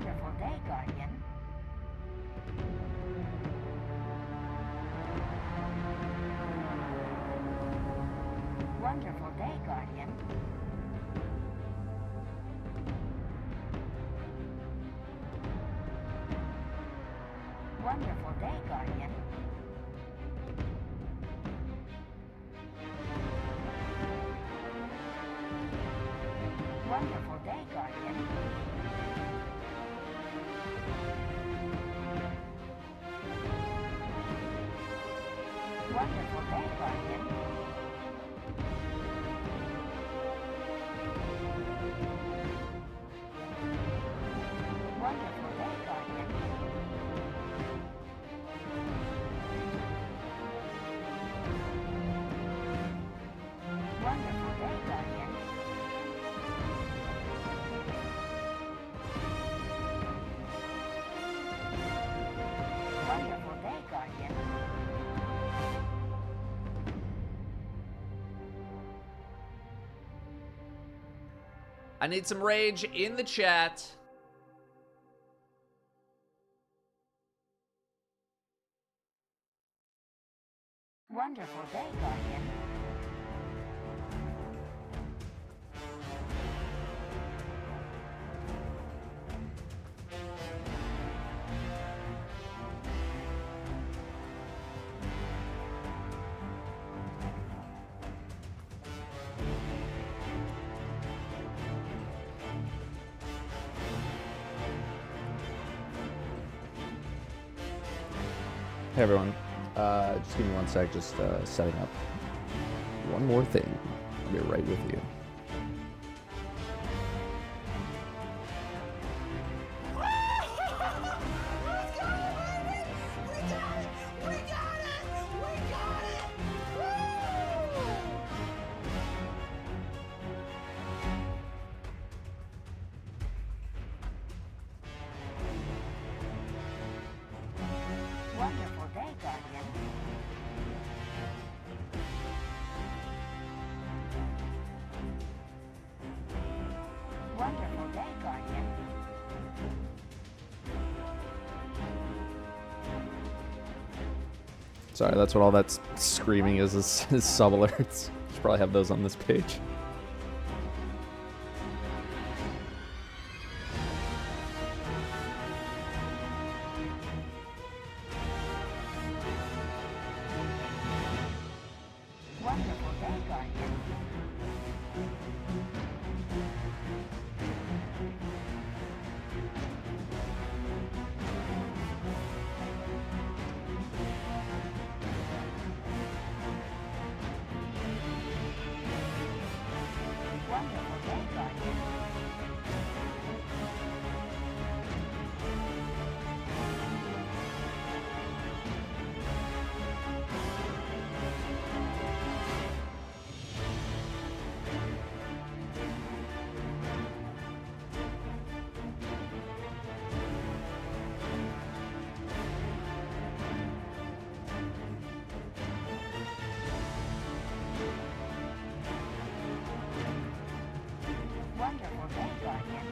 Wonderful day, Guardian. Wonderful day, Guardian. Wonderful day, Guardian. Wonderful day, Guardian. Wonderful day, Guardian. Wonderful day, Guardian. Wonderful day, Guardian. Wonderful day, Guardian. I need some rage in the chat. Wonderful day, Guardian. Hey everyone, just give me 1 sec, just setting up one more thing. I'll be right with you. Wonderful day, Guardian. Wonderful day, Guardian. Sorry, that's what all that screaming is sub alerts. Should probably have those on this page. Wonderful day, Guardian. Wonderful day, Guardian. Wonderful day, Guardian.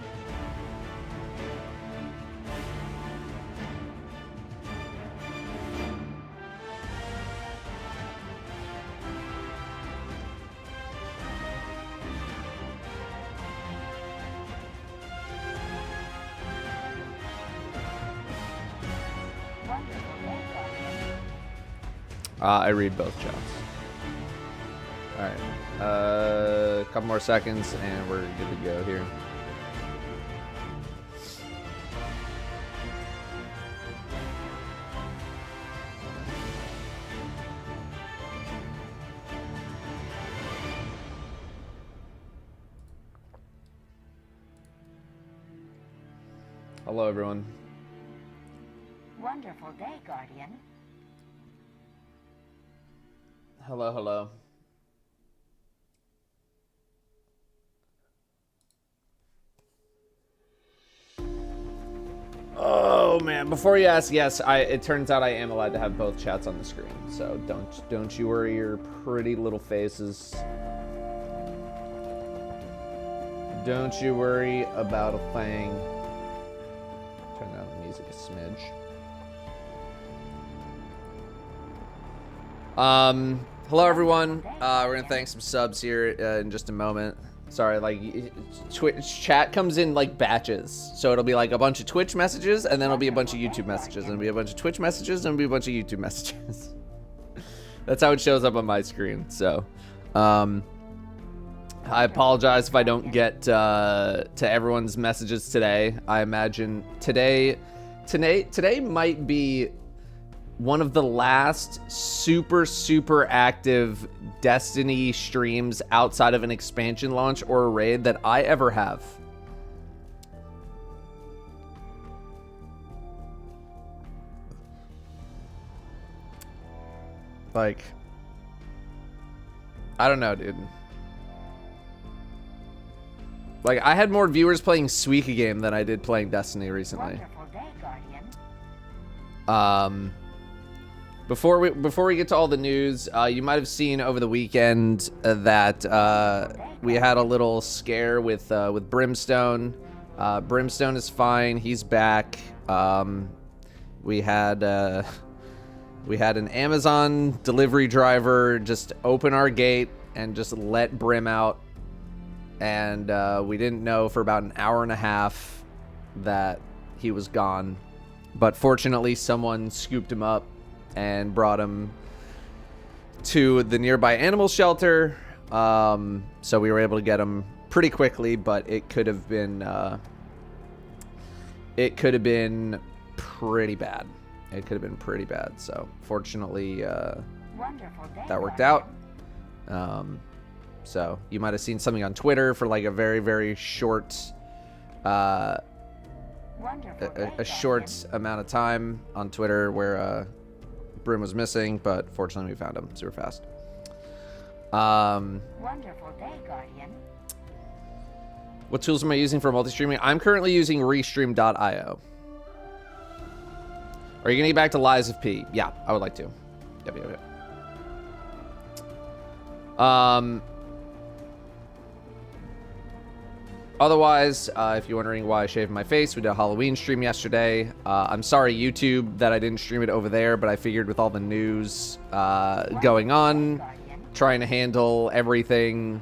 Wonderful day, Guardian. I read both chats. Alright. A couple more seconds and we're good to go here. Hello, everyone. Wonderful day, Guardian. Hello, hello. Oh man! Before you ask, yes, it turns out I am allowed to have both chats on the screen. So don't you worry your pretty little faces. Don't you worry about a thing. music a smidge. Hello everyone. We're gonna thank some subs here in just a moment. Sorry, like Twitch chat comes in like batches, so it'll be like a bunch of Twitch messages, and then it'll be a bunch of YouTube messages, and it'll be a bunch of Twitch messages, and it'll be a bunch of YouTube messages. That's how it shows up on my screen. So, I apologize if I don't get to everyone's messages today. I imagine today might be one of the last super active Destiny streams outside of an expansion launch or a raid that I ever have. Like, I don't know, dude. Like, I had more viewers playing Suika Game than I did playing Destiny recently. Wonderful day, Guardian. Before we get to all the news, you might have seen over the weekend that we had a little scare with Brimstone. Brimstone is fine. He's back. We had an Amazon delivery driver just open our gate and just let Brim out. And we didn't know for about an hour and a half that he was gone. But fortunately, someone scooped him up and brought him to the nearby animal shelter. So we were able to get him pretty quickly, but it could have been pretty bad. It could have been pretty bad. So fortunately, that worked out. So you might have seen something on Twitter for like a very short, a short amount of time on Twitter where Brim was missing, but fortunately we found him super fast. Wonderful day, Guardian. What tools am I using for multi-streaming? I'm currently using Restream.io. Are you gonna get back to Lies of P? Yeah, I would like to. Yep. Otherwise, if you're wondering why I shaved my face, we did a Halloween stream yesterday. I'm sorry, YouTube, that I didn't stream it over there, but I figured with all the news going on, trying to handle everything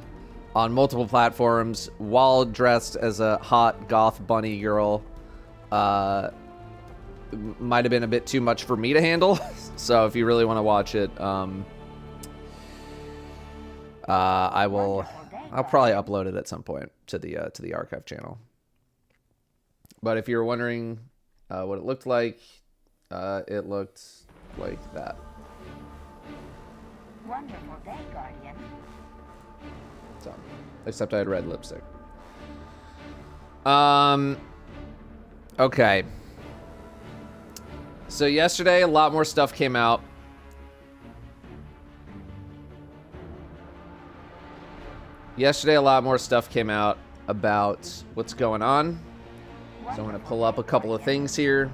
on multiple platforms while dressed as a hot goth bunny girl, might have been a bit too much for me to handle. So if you really want to watch it, I'll probably upload it at some point to the archive channel. But if you're wondering what it looked like that. Wonderful day, Guardian. So, except I had red lipstick. Okay. So yesterday, a lot more stuff came out. Yesterday, a lot more stuff came out about what's going on. So I'm going to pull up a couple of things here.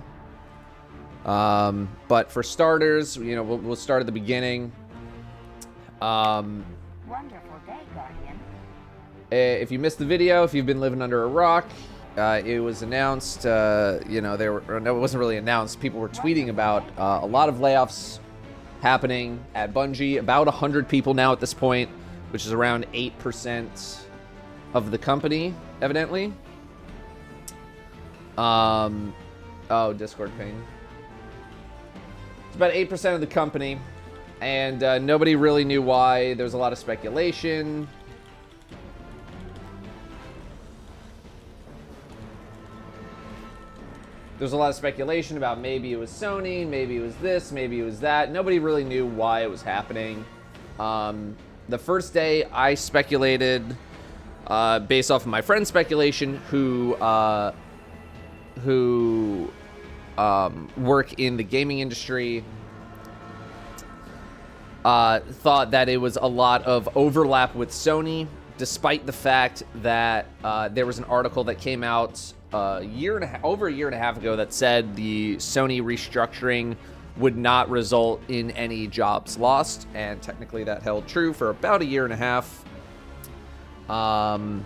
But for starters, you know, we'll start at the beginning. Wonderful day, Guardian. If you missed the video, if you've been living under a rock, it was announced, you know, no, it wasn't really announced. People were tweeting about a lot of layoffs happening at Bungie. About 100 people now at this point, which is around 8% of the company, evidently. Oh, Discord ping. It's about 8% of the company, and nobody really knew why. There's a lot of speculation. There's a lot of speculation about maybe it was Sony, maybe it was this, maybe it was that. Nobody really knew why it was happening. The first day I speculated, based off of my friend's speculation, who work in the gaming industry, thought that it was a lot of overlap with Sony, despite the fact that there was an article that came out over a year and a half ago that said the Sony restructuring would not result in any jobs lost, and technically that held true for about a year and a half. No,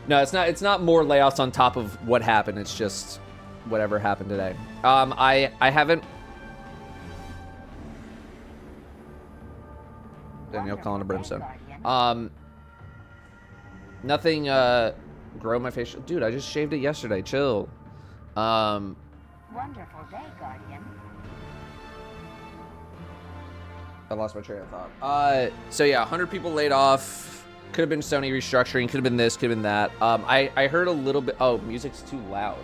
it's not more layoffs on top of what happened. It's just whatever happened today. I haven't. Danielle calling to Brimstone. Nothing. Grow my facial. Dude, I just shaved it yesterday. Chill. Wonderful day, Guardian. I lost my train of thought. So yeah, 100 people laid off. Could have been Sony restructuring. Could have been this. Could have been that. I heard a little bit. Oh, music's too loud.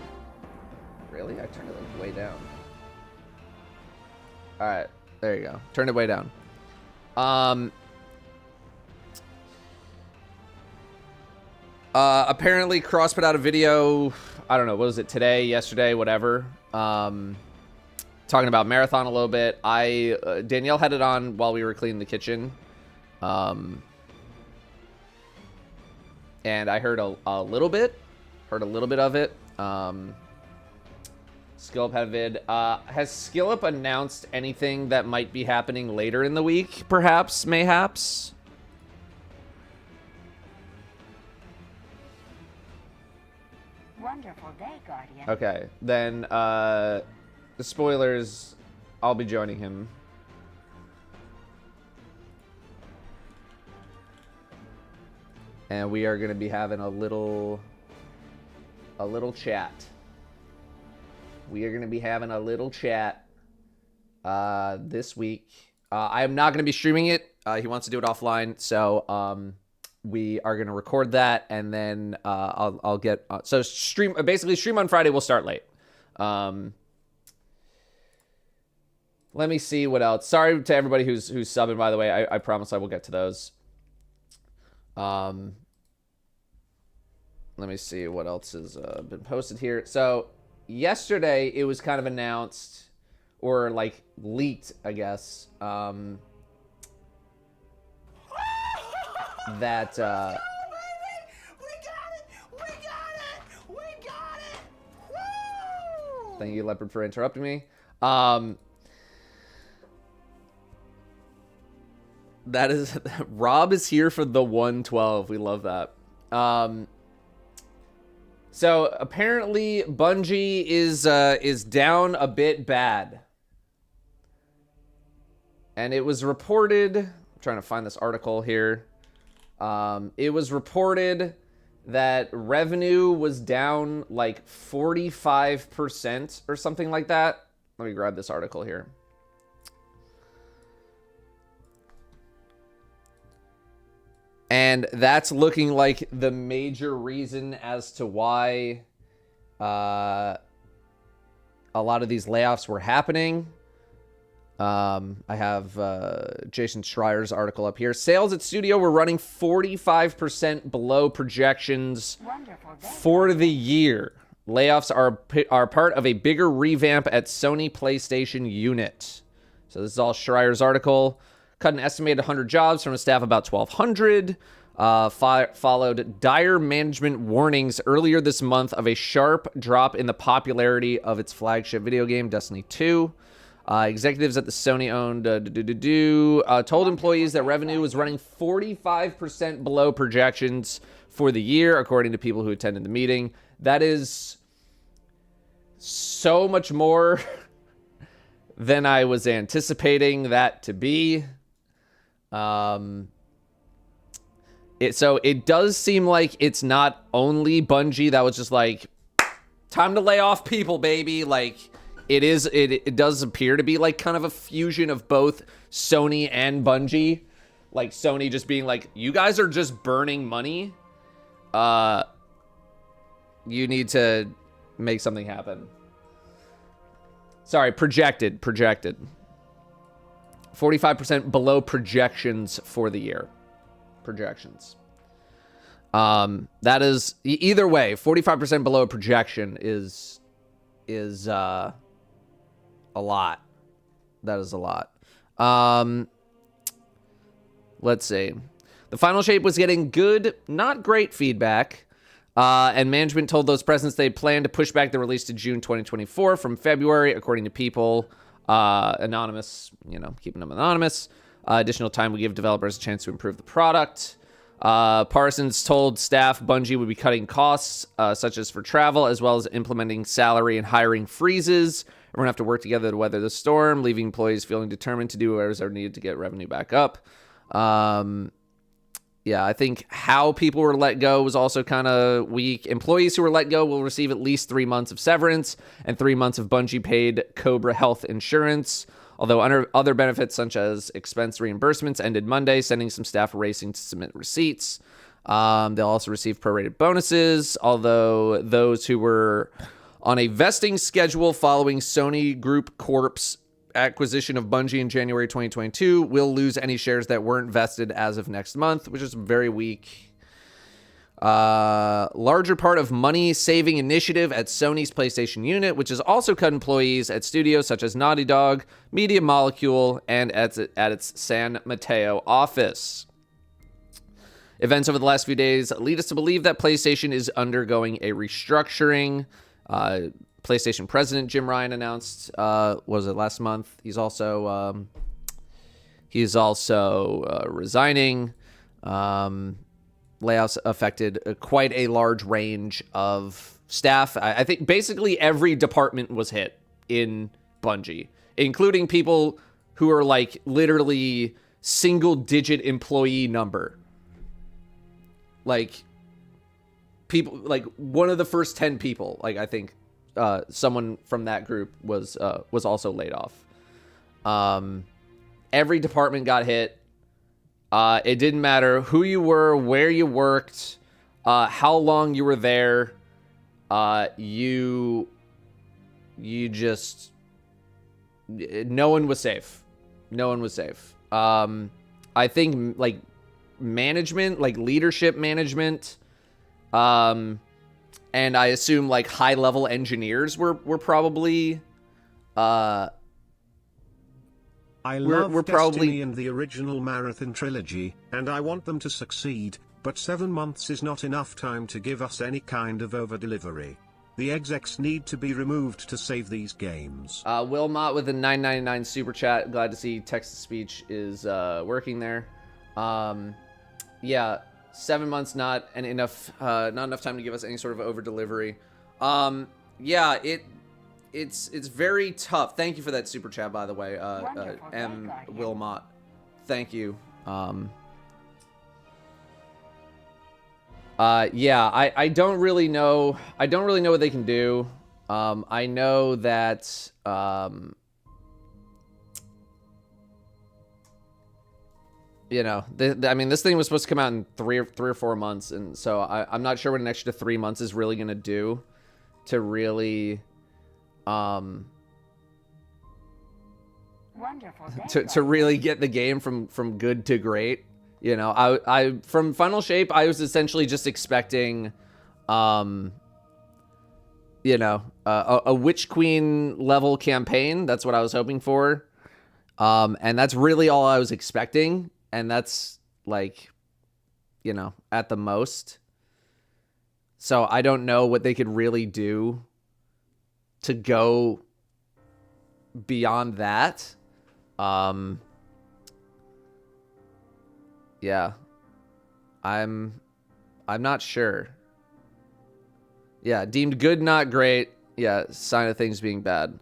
Really? I turned it like way down. All right, there you go. Turn it way down. Apparently Cross put out a video, I don't know, what was it, today, yesterday, whatever, talking about Marathon a little bit. Danielle had it on while we were cleaning the kitchen, and I heard a little bit of it. Skillup had a vid. Has Skillup announced anything that might be happening later in the week, perhaps, mayhaps? Wonderful day, Guardian. Okay, then the spoilers, I'll be joining him. And we are going to be having a little chat. We are going to be having a little chat this week. I am not going to be streaming it. He wants to do it offline, so we are going to record that, and then I'll get so basically stream on Friday. We'll start late. Let me see what else. Sorry to everybody who's subbing, by the way. I promise I will get to those. Let me see what else has been posted here. So yesterday it was kind of announced, or like leaked, I guess, that We got it! We got it! Woo! Thank you, Leopard, for interrupting me. That is Rob is here for the 112. We love that. So apparently Bungie is down a bit bad. And it was reported, I'm trying to find this article here. It was reported that revenue was down like 45% or something like that. Let me grab this article here. And that's looking like the major reason as to why a lot of these layoffs were happening. I have Jason Schreier's article up here. Sales at studio were running 45% below projections for the year. Layoffs are part of a bigger revamp at Sony PlayStation unit. So this is all Schreier's article. Cut an estimated 100 jobs from a staff of about 1,200. Followed dire management warnings earlier this month of a sharp drop in the popularity of its flagship video game, Destiny 2. Executives at the Sony-owned told employees that revenue was running 45% below projections for the year, according to people who attended the meeting. That is so much more than I was anticipating that to be. So it does seem like it's not only Bungie that was just like, time to lay off people, baby. Like, it does appear to be like kind of a fusion of both Sony and Bungie. Like Sony just being like, you guys are just burning money. You need to make something happen. Sorry, projected. 45% below projections for the year. Projections. That is either way, 45% below a projection is a lot. That is a lot. Let's see. The final shape was getting good, not great feedback. And management told those present they plan to push back the release to June 2024 from February, according to people. Anonymous, keeping them anonymous. Additional time will give developers a chance to improve the product. Parsons told staff Bungie would be cutting costs, such as for travel, as well as implementing salary and hiring freezes. We're going to have to work together to weather the storm, leaving employees feeling determined to do whatever's needed to get revenue back up. Yeah, I think how people were let go was also kind of weak. Employees who were let go will receive at least 3 months of severance and 3 months of Bungie-paid Cobra health insurance. Although other benefits such as expense reimbursements ended Monday, sending some staff racing to submit receipts. They'll also receive prorated bonuses, although those who were on a vesting schedule following Sony Group Corp's acquisition of Bungie in January 2022 will lose any shares that weren't vested as of next month, which is very weak. Larger part of money-saving initiative at Sony's PlayStation unit, which has also cut employees at studios such as Naughty Dog, Media Molecule, and at its San Mateo office. Events over the last few days lead us to believe that PlayStation is undergoing a restructuring. PlayStation president Jim Ryan announced, was it last month? He's also resigning. Layoffs affected quite a large range of staff. I think basically every department was hit in Bungie, including people who are like literally single-digit employee number. Like people, like one of the first 10 people, like I think. Someone from that group was also laid off. Every department got hit. It didn't matter who you were, where you worked, how long you were there. You just, no one was safe. No one was safe. I think like management, like leadership management, and I assume like high-level engineers were probably I love we're probably Destiny and the original Marathon trilogy, and I want them to succeed, but 7 months is not enough time to give us any kind of over-delivery. The execs need to be removed to save these games. Will Mott with a $9.99 super chat. Glad to see text-to-speech is working there. Yeah. 7 months not enough time to give us any sort of over delivery. Yeah, it's very tough. Thank you for that super chat, by the way, M. Wilmot. Thank you. Yeah, I don't really know. I don't really know what they can do. I know that you know, I mean, this thing was supposed to come out in three or 4 months, and so I'm not sure what an extra 3 months is really going to do to really, to really get the game from good to great. You know, I from Final Shape, I was essentially just expecting, you know, a Witch Queen level campaign. That's what I was hoping for, and that's really all I was expecting. And that's like, you know, at the most. So I don't know what they could really do to go beyond that. Yeah. I'm not sure. Yeah, deemed good, not great. Yeah, sign of things being bad.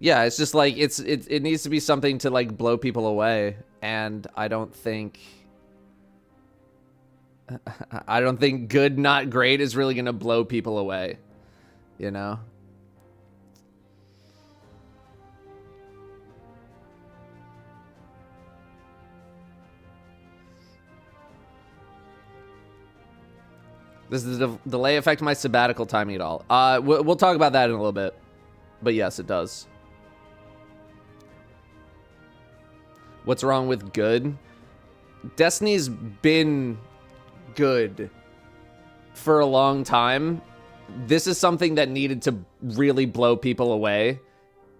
Yeah, it's just like it needs to be something to like blow people away. And I don't think good, not great is really going to blow people away, you know? This is the delay affect my sabbatical timing at all? We'll talk about that in a little bit. But yes, it does. What's wrong with good? Destiny's been good for a long time. This is something that needed to really blow people away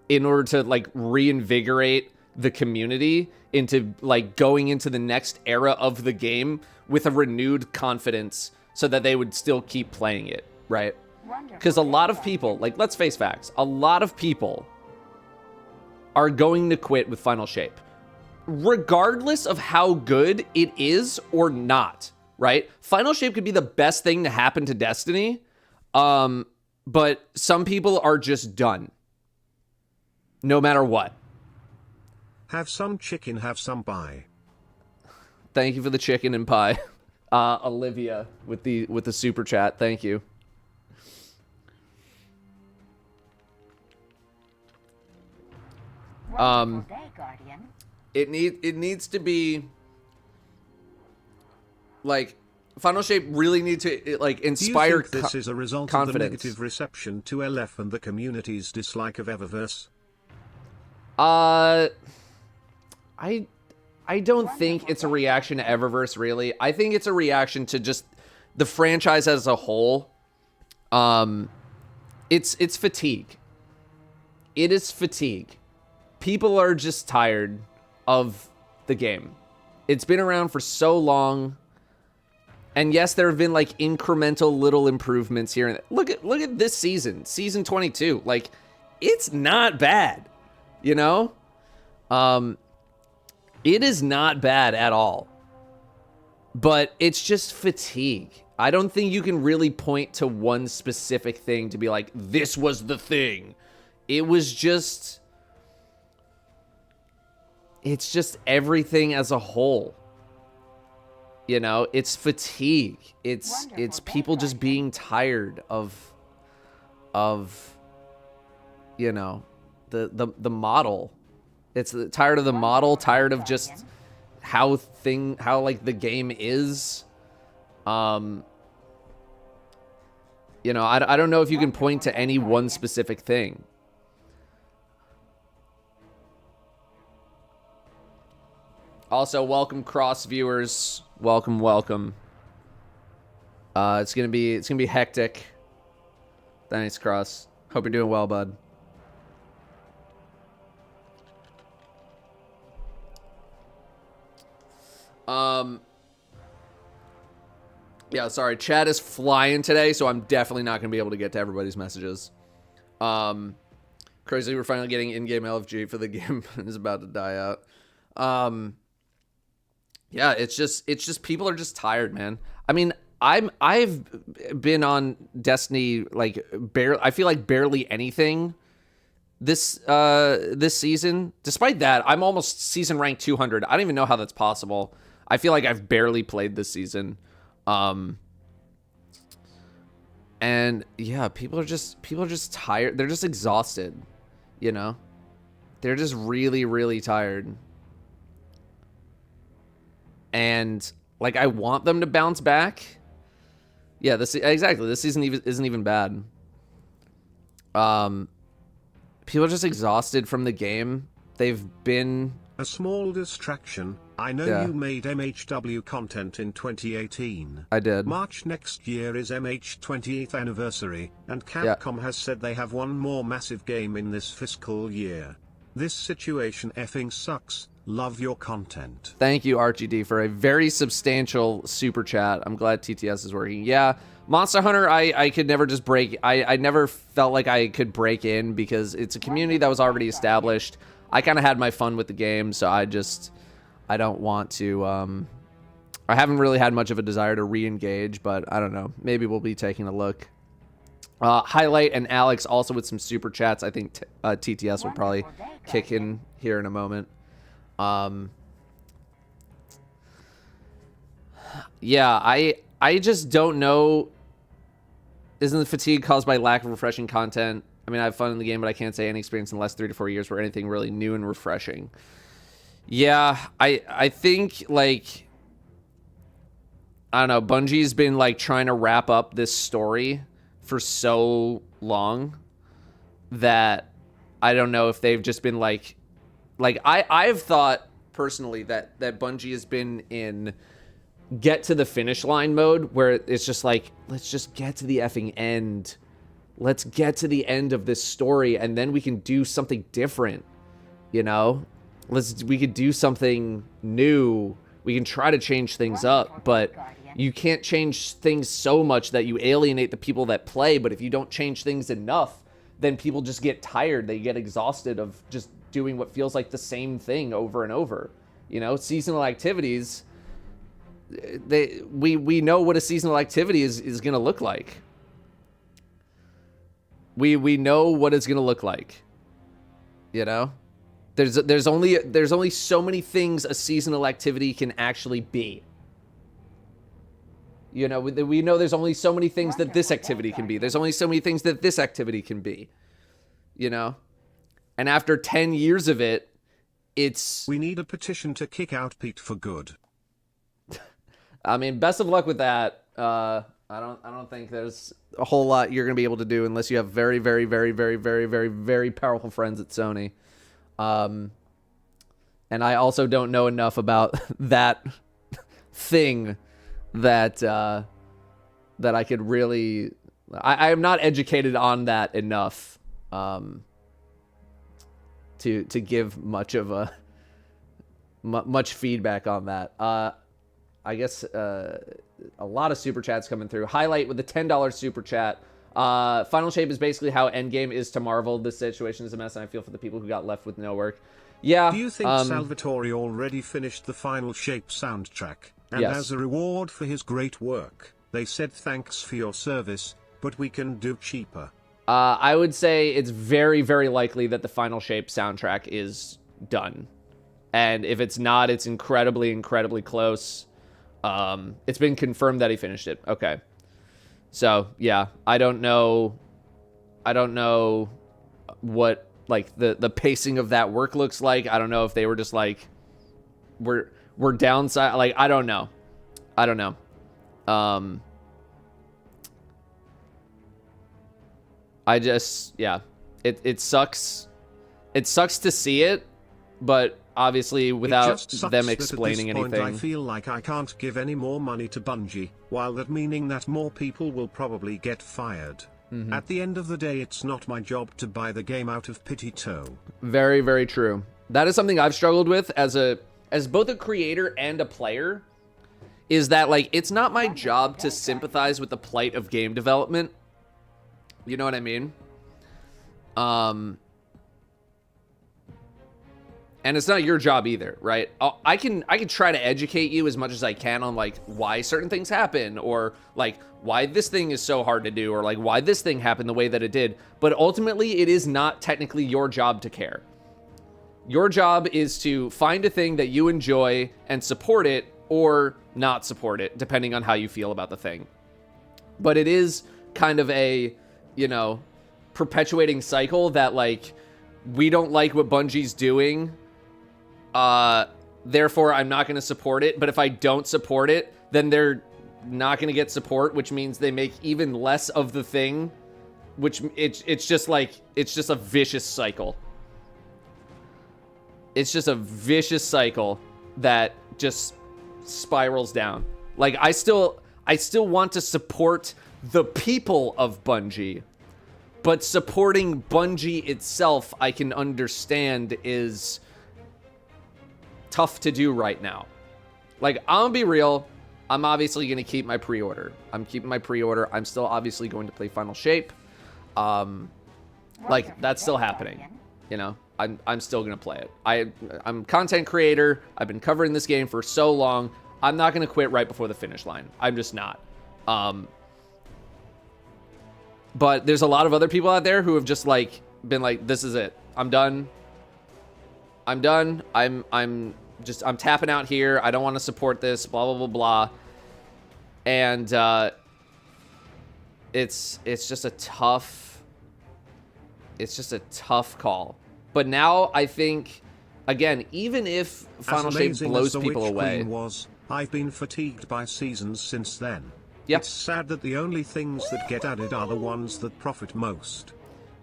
in order to like reinvigorate the community into like going into the next era of the game with a renewed confidence so that they would still keep playing it, right? Because a lot of people, like, let's face facts, a lot of people are going to quit with Final Shape, regardless of how good it is or not, right? Final Shape could be the best thing to happen to Destiny, but some people are just done, no matter what. Have some chicken, have some pie. Thank you for the chicken and pie, Olivia, with the super chat. Thank you. Wonderful day, Guardian. It needs to be like Final Shape really need to like inspire. Do you think this is a result confidence. of the negative reception to LF and the community's dislike of Eververse? I don't think it's a reaction to Eververse, really. I think it's a reaction to just the franchise as a whole. It's fatigue. It is fatigue. People are just tired of the game. It's been around for so long. And yes, there have been like incremental little improvements here. Look at this season, season 22. Like, it's not bad, you know? It is not bad at all. But it's just fatigue. I don't think you can really point to one specific thing to be like, this was the thing. It was just... It's just everything as a whole. You know, it's fatigue. It's people just being tired of you know, the model. It's tired of the model, tired of just how like the game is. You know, I don't know if you can point to any one specific thing. Also, welcome cross viewers. Welcome. It's gonna be hectic. Thanks, Cross. Hope you're doing well, bud. Yeah, sorry. Chat is flying today, so I'm definitely not gonna be able to get to everybody's messages. Crazy, we're finally getting in-game LFG for the game is about to die out. Yeah, it's just people are just tired, man. I mean, I've been on Destiny like I feel like barely anything this season. Despite that, I'm almost season rank 200. I don't even know how that's possible. I feel like I've barely played this season. And yeah, people are just tired. They're just exhausted, you know? They're just really, really tired. And like, I want them to bounce back. Yeah, exactly. This season isn't even bad. People are just exhausted from the game. They've been a small distraction. I know you made MHW content in 2018. I did. March next year is MH 20th anniversary, and Capcom has said they have one more massive game in this fiscal year. This situation effing sucks. Love your content. Thank you, RGD, for a very substantial super chat. I'm glad TTS is working. Yeah, Monster Hunter, I could never just break. I never felt like I could break in because it's a community that was already established. I kind of had my fun with the game, so I don't want to. I haven't really had much of a desire to re-engage, but I don't know. Maybe we'll be taking a look. Highlight and Alex also with some super chats. I think TTS will probably kick in here in a moment. Yeah, I just don't know. Isn't the fatigue caused by lack of refreshing content? I mean, I have fun in the game, but I can't say any experience in the last 3 to 4 years where anything really new and refreshing. Yeah, I think, like, I don't know, Bungie's been, like, trying to wrap up this story for so long that I don't know if they've just been, like I've thought, personally, that Bungie has been in get to the finish line mode, where it's just like, let's just get to the effing end. Let's get to the end of this story, and then we can do something different, you know? We could do something new. We can try to change things up, but you can't change things so much that you alienate the people that play, but if you don't change things enough, then people just get tired. They get exhausted of just doing what feels like the same thing over and over. You know, seasonal activities, we know what a seasonal activity is going to look like. We know what it's going to look like. You know? There's only so many things a seasonal activity can actually be. You know, we know there's only so many things that this activity can be. There's only so many things that this activity can be. You know? And after 10 years of it, it's... We need a petition to kick out Pete for good. I mean, best of luck with that. I don't think there's a whole lot you're going to be able to do unless you have very, very, very, very, very, very, very powerful friends at Sony. And I also don't know enough about that thing that that I could really... I am not educated on that enough to give much of a much feedback on that. I guess a lot of super chats coming through. Highlight with the $10 super chat. Final Shape is basically how Endgame is to Marvel. This situation is a mess, and I feel for the people who got left with no work. Yeah. Do you think Salvatore already finished the Final Shape soundtrack? And yes. As a reward for his great work, they said thanks for your service, but we can do cheaper. I would say it's very, very likely that the Final Shape soundtrack is done. And if it's not, it's incredibly, incredibly close. It's been confirmed that he finished it. Okay. So, yeah, I don't know what, like, the pacing of that work looks like. I don't know if they were just like, we're downside. Like, I don't know. I just, yeah, it sucks. It sucks to see it, but obviously without them explaining at this point, anything. I feel like I can't give any more money to Bungie, while that meaning that more people will probably get fired. Mm-hmm. At the end of the day, it's not my job to buy the game out of pity toe. Very, very true. That is something I've struggled with as both a creator and a player, is that, like, it's not my job to sympathize with the plight of game development. You know what I mean? And it's not your job either, right? I can try to educate you as much as I can on, like, why certain things happen, or, like, why this thing is so hard to do, or, like, why this thing happened the way that it did. But ultimately, it is not technically your job to care. Your job is to find a thing that you enjoy and support it, or not support it, depending on how you feel about the thing. But it is kind of a, you know, perpetuating cycle that, like, we don't like what Bungie's doing, therefore I'm not going to support it. But if I don't support it, then they're not going to get support, which means they make even less of the thing, which it's just like, it's just a vicious cycle. It's just a vicious cycle that just spirals down. Like, I still want to support the people of Bungie, but supporting Bungie itself, I can understand, is tough to do right now. Like, I'm gonna be real, I'm obviously gonna keep my pre-order. I'm keeping my pre-order. I'm still obviously going to play Final Shape. Like, that's still happening, you know? I'm still gonna play it. I'm a content creator. I've been covering this game for so long. I'm not gonna quit right before the finish line. I'm just not. But there's a lot of other people out there who have just, like, been like, this is it. I'm done. I'm tapping out here. I don't want to support this, blah, blah, blah, blah. And it's just a tough call. But now I think, again, even if Final Shape blows people away, I've been fatigued by seasons since then. Yeah. It's sad that the only things that get added are the ones that profit most.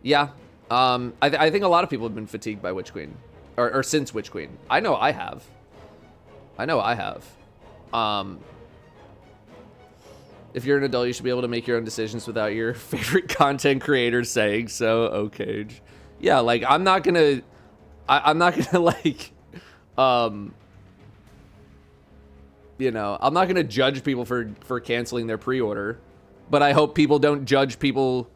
Yeah. I think a lot of people have been fatigued by Witch Queen. Or since Witch Queen. I know I have. If you're an adult, you should be able to make your own decisions without your favorite content creator saying so. Okay. Yeah, like, I'm not gonna like, you know, I'm not gonna judge people for canceling their pre-order, but I hope people don't judge people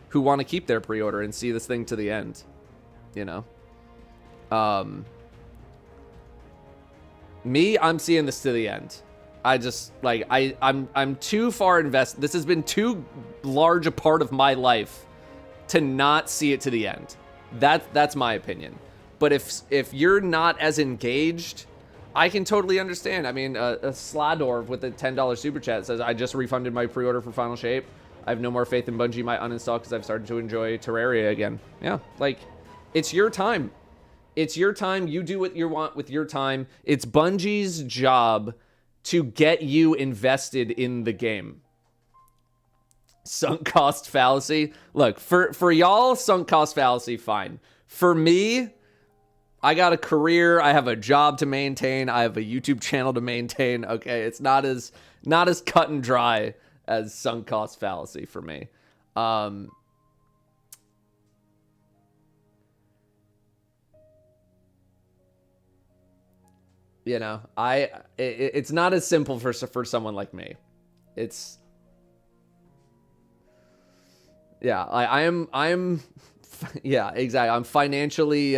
who want to keep their pre-order and see this thing to the end, you know? Me, I'm seeing this to the end. I just like I'm too far invested. This has been too large a part of my life to not see it to the end. That's my opinion. But if you're not as engaged, I can totally understand. I mean, a Sladorv with a $10 super chat says, I just refunded my pre-order for Final Shape. I have no more faith in Bungie. Might uninstall because I've started to enjoy Terraria again. Yeah, like, it's your time. It's your time. You do what you want with your time. It's Bungie's job to get you invested in the game. Sunk cost fallacy. Look, for y'all, sunk cost fallacy, fine. For me, I got a career, I have a job to maintain, I have a YouTube channel to maintain. Okay, it's not as cut and dry as sunk cost fallacy for me. You know, it's not as simple for someone like me. It's yeah, I am yeah, exactly. I'm financially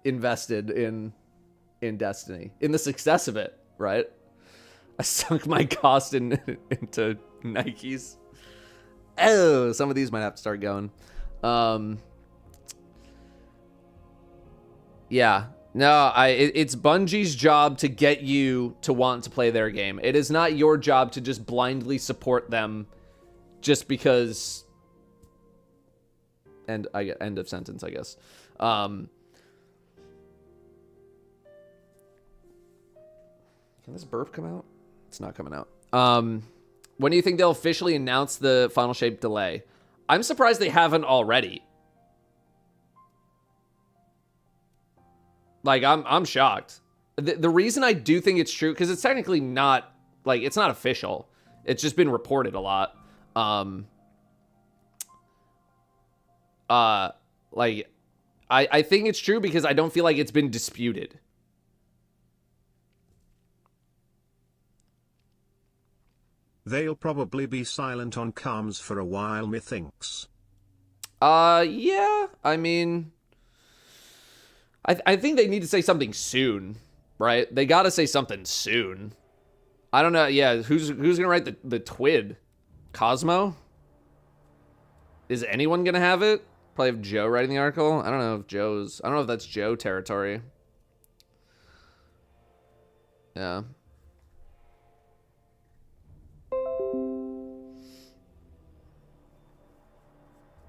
invested in Destiny, in the success of it, right? I sunk my cost into Nikes. Oh, some of these might have to start going. Yeah. No, it's Bungie's job to get you to want to play their game. It is not your job to just blindly support them just because... End of sentence, I guess. Can this burp come out? It's not coming out. When do you think they'll officially announce the Final Shape delay? I'm surprised they haven't already. Like, I'm shocked. The reason I do think it's true, because it's technically not, like, it's not official. It's just been reported a lot. Like, I think it's true because I don't feel like it's been disputed. They'll probably be silent on comms for a while, methinks. Yeah, I mean, I think they need to say something soon, right? They got to say something soon. I don't know. Yeah, who's gonna write the TWID? Cosmo? Is anyone gonna have it? Probably have Joe writing the article. I don't know if that's Joe territory. Yeah.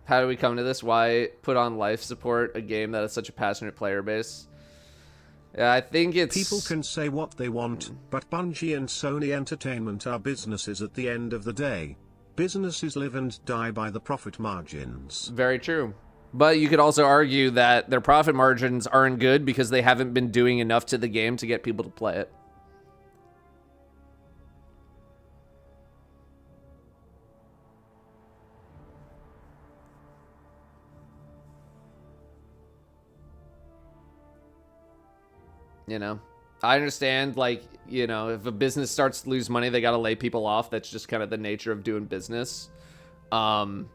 How do we come to this? Why put on life support a game that has such a passionate player base? Yeah, I think it's... People can say what they want, but Bungie and Sony Entertainment are businesses at the end of the day. Businesses live and die by the profit margins. Very true. But you could also argue that their profit margins aren't good because they haven't been doing enough to the game to get people to play it. You know, I understand, like, you know, if a business starts to lose money, they got to lay people off. That's just kind of the nature of doing business. And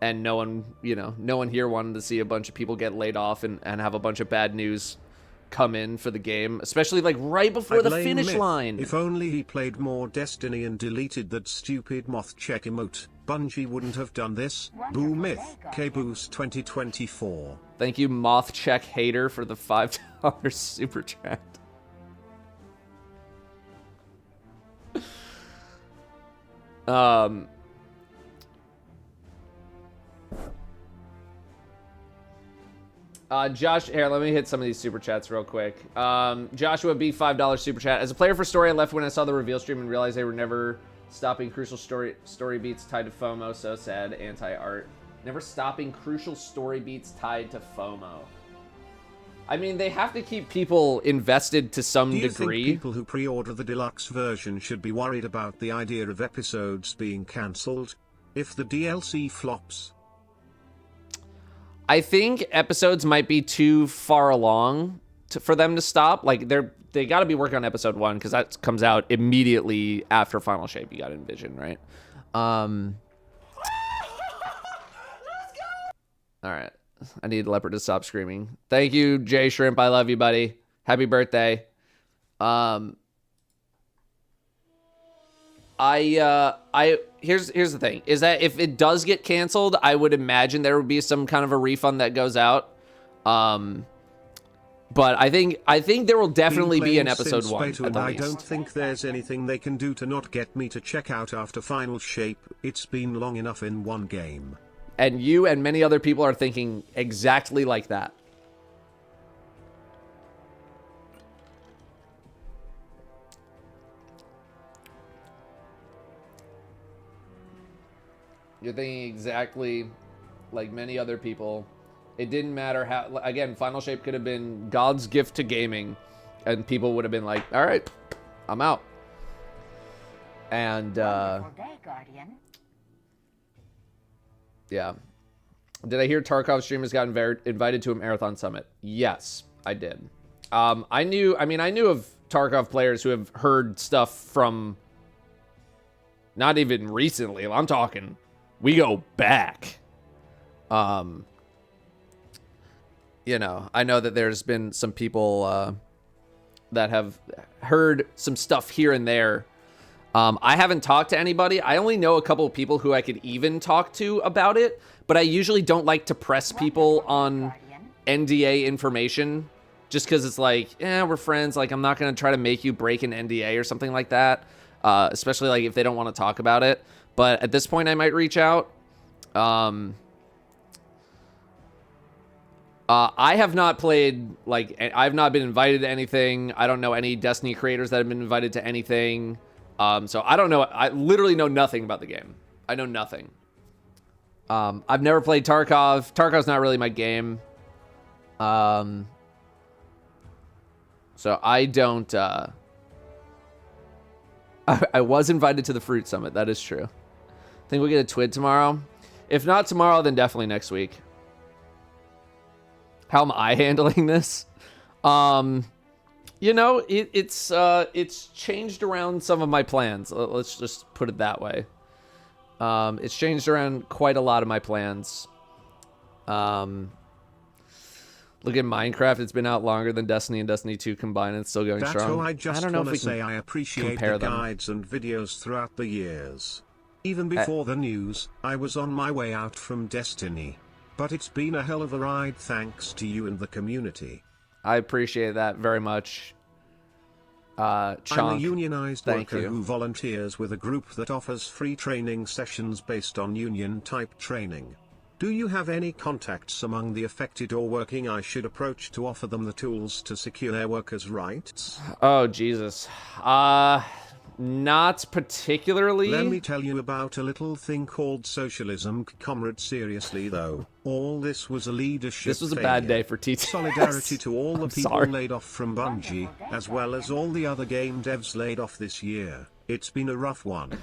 no one here wanted to see a bunch of people get laid off and have a bunch of bad news come in for the game, especially like right before the finish line. If only he played more Destiny and deleted that stupid moth check emote, Bungie wouldn't have done this. Boo Myth, K-Boost 2024. Thank you, Moth Check Hater, for the $5 super chat. Josh, here, let me hit some of these super chats real quick. Joshua B, $5 super chat. As a player for Story, I left when I saw the reveal stream and realized they were never stopping crucial story beats tied to FOMO. So sad. Anti-art. Never stopping crucial story beats tied to FOMO. I mean, they have to keep people invested to some degree. Do you think people who pre-order the deluxe version should be worried about the idea of episodes being cancelled? If the DLC flops? I think episodes might be too far along for them to stop. Like, they got to be working on episode 1 because that comes out immediately after Final Shape. You got to envision, right? All right. I need Leopard to stop screaming. Thank you, Jay Shrimp. I love you, buddy. Happy birthday. Here's the thing, is that if it does get canceled, I would imagine there would be some kind of a refund that goes out. But I think there will definitely be an episode 1 at the I least. don't think there's anything they can do to not get me to check out after Final Shape. It's been long enough in one game. And you and many other people are thinking exactly like that. You're thinking exactly like many other people. It didn't matter how, again, Final Shape could have been God's gift to gaming, and people would have been like, all right, I'm out. And, Wonderful day, Guardian. yeah. Did I hear Tarkov streamers got invited to a marathon summit? Yes, I did. I knew of Tarkov players who have heard stuff from not even recently. I'm talking, we go back. You know, I know that there's been some people that have heard some stuff here and there. I haven't talked to anybody. I only know a couple of people who I could even talk to about it, but I usually don't like to press people on NDA information just because it's like, we're friends. Like, I'm not going to try to make you break an NDA or something like that, especially like if they don't want to talk about it. But at this point, I might reach out. I have not played, like, I've not been invited to anything. I don't know any Destiny creators that have been invited to anything. So I don't know. I literally know nothing about the game. I know nothing. I've never played Tarkov. Tarkov's not really my game. So I don't, I was invited to the Fruit Summit. That is true. Think we'll get a TWID tomorrow. If not tomorrow, then definitely next week. How am I handling this? You know, it's changed around some of my plans. Let's just put it that way. It's changed around quite a lot of my plans. Look at Minecraft. It's been out longer than Destiny and Destiny 2 combined. And it's still going Datto, strong. I just don't know if want we to say can I appreciate compare the them. guides and videos throughout the years. Even before the news, I was on my way out from Destiny. But it's been a hell of a ride thanks to you and the community. I appreciate that very much. Chonk, I'm a unionized thank worker you. who volunteers with a group that offers free training sessions based on union-type training. Do you have any contacts among the affected or working I should approach to offer them the tools to secure their workers' rights? Oh, Jesus. Not particularly. Let me tell you about a little thing called socialism, comrade. Seriously though, all this was a leadership This was a bad failure. day for TTS. Solidarity to all the I'm people sorry. laid off from Bungie, as well as all the other game devs laid off this year. It's been a rough one.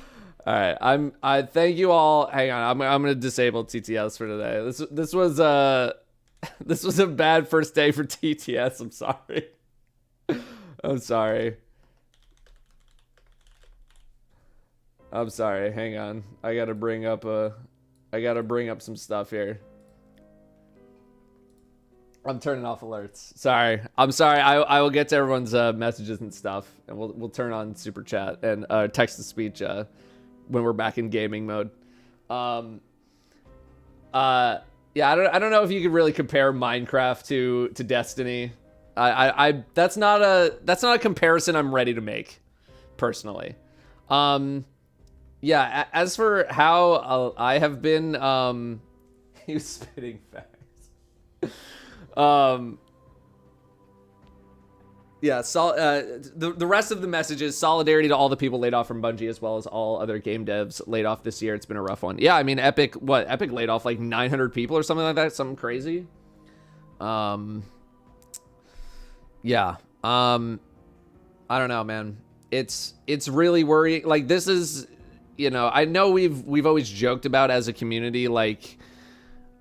All right, I thank you all. Hang on, I'm gonna disable TTS for today. This was this was a bad first day for TTS. I'm sorry. I'm sorry. I'm sorry. Hang on. I gotta bring up some stuff here. I'm turning off alerts. Sorry. I'm sorry. I will get to everyone's messages and stuff, and we'll turn on super chat and text to speech when we're back in gaming mode. Yeah, I don't know if you could really compare Minecraft to Destiny. That's not a comparison I'm ready to make, personally. Yeah, as for how I have been, he was spitting facts. Yeah, the rest of the message is solidarity to all the people laid off from Bungie, as well as all other game devs laid off this year. It's been a rough one. Yeah, I mean, Epic laid off like 900 people or something like that, something crazy. Yeah, I don't know, man. It's really worrying. Like, this is, you know, I know we've always joked about as a community, like,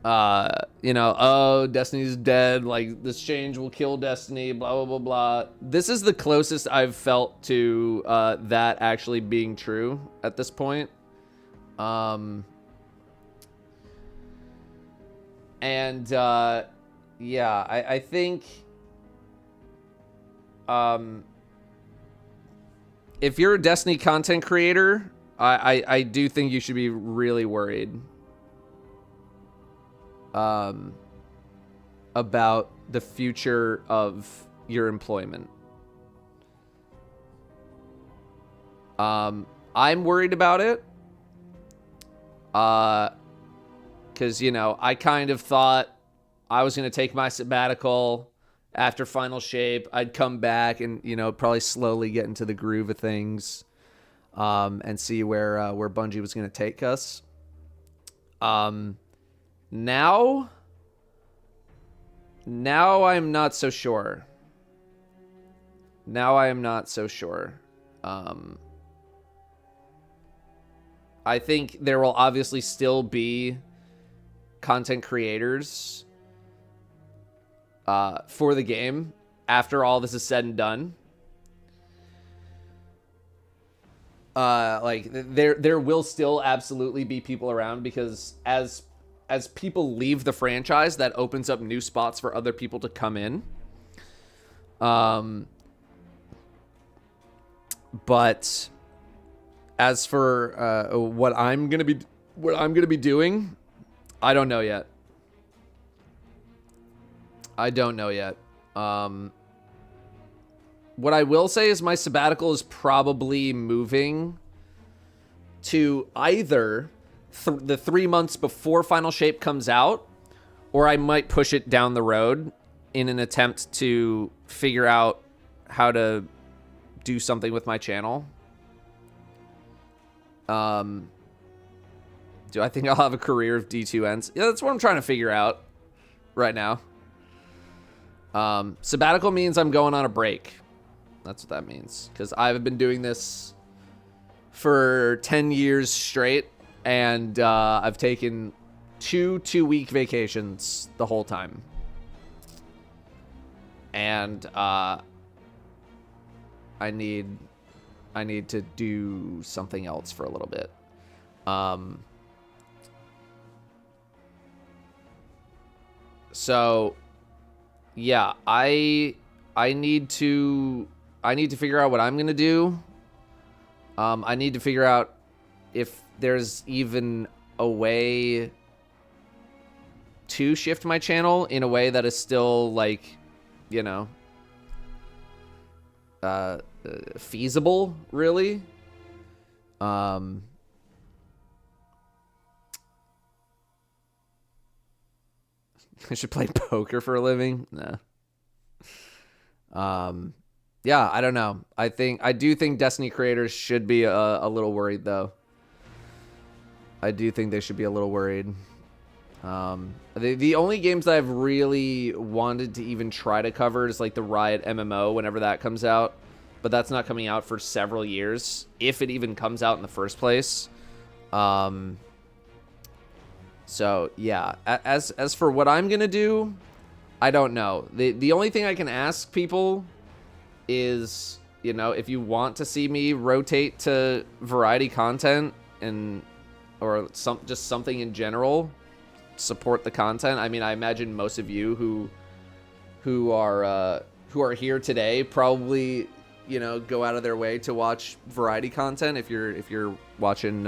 you know, oh, Destiny's dead, like, this change will kill Destiny, blah, blah, blah, blah. This is the closest I've felt to that actually being true at this point. And, yeah, I think, if you're a Destiny content creator, I do think you should be really worried about the future of your employment. I'm worried about it. Because, you know, I kind of thought I was going to take my sabbatical after Final Shape. I'd come back and, you know, probably slowly get into the groove of things, and see where Bungie was going to take us. Now I'm not so sure. Now I am not so sure. I think there will obviously still be content creators for the game after all this is said and done. Like there will still absolutely be people around, because as people leave the franchise, that opens up new spots for other people to come in. But as for what I'm gonna be doing, I don't know yet. What I will say is my sabbatical is probably moving to either the 3 months before Final Shape comes out, or I might push it down the road in an attempt to figure out how to do something with my channel. Do I think I'll have a career of D2Ns? Yeah, that's what I'm trying to figure out right now. Sabbatical means I'm going on a break. That's what that means. Because I've been doing this for 10 years straight, and I've taken two-week vacations the whole time. And I need to do something else for a little bit. So yeah, I need to figure out what I'm gonna do. I need to figure out if there's even a way to shift my channel in a way that is still, like, you know, feasible, really. I should play poker for a living? Nah. Yeah, I don't know. I do think Destiny creators should be a little worried, though. I do think they should be a little worried. The only games that I've really wanted to even try to cover is like the Riot MMO whenever that comes out, but that's not coming out for several years, if it even comes out in the first place. So yeah, as for what I'm gonna do, I don't know. The only thing I can ask people is, you know, if you want to see me rotate to variety content or just something in general, support the content. I mean, I imagine most of you who are here today probably, you know, go out of their way to watch variety content if you're watching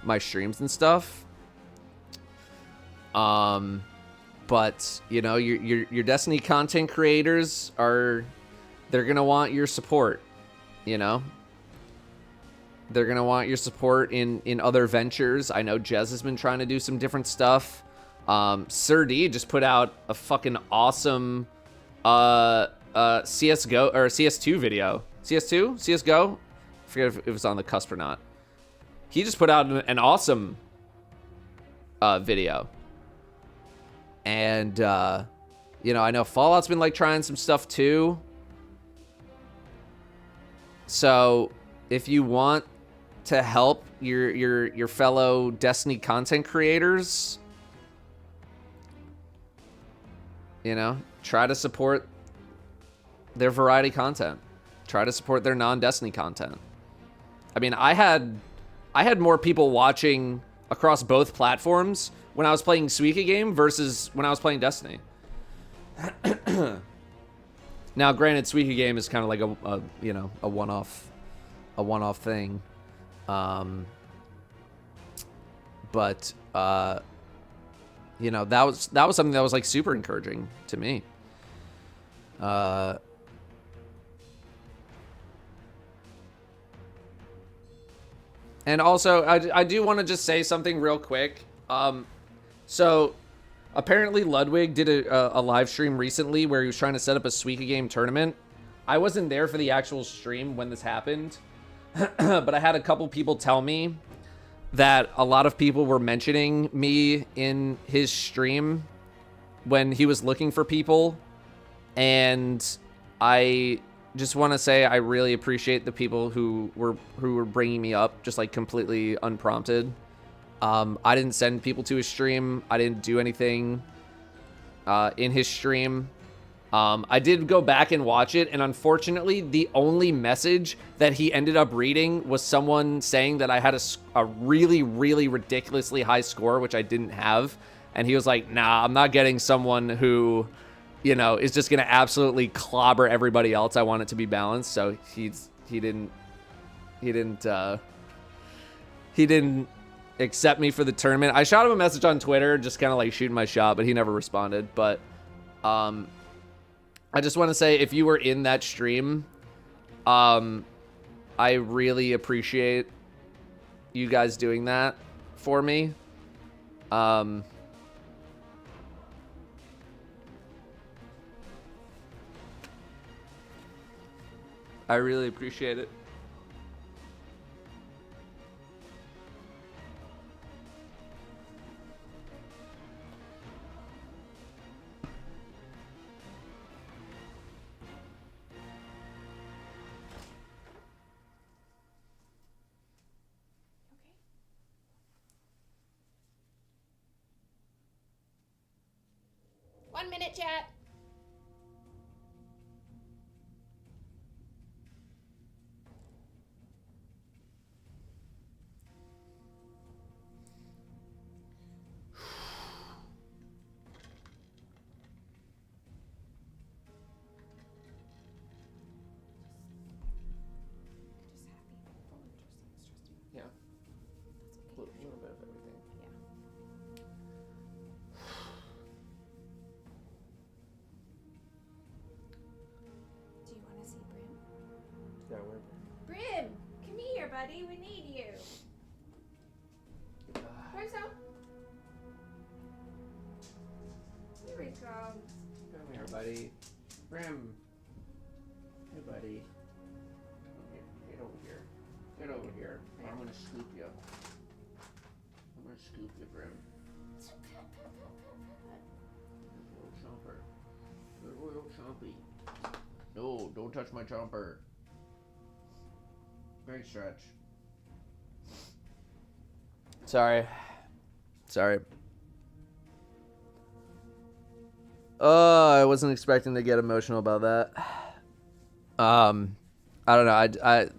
my streams and stuff. But you know, your Destiny content creators they're gonna want your support, you know. They're gonna want your support in other ventures. I know Jez has been trying to do some different stuff. Sir D just put out a fucking awesome CSGO or CS2 video. CSGO? I forget if it was on the cusp or not. He just put out an awesome video. And you know, I know Fallout's been like trying some stuff too. So if you want to help your fellow Destiny content creators, you know, try to support their variety content. Try to support their non-Destiny content. I mean, I had more people watching across both platforms when I was playing Suika game versus when I was playing Destiny. Now, granted, Suika game is kind of like a one-off thing. But you know, that was something that was like super encouraging to me. And also, I do want to just say something real quick. So apparently Ludwig did a live stream recently where he was trying to set up a Suika game tournament. I wasn't there for the actual stream when this happened, but I had a couple people tell me that a lot of people were mentioning me in his stream when he was looking for people. And I just want to say I really appreciate the people who were bringing me up just like completely unprompted. I didn't send people to his stream. I didn't do anything in his stream. I did go back and watch it, and unfortunately, the only message that he ended up reading was someone saying that I had a really, really ridiculously high score, which I didn't have. And he was like, nah, I'm not getting someone who, you know, is just going to absolutely clobber everybody else. I want it to be balanced. So he didn't accept me for the tournament. I shot him a message on Twitter, just kind of like shooting my shot, but he never responded. But I just want to say, if you were in that stream, I really appreciate you guys doing that for me. I really appreciate it. One minute, chat. Yeah. A little bit of everything. Do you want to see Brim? Yeah, we're... Brim, come here, buddy. We need you. Brimstone. Here he comes. Come here, buddy. Brim. Hey, buddy. Get over here. Get over here. I'm gonna scoop you. I'm gonna scoop you, Brim. Good little chomper. Good little chompy. No, don't touch my chomper. Great stretch. Sorry. I wasn't expecting to get emotional about that. I don't know.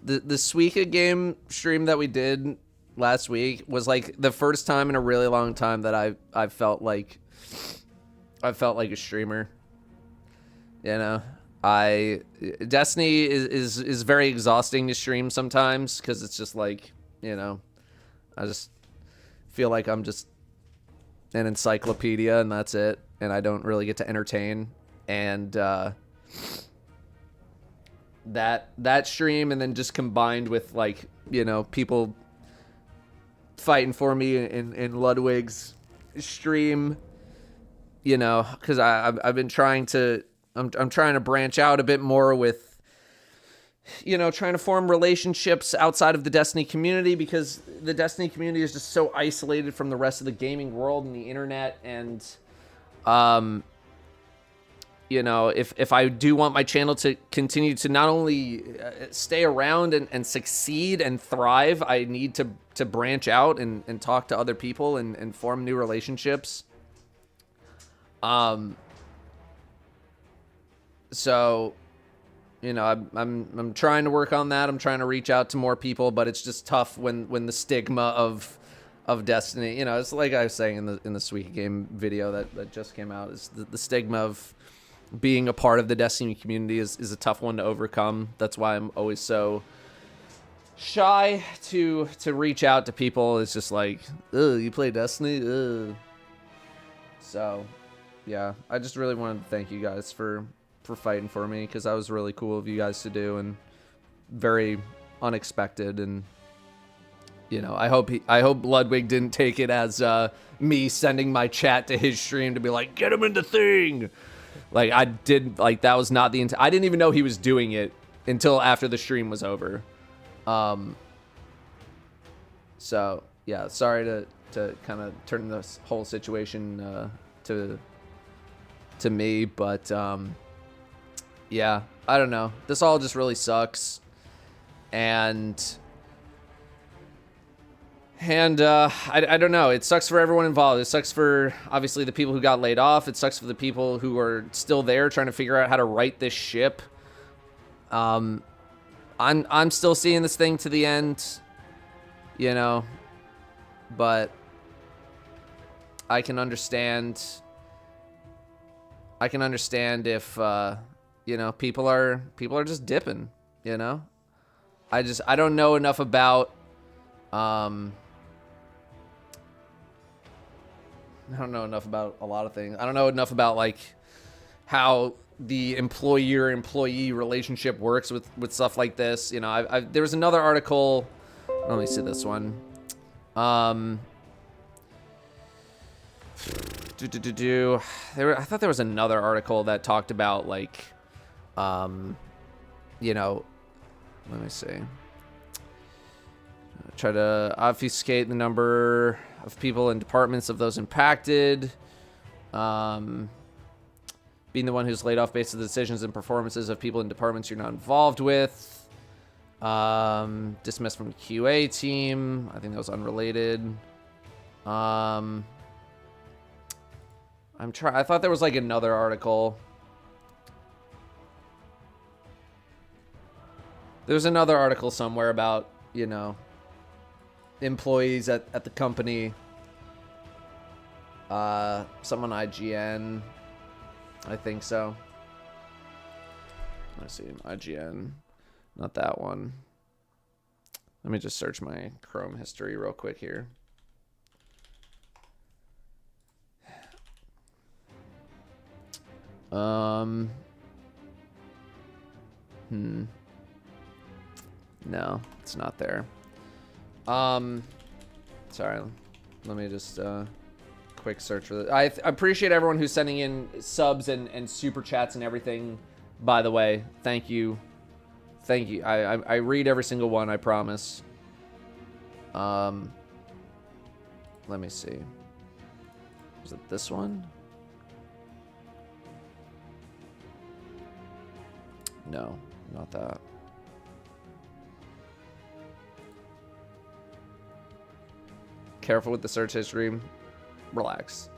The Suika game stream that we did last week was like the first time in a really long time that I felt like a streamer. You know, Destiny is very exhausting to stream sometimes because it's just like, you know, I just feel like I'm just an encyclopedia and that's it, and I don't really get to entertain. And that stream, and then just combined with, like, you know, people fighting for me in Ludwig's stream, you know, because I've been trying to I'm trying to branch out a bit more with, you know, trying to form relationships outside of the Destiny community, because the Destiny community is just so isolated from the rest of the gaming world and the internet. And you know, if I do want my channel to continue to not only stay around and succeed and thrive, I need to branch out and talk to other people and form new relationships. So, you know, I'm trying to work on that. I'm trying to reach out to more people, but it's just tough when the stigma of Destiny, you know, it's like I was saying in the Suika game video that just came out, is the stigma of being a part of the Destiny community is a tough one to overcome. That's why I'm always so shy to reach out to people. It's just like, ugh, you play Destiny? Ugh. So, yeah, I just really wanted to thank you guys for fighting for me, because that was really cool of you guys to do and very unexpected. And you know, I hope Ludwig didn't take it as me sending my chat to his stream to be like, get him in the thing. Like, I did, like, that was not the intent. I didn't even know he was doing it until after the stream was over. So yeah, sorry to kind of turn this whole situation to me, but yeah, I don't know. This all just really sucks, and I don't know. It sucks for everyone involved. It sucks for, obviously, the people who got laid off. It sucks for the people who are still there trying to figure out how to right this ship. I'm still seeing this thing to the end, you know, but I can understand if you know, people are just dipping, you know. I don't know enough about I don't know enough about a lot of things. I don't know enough about, like, how the employer-employee relationship works with stuff like this. You know, there was another article. Let me see this one. I thought there was another article that talked about, like, you know, let me see. Try to obfuscate the number of people in departments of those impacted. Being the one who's laid off based on the decisions and performances of people in departments you're not involved with. Dismissed from the QA team. I think that was unrelated. I thought there was, like, another article. There's another article somewhere about, you know, employees at the company. Someone IGN. I think so. Let's see. IGN. Not that one. Let me just search my Chrome history real quick here. No, it's not there. Sorry. Let me just quick search for this. I appreciate everyone who's sending in subs and super chats and everything. By the way, thank you. Thank you. I read every single one, I promise. Let me see. Is it this one? No, not that. Careful with the search history. Relax.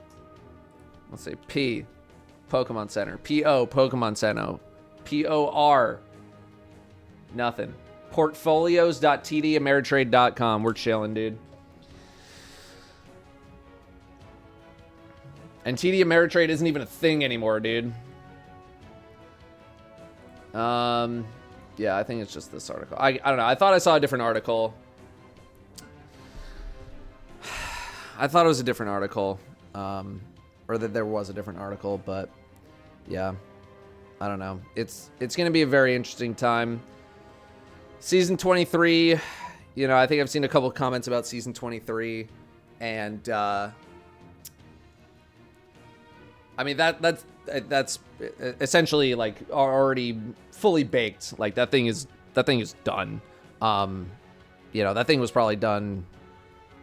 Let's say P, Pokemon Center. P-O, Pokemon Center. P-O-R. Nothing. Portfolios.tdameritrade.com. We're chilling, dude. And TD Ameritrade isn't even a thing anymore, dude. Yeah, I think it's just this article. I don't know. I thought I saw a different article. I thought it was a different article. Or that there was a different article, but yeah. I don't know. It's going to be a very interesting time. Season 23, you know, I think I've seen a couple of comments about Season 23, and I mean that's essentially, like, already fully baked. Like, that thing is done. You know, that thing was probably done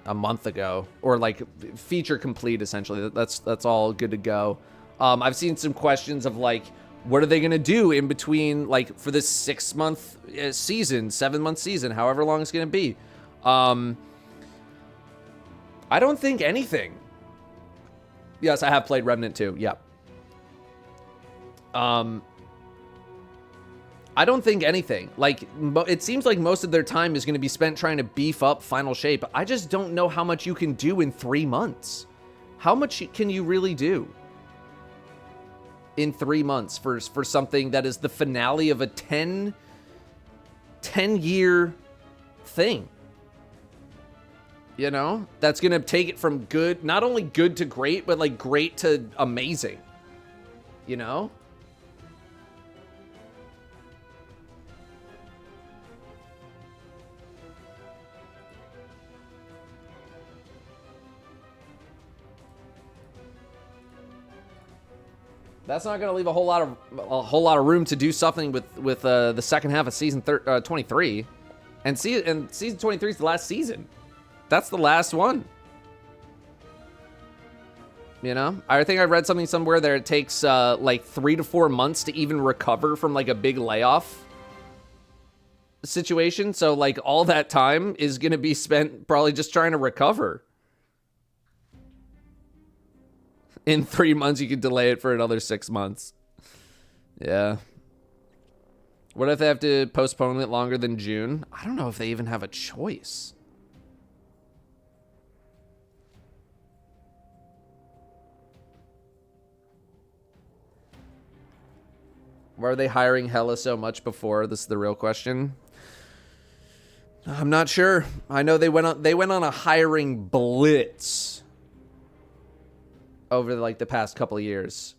a month ago, or like feature complete essentially. That's all good to go. I've seen some questions of, like, what are they going to do in between, like, for this 6-month season, 7-month season, however long it's going to be? I don't think anything. Yes, I have played Remnant 2. Yep. I don't think anything. Like, it seems like most of their time is going to be spent trying to beef up Final Shape. I just don't know how much you can do in 3 months. How much can you really do in 3 months for something that is the finale of a 10-year thing. You know, that's going to take it from good, not only good to great, but like great to amazing. You know? That's not going to leave a whole lot of room to do something with the second half of season 23, and season 23 is the last season. That's the last one. You know, I think I read something somewhere that it takes like 3 to 4 months to even recover from like a big layoff situation. So like all that time is going to be spent probably just trying to recover. In 3 months, you could delay it for another 6 months. Yeah. What if they have to postpone it longer than June? I don't know if they even have a choice. Why are they hiring Hella so much before? This is the real question. I'm not sure. I know they went on a hiring blitz over like the past couple of years.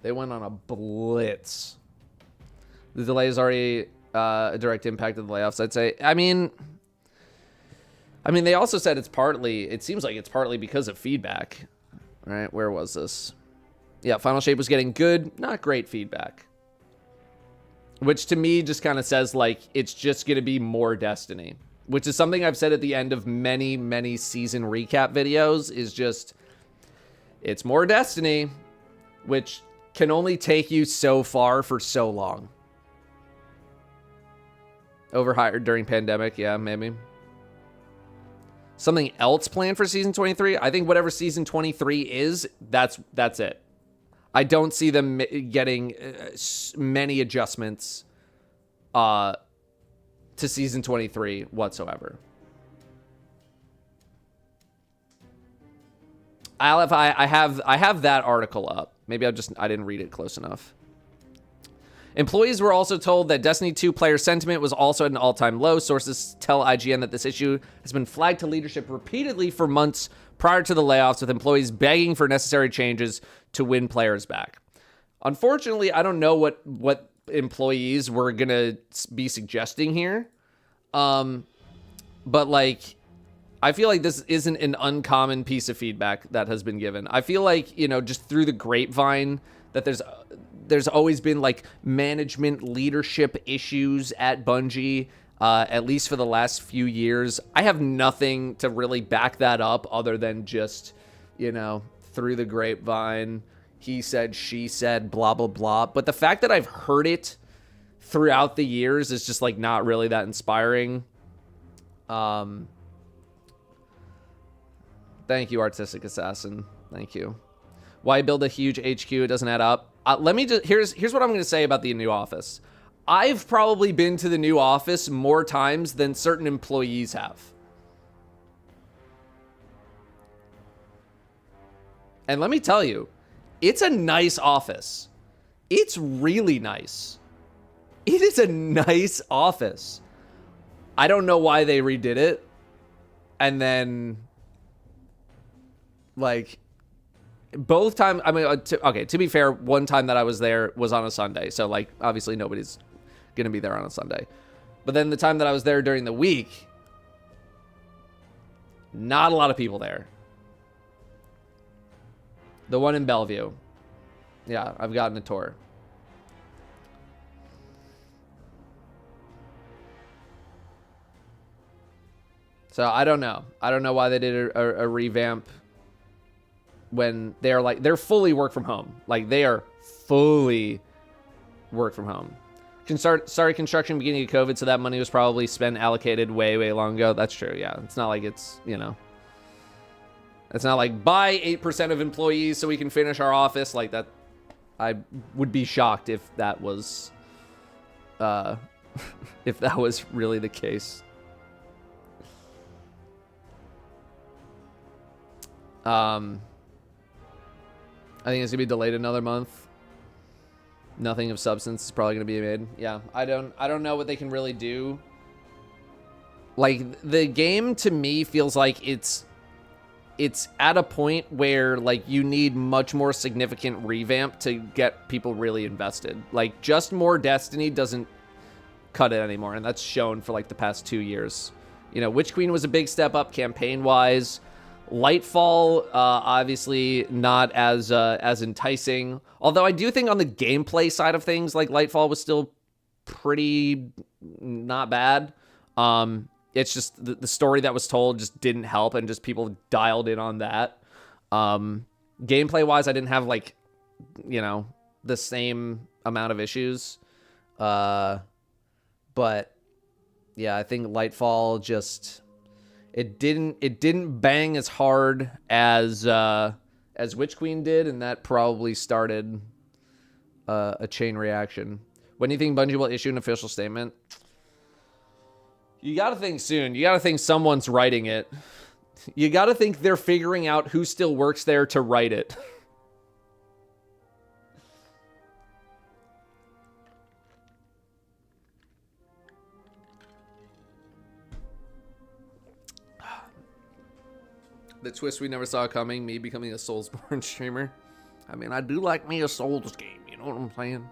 They went on a blitz. The delay is already a direct impact of the layoffs, I'd say. I mean, they also said it seems like it's partly because of feedback. Right? Where was this? Yeah, Final Shape was getting good, not great feedback. Which to me just kind of says like it's just going to be more Destiny. Which is something I've said at the end of many, many season recap videos, is just, it's more Destiny, which can only take you so far for so long. Overhired during pandemic, yeah, maybe. Something else planned for season 23? I think whatever season 23 is, that's it. I don't see them getting many adjustments to season 23 whatsoever. I have that article up. Maybe I didn't read it close enough. Employees were also told that Destiny 2 player sentiment was also at an all-time low. Sources tell IGN that this issue has been flagged to leadership repeatedly for months prior to the layoffs, with employees begging for necessary changes to win players back. Unfortunately, I don't know what employees were going to be suggesting here. But like, I feel like this isn't an uncommon piece of feedback that has been given. I feel like, you know, just through the grapevine that there's always been like management leadership issues at Bungie, at least for the last few years. I have nothing to really back that up other than just, you know, through the grapevine, he said, she said, blah, blah, blah. But the fact that I've heard it throughout the years is just like not really that inspiring. Thank you, Artistic Assassin. Thank you. Why build a huge HQ? It doesn't add up. Here's what I'm going to say about the new office. I've probably been to the new office more times than certain employees have. And let me tell you, it's a nice office. It's really nice. It is a nice office. I don't know why they redid it. And then, like, both times, I mean, to be fair, one time that I was there was on a Sunday. So, like, obviously nobody's going to be there on a Sunday. But then the time that I was there during the week, not a lot of people there. The one in Bellevue. Yeah, I've gotten a tour. So I don't know. I don't know why they did a revamp when they're fully work from home. Like, they are fully work from home. Sorry, construction beginning of COVID, so that money was probably spent, allocated way, way long ago. That's true, yeah. It's not like it's, you know. It's not like buy 8% of employees so we can finish our office. Like that, I would be shocked if that was, if that was really the case. I think it's gonna be delayed another month. Nothing of substance is probably going to be made. Yeah, I don't know what they can really do. Like, the game to me feels like it's at a point where, like, you need much more significant revamp to get people really invested. Like, just more Destiny doesn't cut it anymore, and that's shown for, like, the past 2 years. You know, Witch Queen was a big step up campaign-wise. Lightfall, obviously not as enticing. Although I do think on the gameplay side of things, like, Lightfall was still pretty not bad. It's just the story that was told just didn't help, and just people dialed in on that. Gameplay-wise, I didn't have, like, you know, the same amount of issues. But, yeah, I think Lightfall just... It didn't bang as hard as Witch Queen did, and that probably started a chain reaction. When do you think Bungie will issue an official statement? You gotta think soon. You gotta think someone's writing it. You gotta think they're figuring out who still works there to write it. The twist we never saw coming, me becoming a Soulsborne streamer. I mean, I do like me a Souls game, you know what I'm saying?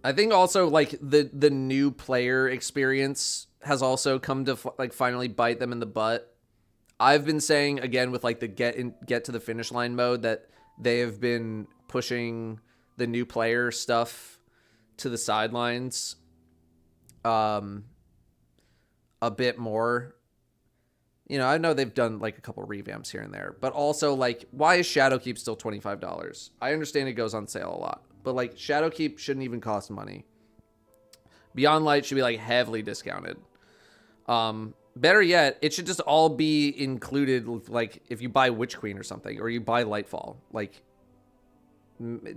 I think also, like, the new player experience has also come to, like, finally bite them in the butt. I've been saying, again, with, like, the get to the finish line mode, that they have been pushing the new player stuff to the sidelines a bit more. You know, I know they've done, like, a couple revamps here and there, but also, like, why is Shadowkeep still $25? I understand it goes on sale a lot, but, like, Shadowkeep shouldn't even cost money. Beyond Light should be, like, heavily discounted. Better yet, it should just all be included with, like, if you buy Witch Queen or something, or you buy Lightfall, like,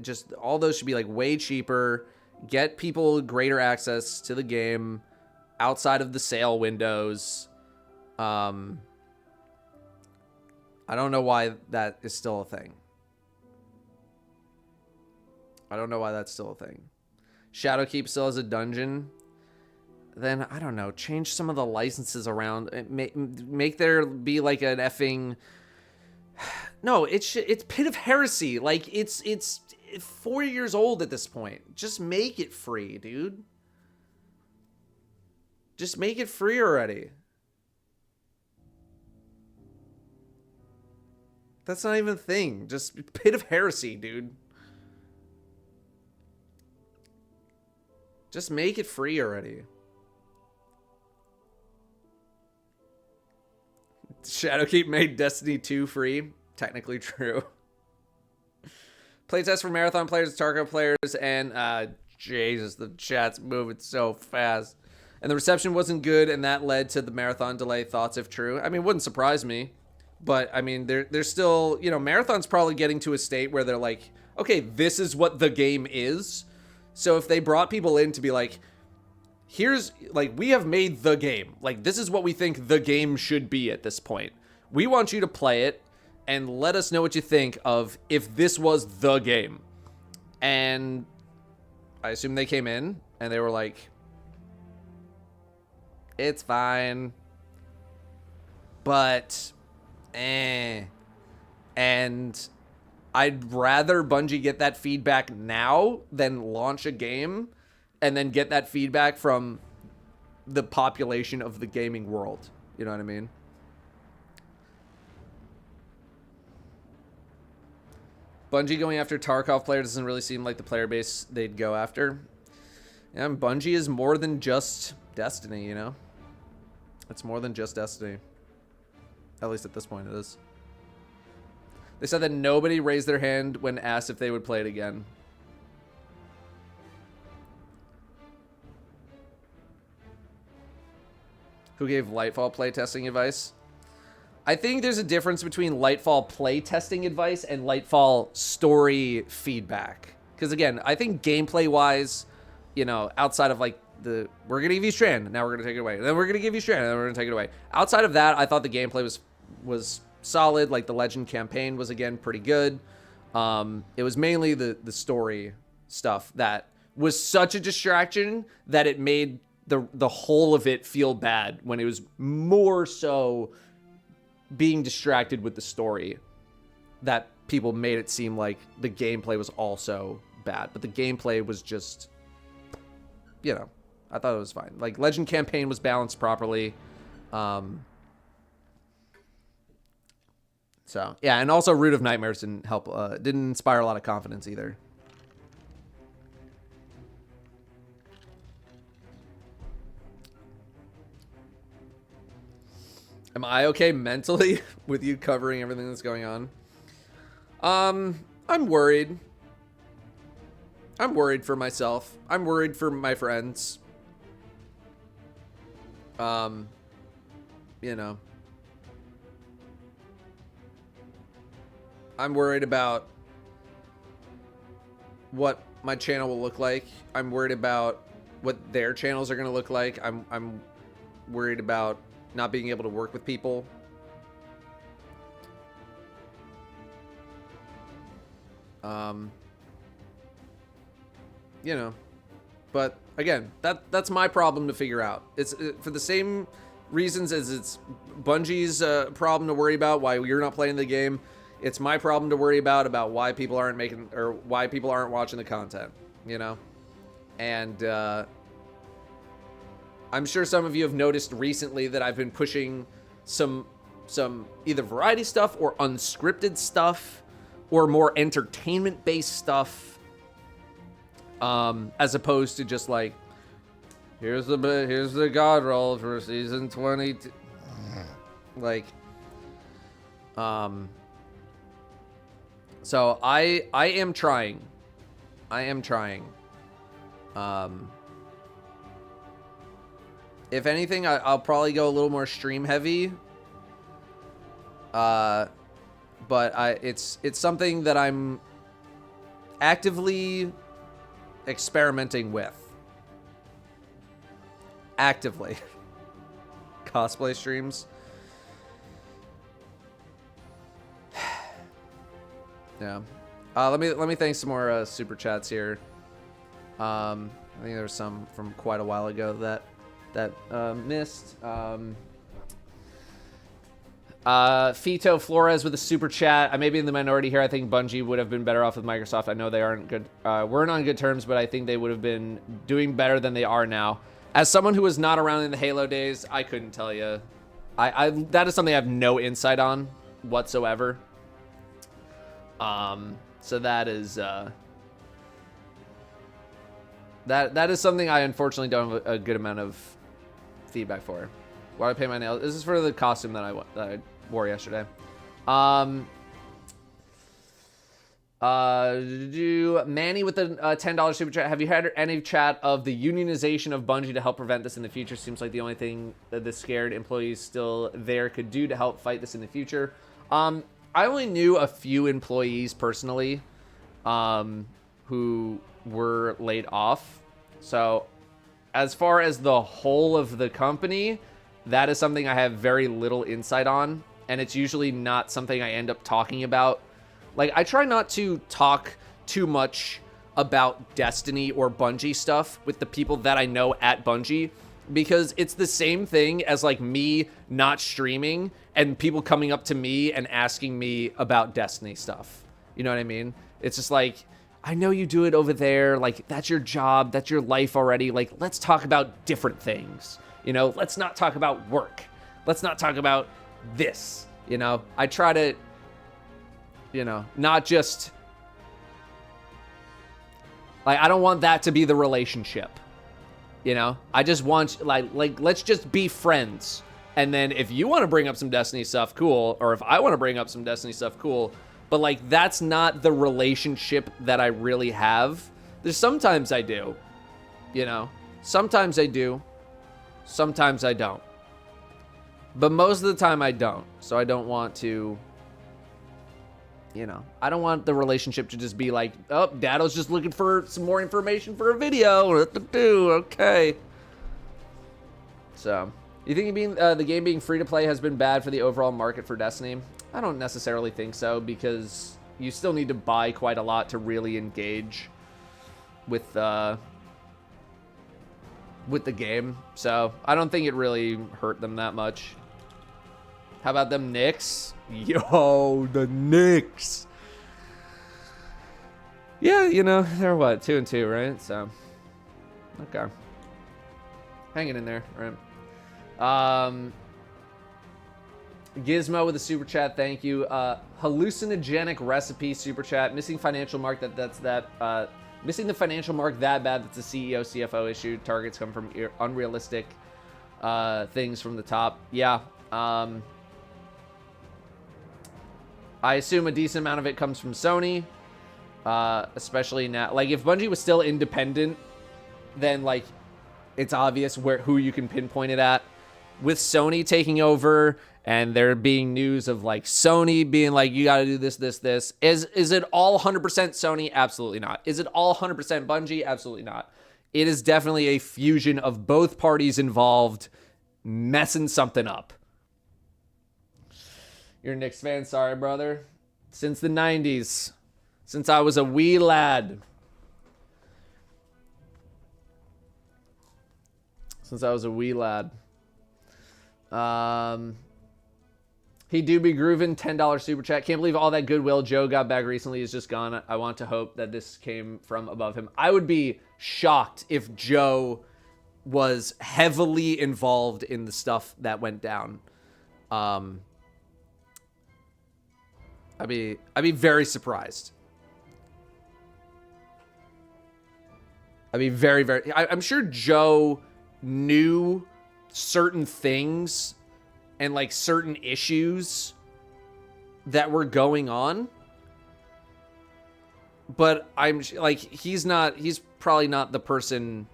just all those should be, like, way cheaper. Get people greater access to the game outside of the sale windows. I don't know why that is still a thing. I don't know why that's still a thing. Shadowkeep still has a dungeon. Then, I don't know, change some of the licenses around. Make there be, like, an effing... No, it's Pit of Heresy. Like, it's 4 years old at this point. Just make it free, dude. Just make it free already. That's not even a thing. Just Pit of Heresy, dude. Just make it free already. Shadowkeep made Destiny 2 free. Technically true. Playtest for Marathon players, Tarkov players, and Jesus, the chat's moving so fast. And the reception wasn't good, and that led to the Marathon delay. Thoughts if true? I mean, it wouldn't surprise me. But, I mean, they're still, you know, Marathon's probably getting to a state where they're like, okay, this is what the game is. So if they brought people in to be like, here's, like, we have made the game. Like, this is what we think the game should be at this point. We want you to play it and let us know what you think of if this was the game. And I assume they came in and they were like, it's fine, but and I'd rather Bungie get that feedback now than launch a game and then get that feedback from the population of the gaming world. You know what I mean? Bungie going after Tarkov players doesn't really seem like the player base they'd go after. And Bungie is more than just Destiny, you know? It's more than just Destiny. At least at this point it is. They said that nobody raised their hand when asked if they would play it again. Who gave Lightfall playtesting advice? I think there's a difference between Lightfall playtesting advice and Lightfall story feedback. Because again, I think gameplay-wise, you know, outside of like we're going to give you Strand, now we're going to take it away. Then we're going to give you Strand, and then we're going to take it away. Outside of that, I thought the gameplay was was solid. Like the Legend campaign was again pretty good. It was mainly the story stuff that was such a distraction that it made the whole of it feel bad, when it was more so being distracted with the story that people made it seem like the gameplay was also bad. But the gameplay was just, you know, I thought it was fine. Like, Legend campaign was balanced properly. So, yeah, and also Root of Nightmares didn't help, didn't inspire a lot of confidence either. Am I okay mentally with you covering everything that's going on? I'm worried. I'm worried for myself. I'm worried for my friends. You know. I'm worried about what my channel will look like. I'm worried about what their channels are going to look like. I'm worried about not being able to work with people. You know, but again, that's my problem to figure out. It's for the same reasons as it's Bungie's problem to worry about, why you're not playing the game. It's my problem to worry about why people aren't making, or why people aren't watching the content, you know? And I'm sure some of you have noticed recently that I've been pushing some either variety stuff or unscripted stuff or more entertainment-based stuff, as opposed to just like, here's the god roll for season 22. Like, so I am trying. If anything, I'll probably go a little more stream heavy. But it's something that I'm actively experimenting with. Actively. Cosplay streams. Yeah. Let me thank some more super chats here. I think there was some from quite a while ago that missed. Fito Flores with a super chat. I may be in the minority here. I think Bungie would have been better off with Microsoft. I know they aren't good, weren't on good terms, but I think they would have been doing better than they are now. As someone who was not around in the Halo days, I couldn't tell you. That is something I have no insight on whatsoever. So that is that is something I unfortunately don't have a good amount of feedback for. Why do I paint my nails? This is for the costume that I wore yesterday. Manny with the $10 super chat. Have you had any chat of the unionization of Bungie to help prevent this in the future? Seems like the only thing that the scared employees still there could do to help fight this in the future. I only knew a few employees personally who were laid off. So as far as the whole of the company, that is something I have very little insight on. And it's usually not something I end up talking about. Like, I try not to talk too much about Destiny or Bungie stuff with the people that I know at Bungie, because it's the same thing as like me not streaming and people coming up to me and asking me about Destiny stuff. You know what I mean? It's just like, I know you do it over there. Like, that's your job. That's your life already. Like, let's talk about different things. You know, let's not talk about work. Let's not talk about this. You know, I try to, you know, not just, like, I don't want that to be the relationship. You know, I just want, like let's just be friends. And then if you want to bring up some Destiny stuff, cool. Or if I want to bring up some Destiny stuff, cool. But, like, that's not the relationship that I really have. There's sometimes I do, you know. Sometimes I do. Sometimes I don't. But most of the time I don't. So I don't want to, you know, I don't want the relationship to just be like, oh, Datto's just looking for some more information for a video. Okay. So, You think the game being free to play has been bad for the overall market for Destiny? I don't necessarily think so, because you still need to buy quite a lot to really engage with the game. So I don't think it really hurt them that much. How about them Knicks? Yo, the Knicks. Yeah, you know, they're what, 2-2, right? So, okay. Hanging in there, right? Gizmo with a super chat, thank you. Hallucinogenic recipe super chat. Missing financial mark missing the financial mark that bad that's a CEO, CFO issue. Targets come from unrealistic things from the top. Yeah. I assume a decent amount of it comes from Sony. Especially now. Like, if Bungie was still independent, then, like, it's obvious who you can pinpoint it at. With Sony taking over and there being news of, like, Sony being like, you gotta do this, this, this. Is it all 100% Sony? Absolutely not. Is it all 100% Bungie? Absolutely not. It is definitely a fusion of both parties involved messing something up. You're a Knicks fan? Sorry, brother. Since the 90s. Since I was a wee lad. Since I was a wee lad. He do be grooving, $10 super chat. Can't believe all that goodwill Joe got back recently is just gone. I want to hope that this came from above him. I would be shocked if Joe was heavily involved in the stuff that went down. I'd be very surprised. I'd be very, very... I'm sure Joe knew certain things and, like, certain issues that were going on. But I'm, like, he's probably not the person...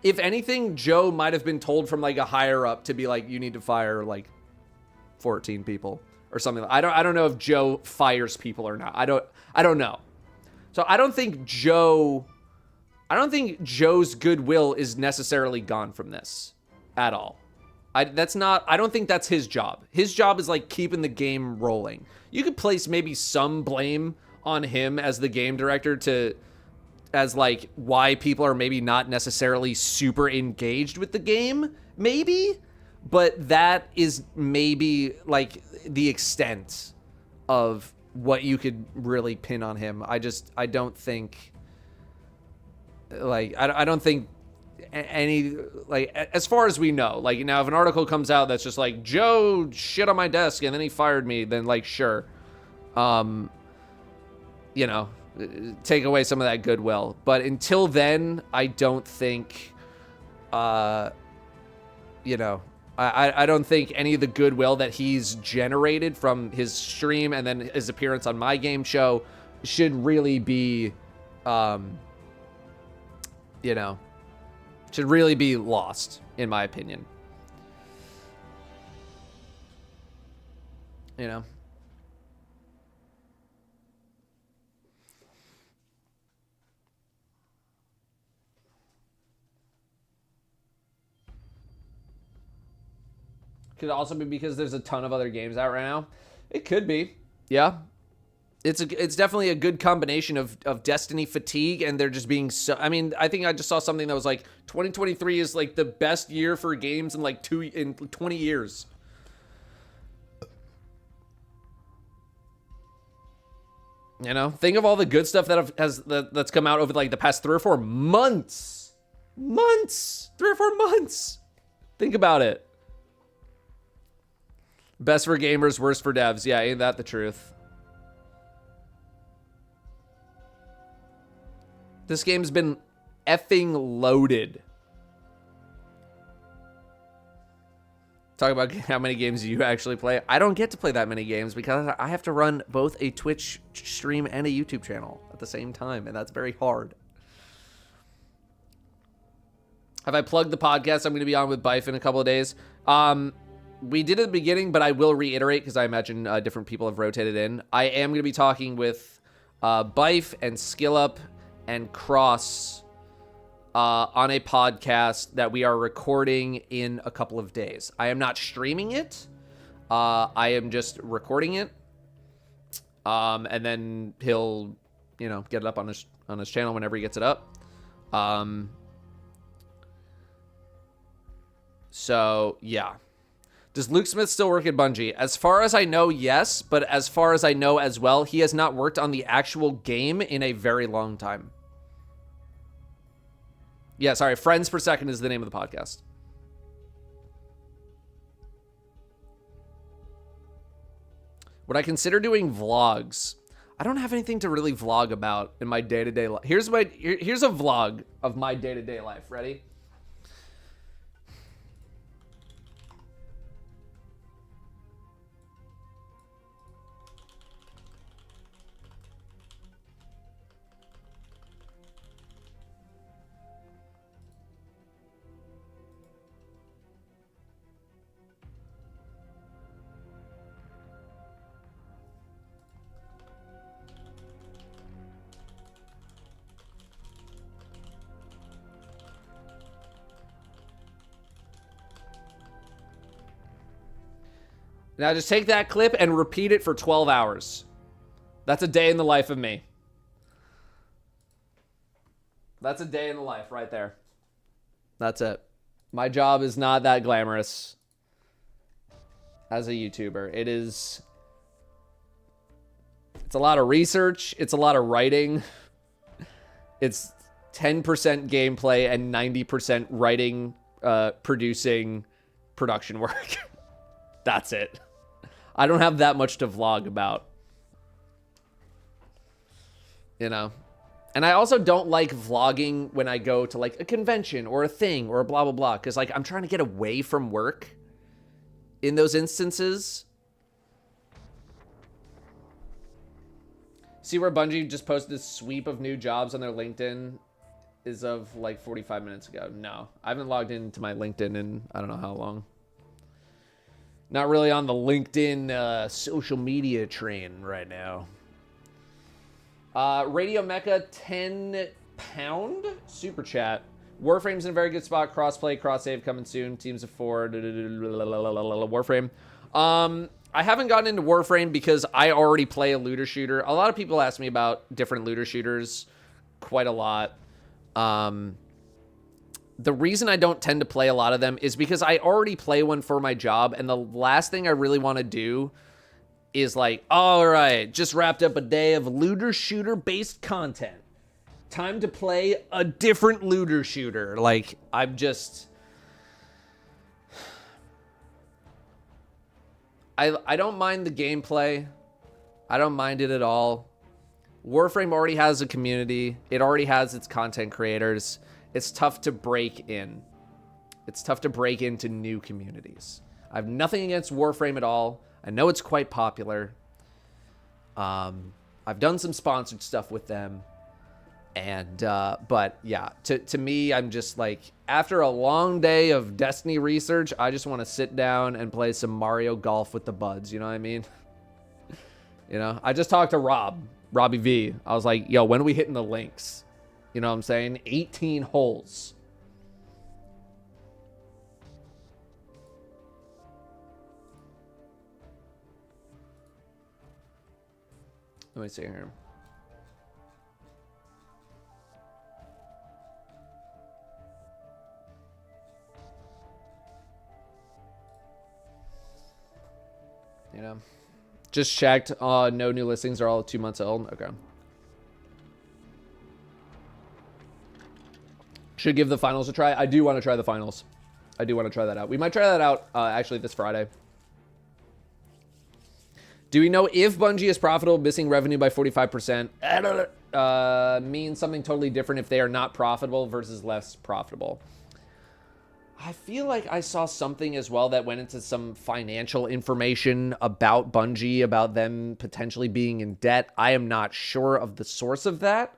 If anything, Joe might have been told from, like, a higher up to be like, you need to fire, like, 14 people or something. I don't know if Joe fires people or not. I don't know. So I don't think Joe's goodwill is necessarily gone from this at all. I don't think that's his job. His job is, like, keeping the game rolling. You could place maybe some blame on him as the game director as like why people are maybe not necessarily super engaged with the game, maybe, but that is maybe like the extent of what you could really pin on him. I don't think, like, I don't think any, like, as far as we know, like, now if an article comes out that's just like, Joe shit on my desk and then he fired me, then, like, sure, you know, take away some of that goodwill. But until then, I don't think, you know, I don't think any of the goodwill that he's generated from his stream and then his appearance on my game show should really be, you know, should really be lost, in my opinion. You know? Could also be because there's a ton of other games out right now. It could be. Yeah. It's definitely a good combination of Destiny fatigue and there just being so... I mean, I think I just saw something that was like 2023 is like the best year for games in like 20 years. You know, think of all the good stuff that's come out over like the past 3 or 4 months. 3 or 4 months. Think about it. Best for gamers, worst for devs. Yeah, ain't that the truth? This game's been effing loaded. Talk about how many games you actually play. I don't get to play that many games because I have to run both a Twitch stream and a YouTube channel at the same time, and that's very hard. Have I plugged the podcast I'm going to be on with Bife in a couple of days? We did at the beginning, but I will reiterate because I imagine different people have rotated in. I am going to be talking with Bife and SkillUp and Cross on a podcast that we are recording in a couple of days. I am not streaming it. I am just recording it. And then he'll, you know, get it up on his channel whenever he gets it up. So yeah. Does Luke Smith still work at Bungie? As far as I know, yes. But as far as I know as well, he has not worked on the actual game in a very long time. Yeah, sorry. Friends Per Second is the name of the podcast. Would I consider doing vlogs? I don't have anything to really vlog about in my day-to-day life. Here's a vlog of my day-to-day life. Ready? Now just take that clip and repeat it for 12 hours. That's a day in the life of me. That's a day in the life right there. That's it. My job is not that glamorous as a YouTuber. It's a lot of research. It's a lot of writing. It's 10% gameplay and 90% writing, producing, production work. That's it. I don't have that much to vlog about. You know? And I also don't like vlogging when I go to like a convention or a thing or a blah, blah, blah. Because like I'm trying to get away from work in those instances. See where Bungie just posted this sweep of new jobs on their LinkedIn is of like 45 minutes ago. No, I haven't logged into my LinkedIn in I don't know how long. Not really on the LinkedIn social media train right now. Radio Mecha, 10 pound super chat. Warframe's in a very good spot. Crossplay, cross save coming soon. Teams of 4. Warframe. I haven't gotten into Warframe because I already play a looter shooter. A lot of people ask me about different looter shooters quite a lot. The reason I don't tend to play a lot of them is because I already play one for my job, and the last thing I really want to do is like, all right, just wrapped up a day of looter shooter based content. Time to play a different looter shooter. Like, I'm just... I don't mind the gameplay. I don't mind it at all. Warframe already has a community. It already has its content creators. It's tough to break in. It's tough to break into new communities. I have nothing against Warframe at all. I know it's quite popular. I've done some sponsored stuff with them. And, but yeah, to me, I'm just like, after a long day of Destiny research, I just want to sit down and play some Mario Golf with the buds. You know what I mean? You know, I just talked to Robbie V. I was like, yo, when are we hitting the links? You know what I'm saying? 18 holes. Let me see here. You know, just checked. No new listings are all 2 months old. Okay. Should give the finals a try. I do want to try the finals. I do want to try that out. We might try that out actually this Friday. Do we know if Bungie is profitable, missing revenue by 45%? Means something totally different if they are not profitable versus less profitable. I feel like I saw something as well that went into some financial information about Bungie, about them potentially being in debt. I am not sure of the source of that.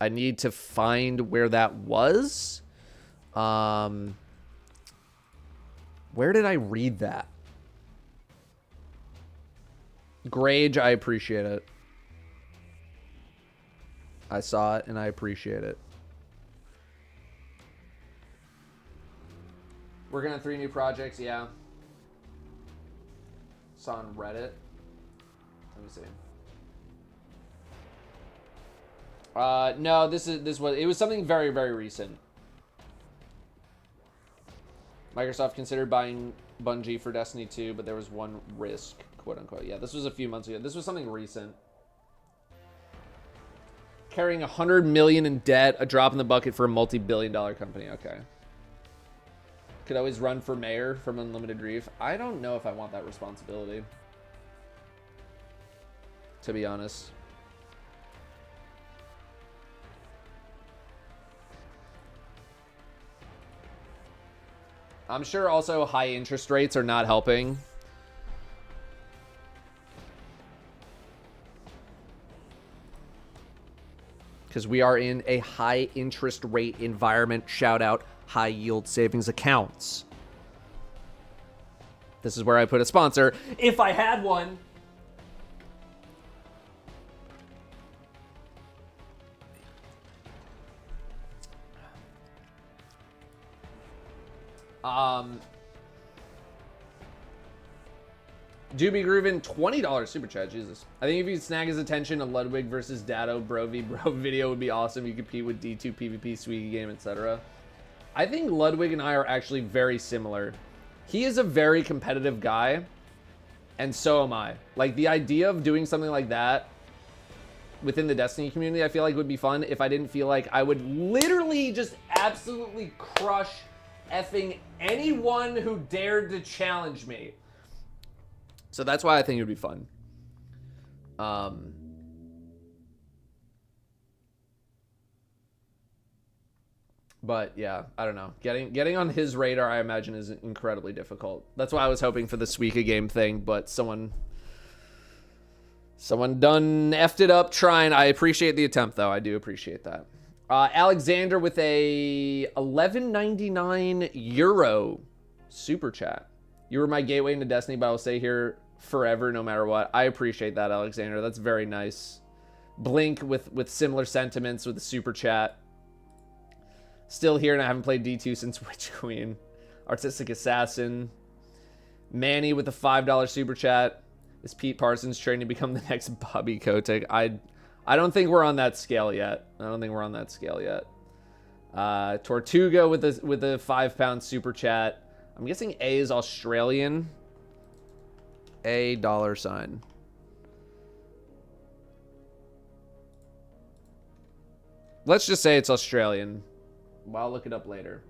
I need to find where that was. Where did I read that? Grage, I appreciate it. I saw it and I appreciate it. Working on 3 new projects, yeah. Saw on Reddit. Let me see. No, it was something very, very recent. Microsoft considered buying Bungie for Destiny 2, but there was one risk, quote unquote. Yeah, this was a few months ago. This was something recent. Carrying $100 million in debt, a drop in the bucket for a multi-billion-dollar company. Okay. Could always run for mayor from Unlimited Grief. I don't know if I want that responsibility, to be honest. I'm sure also high interest rates are not helping. Because we are in a high interest rate environment. Shout out high yield savings accounts. This is where I put a sponsor. If I had one. Doobie Groovin, $20 super chat. Jesus. I think if you snag his attention, a Ludwig versus Datto Bro v Bro video would be awesome. You compete with D2, PvP, Sweetie Game, etc. I think Ludwig and I are actually very similar. He is a very competitive guy, and so am I. Like, the idea of doing something like that within the Destiny community, I feel like would be fun if I didn't feel like I would literally just absolutely crush effing anyone who dared to challenge me. So that's why I think it would be fun. But yeah, I don't know. Getting on his radar, I imagine, is incredibly difficult. That's why I was hoping for the Suika game thing, but someone done effed it up trying. I appreciate the attempt, though. I do appreciate that. Alexander with a €11.99 super chat. You were my gateway into Destiny, but I will stay here forever no matter what. I appreciate that, Alexander. That's very nice. Blink with similar sentiments with the super chat. Still here, and I haven't played D2 since Witch Queen. Artistic Assassin. Manny with a $5 super chat. Is Pete Parsons trying to become the next Bobby Kotick? I don't think we're on that scale yet. Tortuga with a £5 super chat. I'm guessing A is Australian. A $. Let's just say it's Australian. Well, I'll look it up later.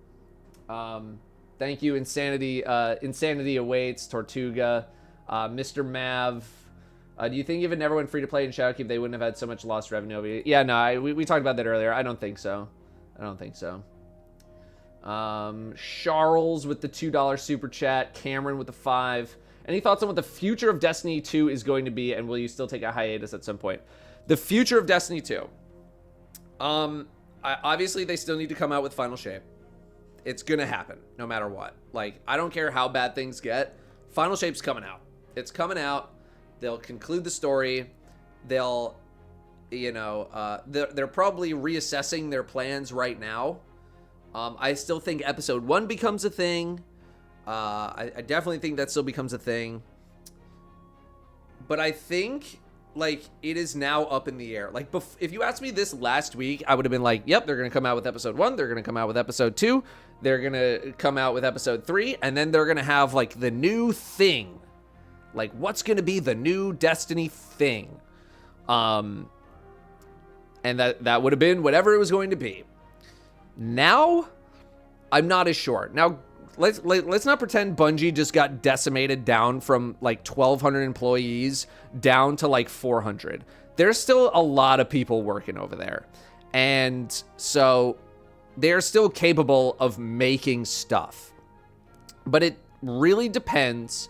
Thank you, Insanity. Insanity awaits, Tortuga. Mr. Mav. Do you think if it never went free to play in Shadowkeep, they wouldn't have had so much lost revenue? Yeah, no, we talked about that earlier. I don't think so. Charles with the $2 super chat. Cameron with the 5. Any thoughts on what the future of Destiny 2 is going to be, and will you still take a hiatus at some point? The future of Destiny 2. Obviously, they still need to come out with Final Shape. It's gonna happen, no matter what. Like, I don't care how bad things get. Final Shape's coming out. It's coming out. They'll conclude the story. They'll, they're probably reassessing their plans right now. I still think episode 1 becomes a thing. I definitely think that still becomes a thing. But I think, like, it is now up in the air. Like, if you asked me this last week, I would have been like, yep, they're going to come out with episode 1. They're going to come out with episode 2. They're going to come out with episode 3. And then they're going to have, like, the new thing. Like, what's going to be the new Destiny thing? And that would have been whatever it was going to be. Now, I'm not as sure. Now, let's not pretend Bungie just got decimated down from like 1,200 employees down to like 400. There's still a lot of people working over there. And so they're still capable of making stuff. But it really depends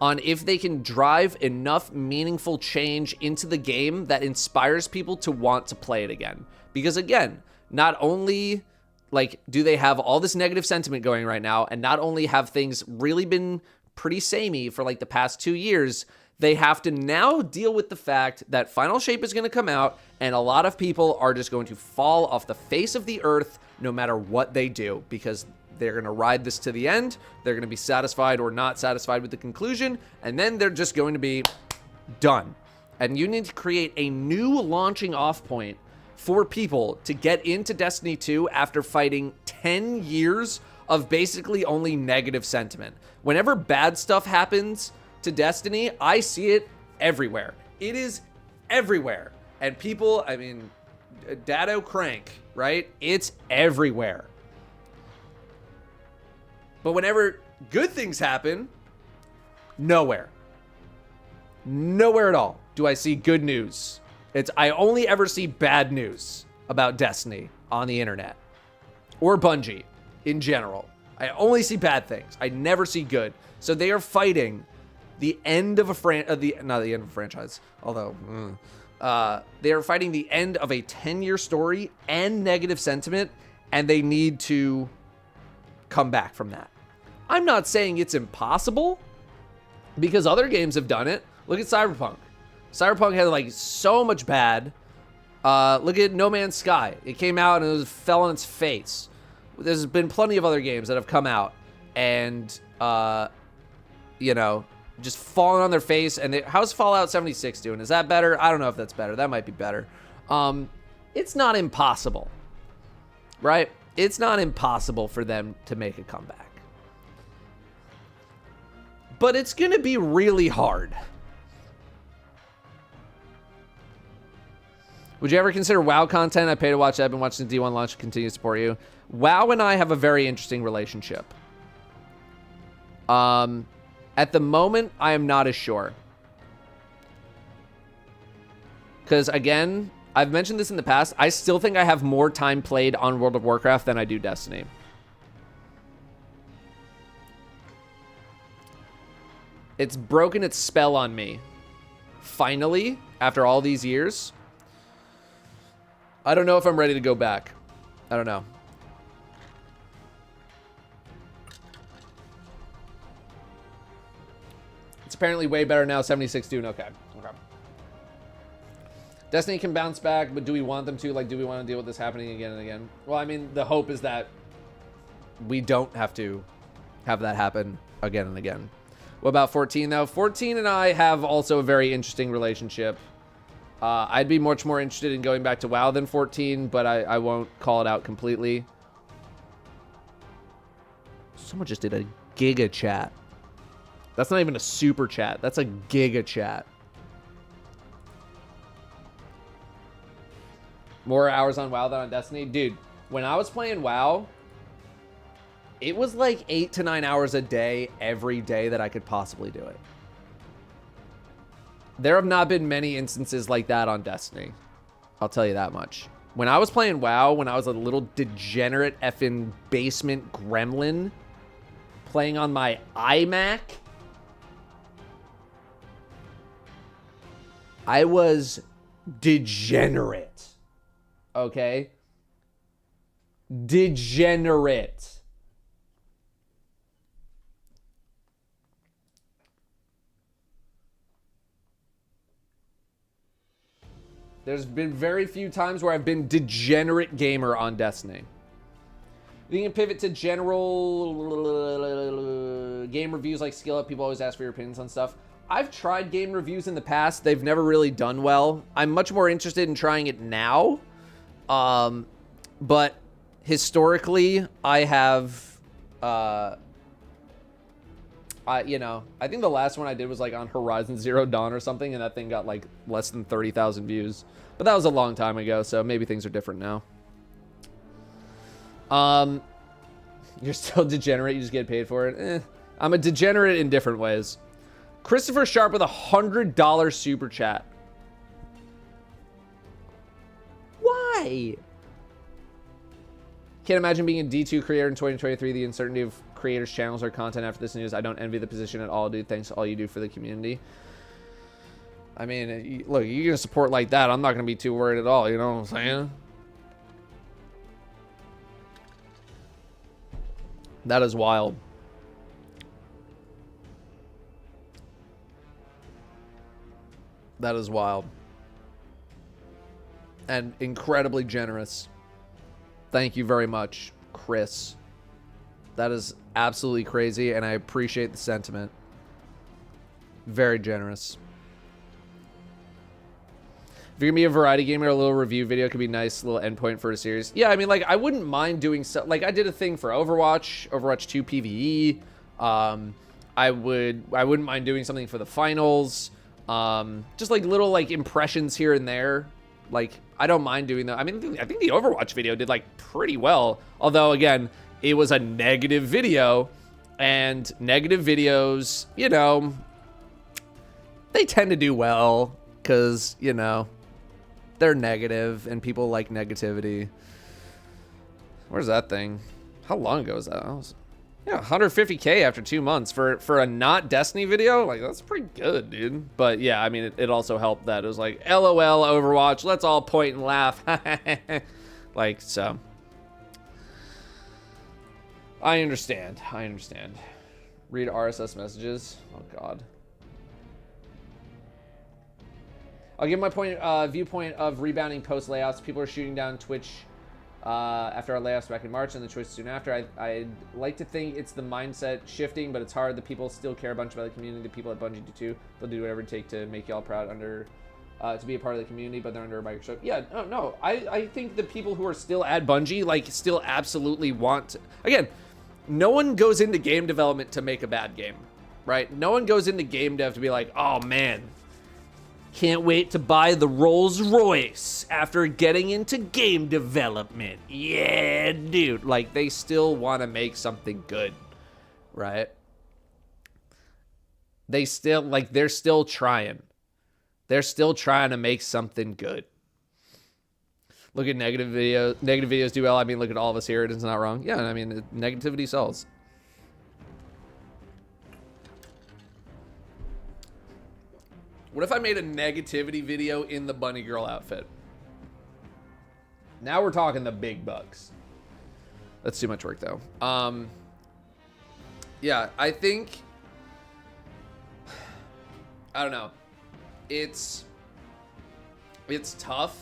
on if they can drive enough meaningful change into the game that inspires people to want to play it again. Because again, not only like do they have all this negative sentiment going right now, and not only have things really been pretty samey for like the past 2 years, they have to now deal with the fact that Final Shape is going to come out and a lot of people are just going to fall off the face of the earth no matter what they do, because They're going to ride this to the end. They're going to be satisfied or not satisfied with the conclusion, and then they're just going to be done. And you need to create a new launching off point for people to get into Destiny 2 after fighting 10 years of basically only negative sentiment. Whenever bad stuff happens to Destiny, I see it everywhere. It is everywhere. And people, I mean, Datto crank, right? It's everywhere. But whenever good things happen, nowhere. Nowhere at all do I see good news. I only ever see bad news about Destiny on the internet. Or Bungie in general. I only see bad things. I never see good. So they are fighting the end of not the end of a franchise, although they are fighting the end of a 10-year story and negative sentiment, and they need to come back from that. I'm not saying it's impossible, because other games have done it. Look at Cyberpunk. Cyberpunk had like so much bad. Look at No Man's Sky. It came out and it fell on its face. There's been plenty of other games that have come out and, you know, just fallen on their face. And how's Fallout 76 doing? Is that better? I don't know if that's better. That might be better. It's not impossible, right? It's not impossible for them to make a comeback. But it's going to be really hard. Would you ever consider WoW content? I pay to watch that. I've been watching the D1 launch. Continue to support you. WoW and I have a very interesting relationship. At the moment, I am not as sure. Because, again, I've mentioned this in the past. I still think I have more time played on World of Warcraft than I do Destiny. It's broken its spell on me. Finally, after all these years. I don't know if I'm ready to go back. I don't know. It's apparently way better now. 76 doing okay. Okay. Destiny can bounce back, but do we want them to? Like, do we want to deal with this happening again and again? Well, I mean, the hope is that we don't have to have that happen again and again. What about 14, though? 14 and I have also a very interesting relationship. I'd be much more interested in going back to WoW than 14, but I won't call it out completely. Someone just did a giga chat. That's not even a super chat. That's a giga chat. More hours on WoW than on Destiny? Dude, when I was playing WoW, it was like 8 to 9 hours a day, every day that I could possibly do it. There have not been many instances like that on Destiny. I'll tell you that much. When I was playing WoW, when I was a little degenerate effing basement gremlin playing on my iMac, I was degenerate. Okay? Degenerate. There's been very few times where I've been degenerate gamer on Destiny. You can pivot to general game reviews like Skill Up. People always ask for your opinions on stuff. I've tried game reviews in the past. They've never really done well. I'm much more interested in trying it now. But historically, I have... you know, I think the last one I did was like on Horizon Zero Dawn or something, and that thing got like less than 30,000 views. But that was a long time ago, so maybe things are different now. You're still degenerate, you just get paid for it. I'm a degenerate in different ways. Christopher Sharp with $100 super chat. Why? Can't imagine being a D2 creator in 2023. The uncertainty of creators' channels or content after this news. I don't envy the position at all, dude. Thanks to all you do for the community. I mean, look, you're going to support like that. I'm not going to be too worried at all. You know what I'm saying? That is wild. That is wild. And incredibly generous. Thank you very much, Chris. That is absolutely crazy, and I appreciate the sentiment. Very generous. If you're gonna be a variety gamer, a little review video could be a nice little endpoint for a series. Yeah, I mean, like, I wouldn't mind doing so. Like, I did a thing for Overwatch 2 PvE. I wouldn't mind doing something for the finals. Just like little like impressions here and there. Like, I don't mind doing that. I mean, I think the Overwatch video did like pretty well. Although, again, it was a negative video, and negative videos, you know, they tend to do well because, you know, they're negative and people like negativity. Where's that thing? How long ago was that? Yeah, 150K after 2 months for a not Destiny video. Like, that's pretty good, dude. But yeah, I mean, it also helped that it was like, LOL Overwatch, let's all point and laugh. Like, so I understand. Read RSS messages. Oh God. I'll give my viewpoint of rebounding post layoffs. People are shooting down Twitch after our layoffs back in March, and the choice soon after. I'd like to think it's the mindset shifting, but it's hard. The people still care a bunch about the community. The people at Bungie do too. They'll do whatever it takes to make y'all proud to be a part of the community, but they're under a microscope. Yeah, no. I think the people who are still at Bungie, like, still absolutely want to. Again, no one goes into game development to make a bad game, right? No one goes into game dev to be like, oh man, can't wait to buy the Rolls Royce after getting into game development. Yeah, dude. Like, they still want to make something good, right? They're still trying. They're still trying to make something good. Look at negative videos. Negative videos do well. I mean, look at all of us here. It's not wrong. Yeah, I mean, negativity sells. What if I made a negativity video in the bunny girl outfit? Now we're talking the big bucks. That's too much work, though. Yeah, I think, I don't know. It's tough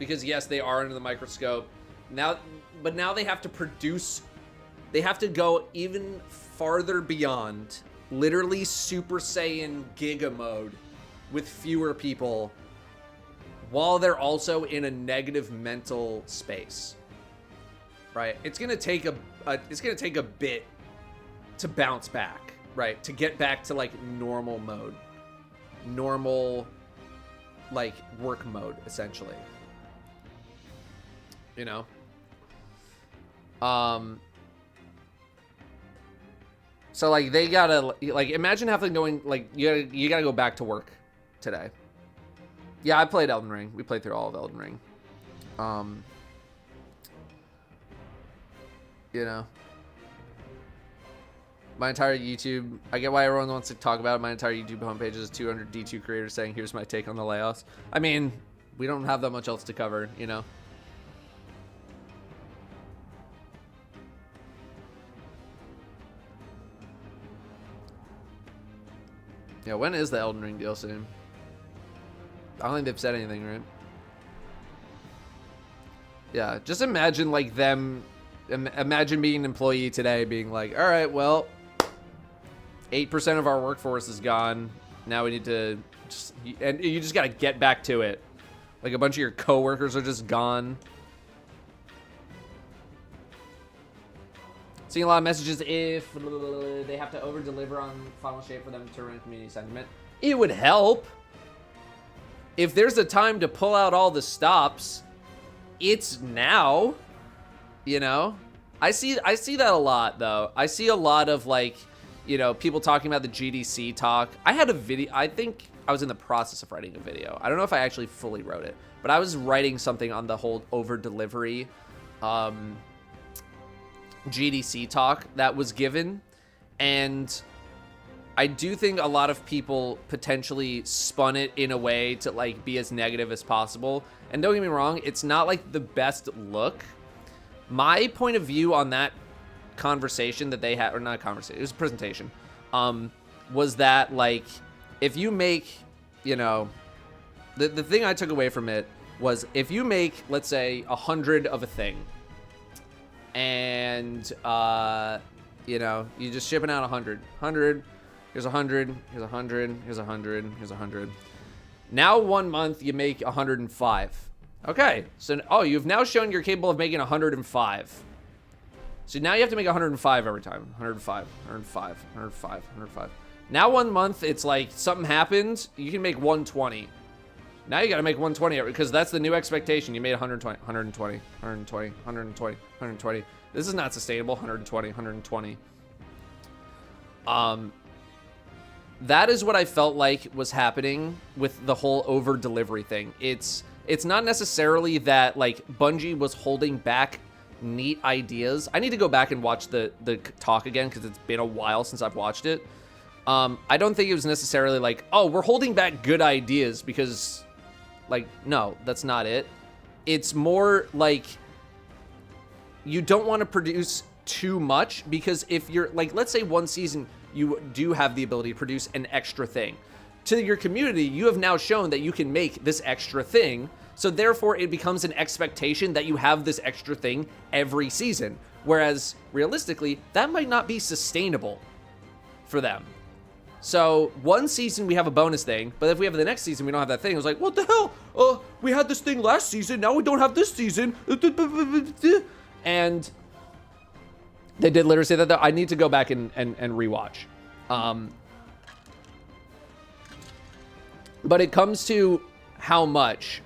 because yes, they are under the microscope now, but now they have to produce. They have to go even farther beyond literally Super Saiyan Giga mode with fewer people, while they're also in a negative mental space. Right? It's gonna take a bit to bounce back, right? To get back to like normal mode, normal like work mode, essentially. You know. So like they gotta like imagine having going like you gotta go back to work today. Yeah, I played Elden Ring. We played through all of Elden Ring. You know, my entire YouTube, I get why everyone wants to talk about it. My entire YouTube homepage is 200 D2 creators saying, here's my take on the layoffs. I mean, we don't have that much else to cover, you know? Yeah, when is the Elden Ring DLC? I don't think they've said anything, right? Yeah, just imagine like them, imagine being an employee today being like, all right, well, 8% of our workforce is gone. Now we need to just, and you just got to get back to it. Like a bunch of your coworkers are just gone. Seeing a lot of messages if they have to over deliver on final shape for them to run community sentiment. It would help. If there's a time to pull out all the stops, it's now, you know? I see that a lot though. I see a lot of like, you know, people talking about the GDC talk. I had a video, I think I was in the process of writing a video. I don't know if I actually fully wrote it, but I was writing something on the whole over delivery GDC talk that was given. And I do think a lot of people potentially spun it in a way to like be as negative as possible. And don't get me wrong, it's not like the best look. My point of view on that conversation that they had, or not a conversation, it was a presentation, was that like, if you make, you know, the thing I took away from it was if you make, let's say, 100 of a thing, and you know, you just shipping out 100. Here's 100, here's 100, here's 100, here's 100. Now 1 month you make 105. Okay, so oh, you've now shown you're capable of making 105. So now you have to make 105 every time. 105, 105, 105, 105. Now 1 month, it's like something happened, you can make 120. Now you gotta make 120 because that's the new expectation. You made 120, 120, 120, 120, 120. This is not sustainable. 120, 120. That is what I felt like was happening with the whole over delivery thing. It's not necessarily that like Bungie was holding back neat ideas. I need to go back and watch the talk again because it's been a while since I've watched it. I don't think it was necessarily like, oh, we're holding back good ideas because, like, no, that's not it. It's more like you don't want to produce too much because if you're like, let's say one season you do have the ability to produce an extra thing. To your community, you have now shown that you can make this extra thing. So therefore, it becomes an expectation that you have this extra thing every season. Whereas realistically, that might not be sustainable for them. So one season we have a bonus thing, but if we have the next season we don't have that thing, it was like, what the hell? We had this thing last season, now we don't have this season. And they did literally say that. I need to go back and rewatch. But it comes to how much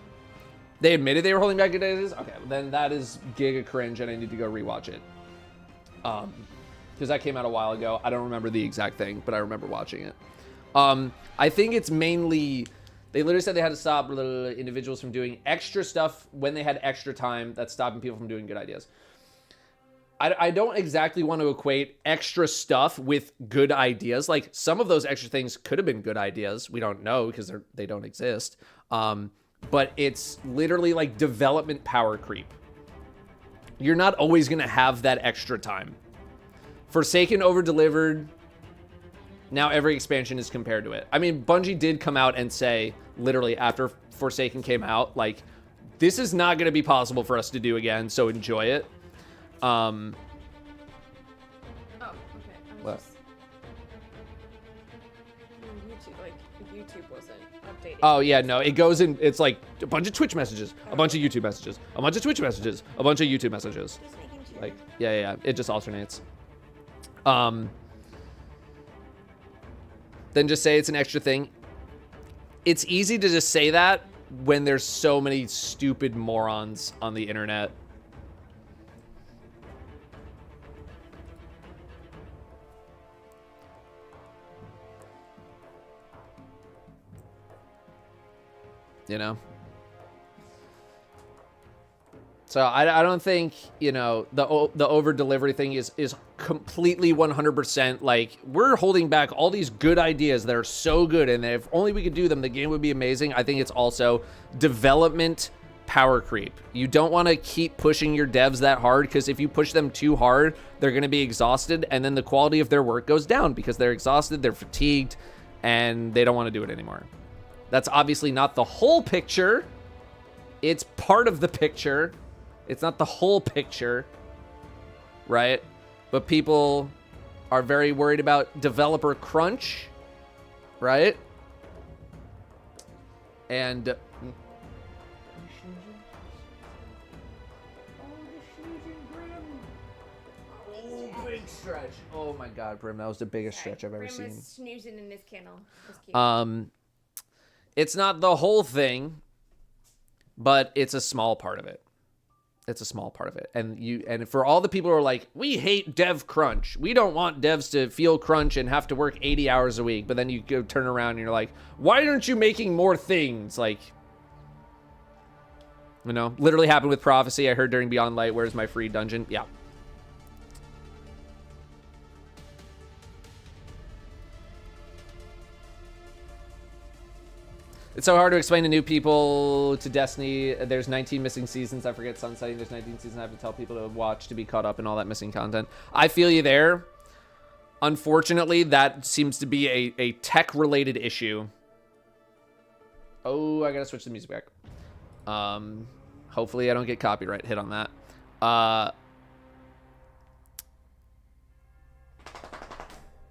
they admitted they were holding back good ideas. Okay, then that is giga cringe, and I need to go rewatch it. Because that came out a while ago. I don't remember the exact thing, but I remember watching it. I think it's mainly they literally said they had to stop individuals from doing extra stuff when they had extra time. That's stopping people from doing good ideas. I don't exactly want to equate extra stuff with good ideas. Like some of those extra things could have been good ideas. We don't know because they don't exist. But it's literally like development power creep. You're not always going to have that extra time. Forsaken over-delivered. Now every expansion is compared to it. I mean, Bungie did come out and say, literally after Forsaken came out, like, this is not going to be possible for us to do again, so enjoy it. Oh, okay. What? YouTube, like, YouTube wasn't updated. Oh, yeah, no, it goes in, it's like a bunch of Twitch messages, a bunch of YouTube messages, a bunch of Twitch messages, a bunch of YouTube messages. Just making sure. Like, yeah, it just alternates. Then just say it's an extra thing. It's easy to just say that when there's so many stupid morons on the internet. You know? So I don't think, you know, the over delivery thing is completely 100% like we're holding back all these good ideas that are so good, and if only we could do them, the game would be amazing. I think it's also development power creep. You don't want to keep pushing your devs that hard because if you push them too hard, they're going to be exhausted, and then the quality of their work goes down because they're exhausted, they're fatigued, and they don't want to do it anymore. That's obviously not the whole picture. It's part of the picture. It's not the whole picture, right? But people are very worried about developer crunch, right? And big stretch. Oh my God, Brim, that was the biggest stretch I've ever seen. Was snoozing in his kennel. That's cute. It's not the whole thing, but it's a small part of it. It's a small part of it. And for all the people who are like, we hate dev crunch. We don't want devs to feel crunch and have to work 80 hours a week. But then you go turn around and you're like, why aren't you making more things? Like, you know, literally happened with Prophecy. I heard during Beyond Light, where's my free dungeon? Yeah. It's so hard to explain to new people to Destiny. There's 19 missing seasons. I forget sunsetting. There's 19 seasons. I have to tell people to watch to be caught up in all that missing content. I feel you there. Unfortunately, that seems to be a tech-related issue. Oh, I gotta switch the music back. Hopefully I don't get copyright hit on that.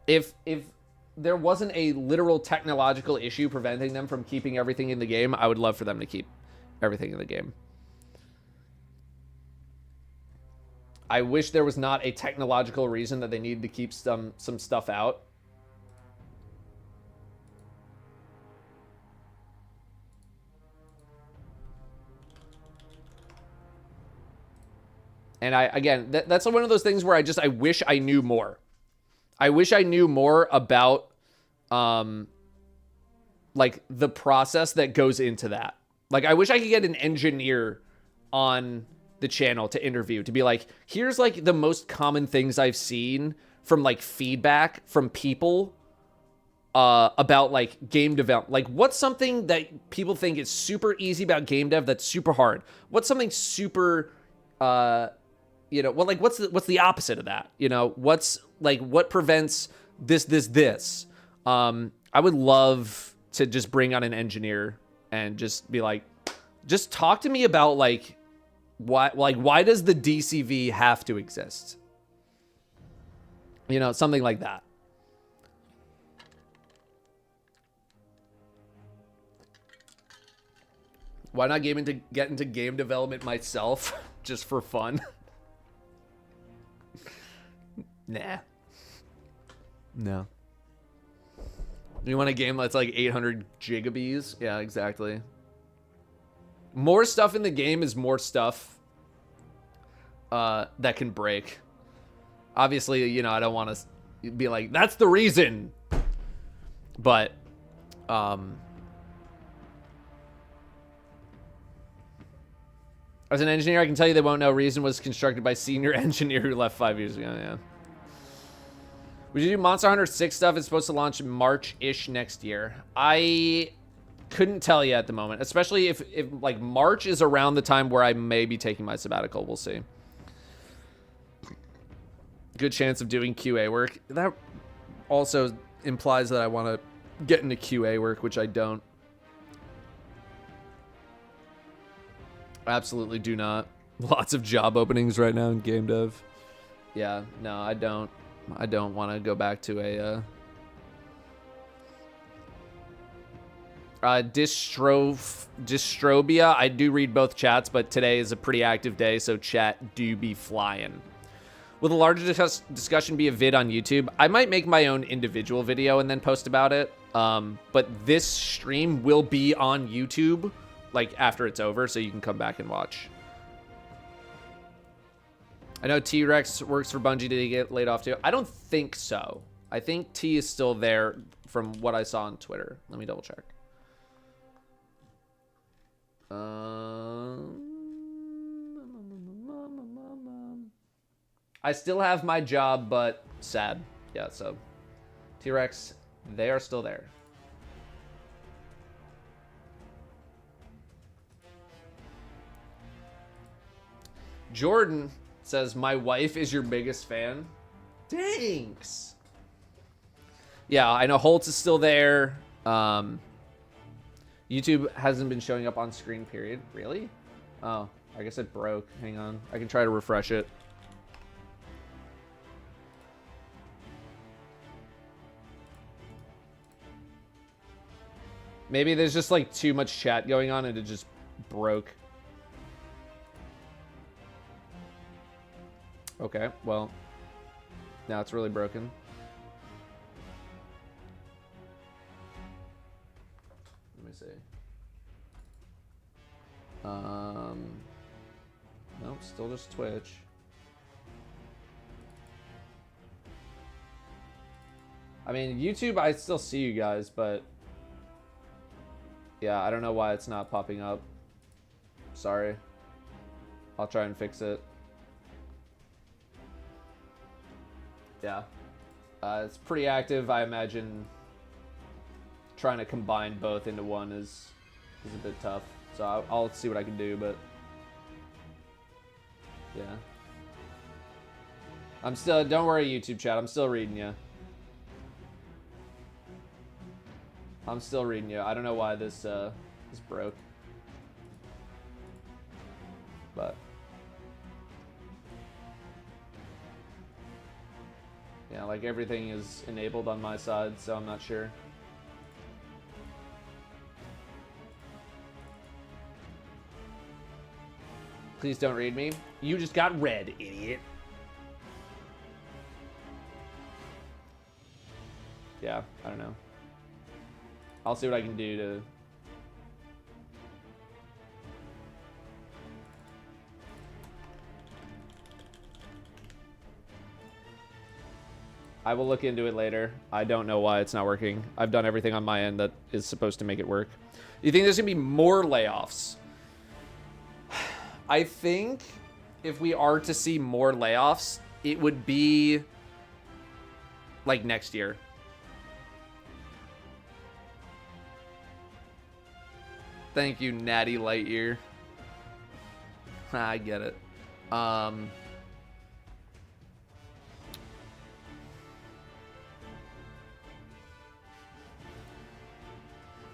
If there wasn't a literal technological issue preventing them from keeping everything in the game, I would love for them to keep everything in the game. I wish there was not a technological reason that they needed to keep some stuff out. And again, that's one of those things where I wish I knew more. I wish I knew more about, like, the process that goes into that. Like, I wish I could get an engineer on the channel to interview, to be like, here's, like, the most common things I've seen from, like, feedback from people about, like, game development. Like, what's something that people think is super easy about game dev that's super hard? What's something super... you know, well, like, what's the opposite of that? You know, what's, like, what prevents this? I would love to just bring on an engineer and just be like, just talk to me about, like, why does the DCV have to exist? You know, something like that. Why not get into game development myself just for fun? Nah. No. You want a game that's like 800 gigabytes? Yeah, exactly. More stuff in the game is more stuff that can break. Obviously, you know, I don't want to be like, that's the reason. But, as an engineer, I can tell you they won't know. Reason was constructed by senior engineer who left 5 years ago. Yeah. Would you do Monster Hunter 6 stuff? It's supposed to launch March-ish next year. I couldn't tell you at the moment, especially if like March is around the time where I may be taking my sabbatical. We'll see. Good chance of doing QA work. That also implies that I want to get into QA work, which I don't. Absolutely do not. Lots of job openings right now in game dev. Yeah, no, I don't want to go back to a Dystrobia. I do read both chats, but today is a pretty active day, so chat do be flying. Will the larger discussion be a vid on YouTube? I might make my own individual video and then post about it. But this stream will be on YouTube, like, after it's over, so you can come back and watch. I know T-Rex works for Bungie. Did he get laid off too? I don't think so. I think T is still there from what I saw on Twitter. Let me double check. I still have my job, but sad. Yeah, so T-Rex, they are still there. Jordan says, my wife is your biggest fan. Thanks. Yeah, I know Holtz is still there. YouTube hasn't been showing up on screen, period. Really? Oh, I guess it broke. Hang on. I can try to refresh it. Maybe there's just like too much chat going on and it just broke. Okay, well, now it's really broken. Let me see. Nope, still just Twitch. I mean, YouTube, I still see you guys, but yeah, I don't know why it's not popping up. Sorry. I'll try and fix it. Yeah. It's pretty active. I imagine trying to combine both into one is a bit tough. So I'll see what I can do, but yeah. I'm still, don't worry, YouTube chat. I'm still reading you. I'm still reading you. I don't know why this broke. But Yeah, like everything is enabled on my side, so I'm not sure. Please don't read me. You just got read, idiot. Yeah, I don't know. I'll see what I can do to... I will look into it later. I don't know why it's not working. I've done everything on my end that is supposed to make it work. You think there's going to be more layoffs? I think if we are to see more layoffs, it would be like next year. Thank you, Natty Lightyear. I get it.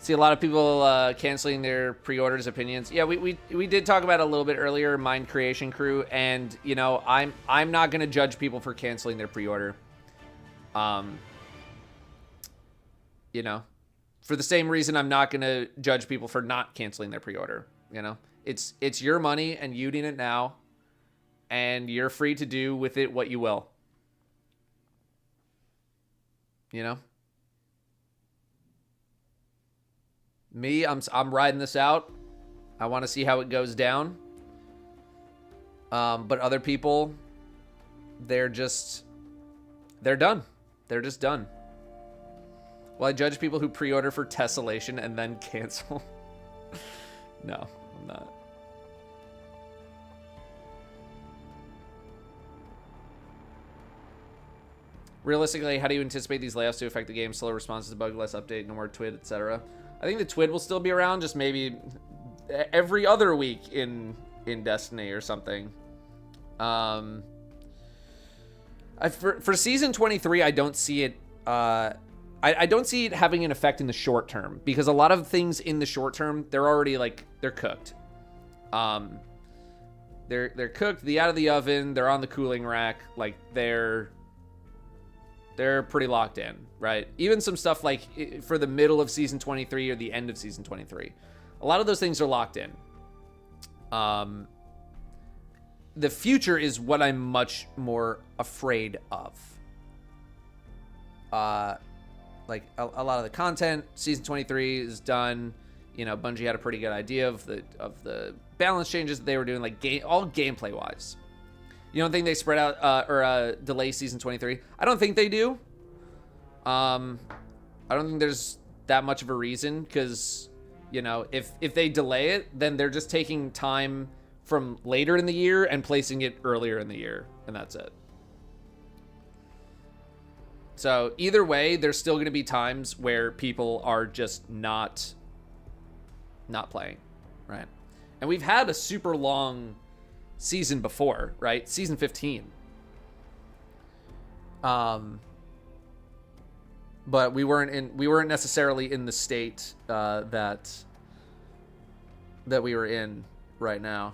See a lot of people canceling their pre-orders opinions. Yeah, we did talk about it a little bit earlier, Mind Creation Crew, and you know, I'm not gonna judge people for canceling their pre-order. You know, for the same reason I'm not gonna judge people for not canceling their pre-order. You know, it's your money and you need it now, and you're free to do with it what you will. You know. Me, I'm riding this out. I want to see how it goes down. But other people, they're just done. They're just done. Well, I judge people who pre-order for tessellation and then cancel. No, I'm not. Realistically, how do you anticipate these layoffs to affect the game? Slower responses to bug, less update, no more TWID, etc. I think the TWID will still be around, just maybe every other week in Destiny or something. For season 23, I don't see it. I don't see it having an effect in the short term, because a lot of things in the short term, they're already like they're cooked. They're cooked. The out of the oven. They're on the cooling rack. Like they're pretty locked in, right? Even some stuff like for the middle of season 23 or the end of season 23. A lot of those things are locked in. The future is what I'm much more afraid of. Like a lot of the content, season 23 is done. You know, Bungie had a pretty good idea of the balance changes that they were doing, like all gameplay wise. You don't think they spread out or delay season 23? I don't think they do. I don't think there's that much of a reason, because, you know, if they delay it, then they're just taking time from later in the year and placing it earlier in the year, and that's it. So either way, there's still going to be times where people are just not playing, right? And we've had a super long season before, right? Season 15. But we weren't necessarily in the state that we were in right now.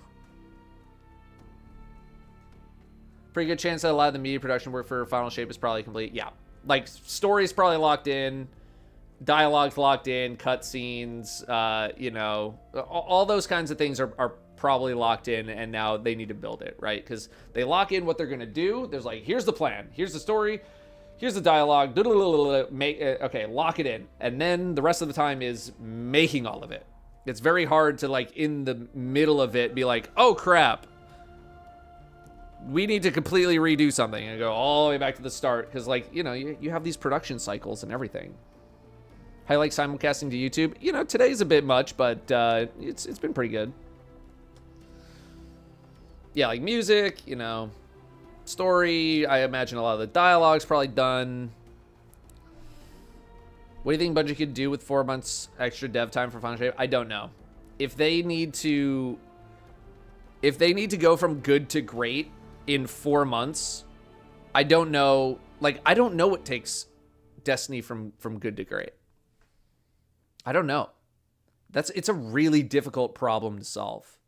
Pretty good chance that a lot of the media production work for Final Shape is probably complete. Yeah, like story's probably locked in, dialogue's locked in, cutscenes, you know, all those kinds of things are probably locked in, and now they need to build it, right? Because they lock in what they're gonna do. There's like, here's the plan, here's the story, here's the dialogue, okay, lock it in, and then the rest of the time is making all of it. It's very hard to, like, in the middle of it be like, oh crap, we need to completely redo something and go all the way back to the start, because, like, you know, you have these production cycles and everything. How you like simulcasting to YouTube? You know, today's a bit much, but it's been pretty good. Yeah, like music, you know, story. I imagine a lot of the dialogue's probably done. What do you think Bungie could do with 4 months extra dev time for Final Shape? I don't know. If they need to go from good to great in 4 months, I don't know. Like, I don't know what takes Destiny from good to great. I don't know. It's a really difficult problem to solve.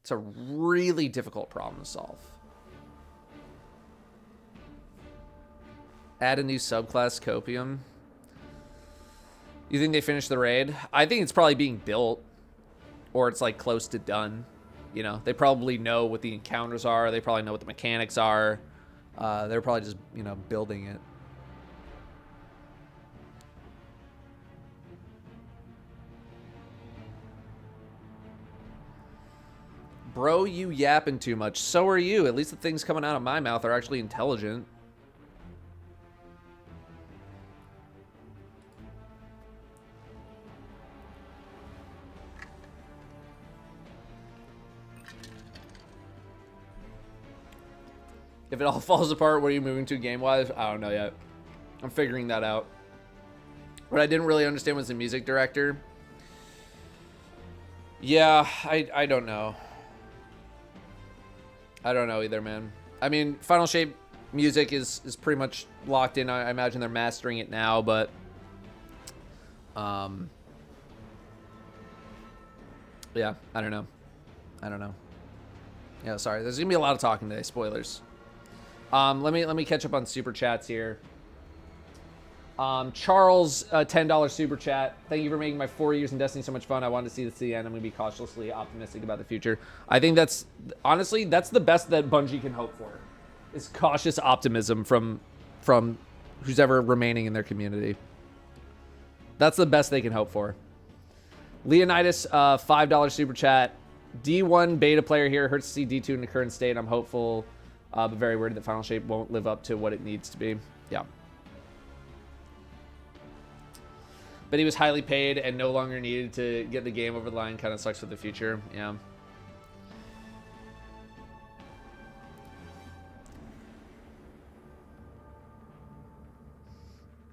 It's a really difficult problem to solve. Add a new subclass, Copium. You think they finished the raid? I think it's probably being built. Or it's like close to done. You know, they probably know what the encounters are. They probably know what the mechanics are. They're probably just, you know, building it. Bro, you yapping too much. So are you. At least the things coming out of my mouth are actually intelligent. If it all falls apart, what are you moving to game-wise? I don't know yet. I'm figuring that out. What I didn't really understand was the music director. Yeah, I don't know. I don't know either, man. I mean, Final Shape music is pretty much locked in. I imagine they're mastering it now, but... yeah, I don't know. I don't know. Yeah, sorry. There's going to be a lot of talking today. Spoilers. Let me catch up on super chats here. Charles, $10 super chat. Thank you for making my 4 years in Destiny so much fun. I wanted to see this to the end. I'm going to be cautiously optimistic about the future. I think that's, honestly, that's the best that Bungie can hope for. Is cautious optimism from who's ever remaining in their community. That's the best they can hope for. Leonidas, $5 super chat. D1 beta player here. Hurts to see D2 in the current state. I'm hopeful, but very worried that Final Shape won't live up to what it needs to be. Yeah. But he was highly paid and no longer needed to get the game over the line. Kind of sucks for the future. Yeah.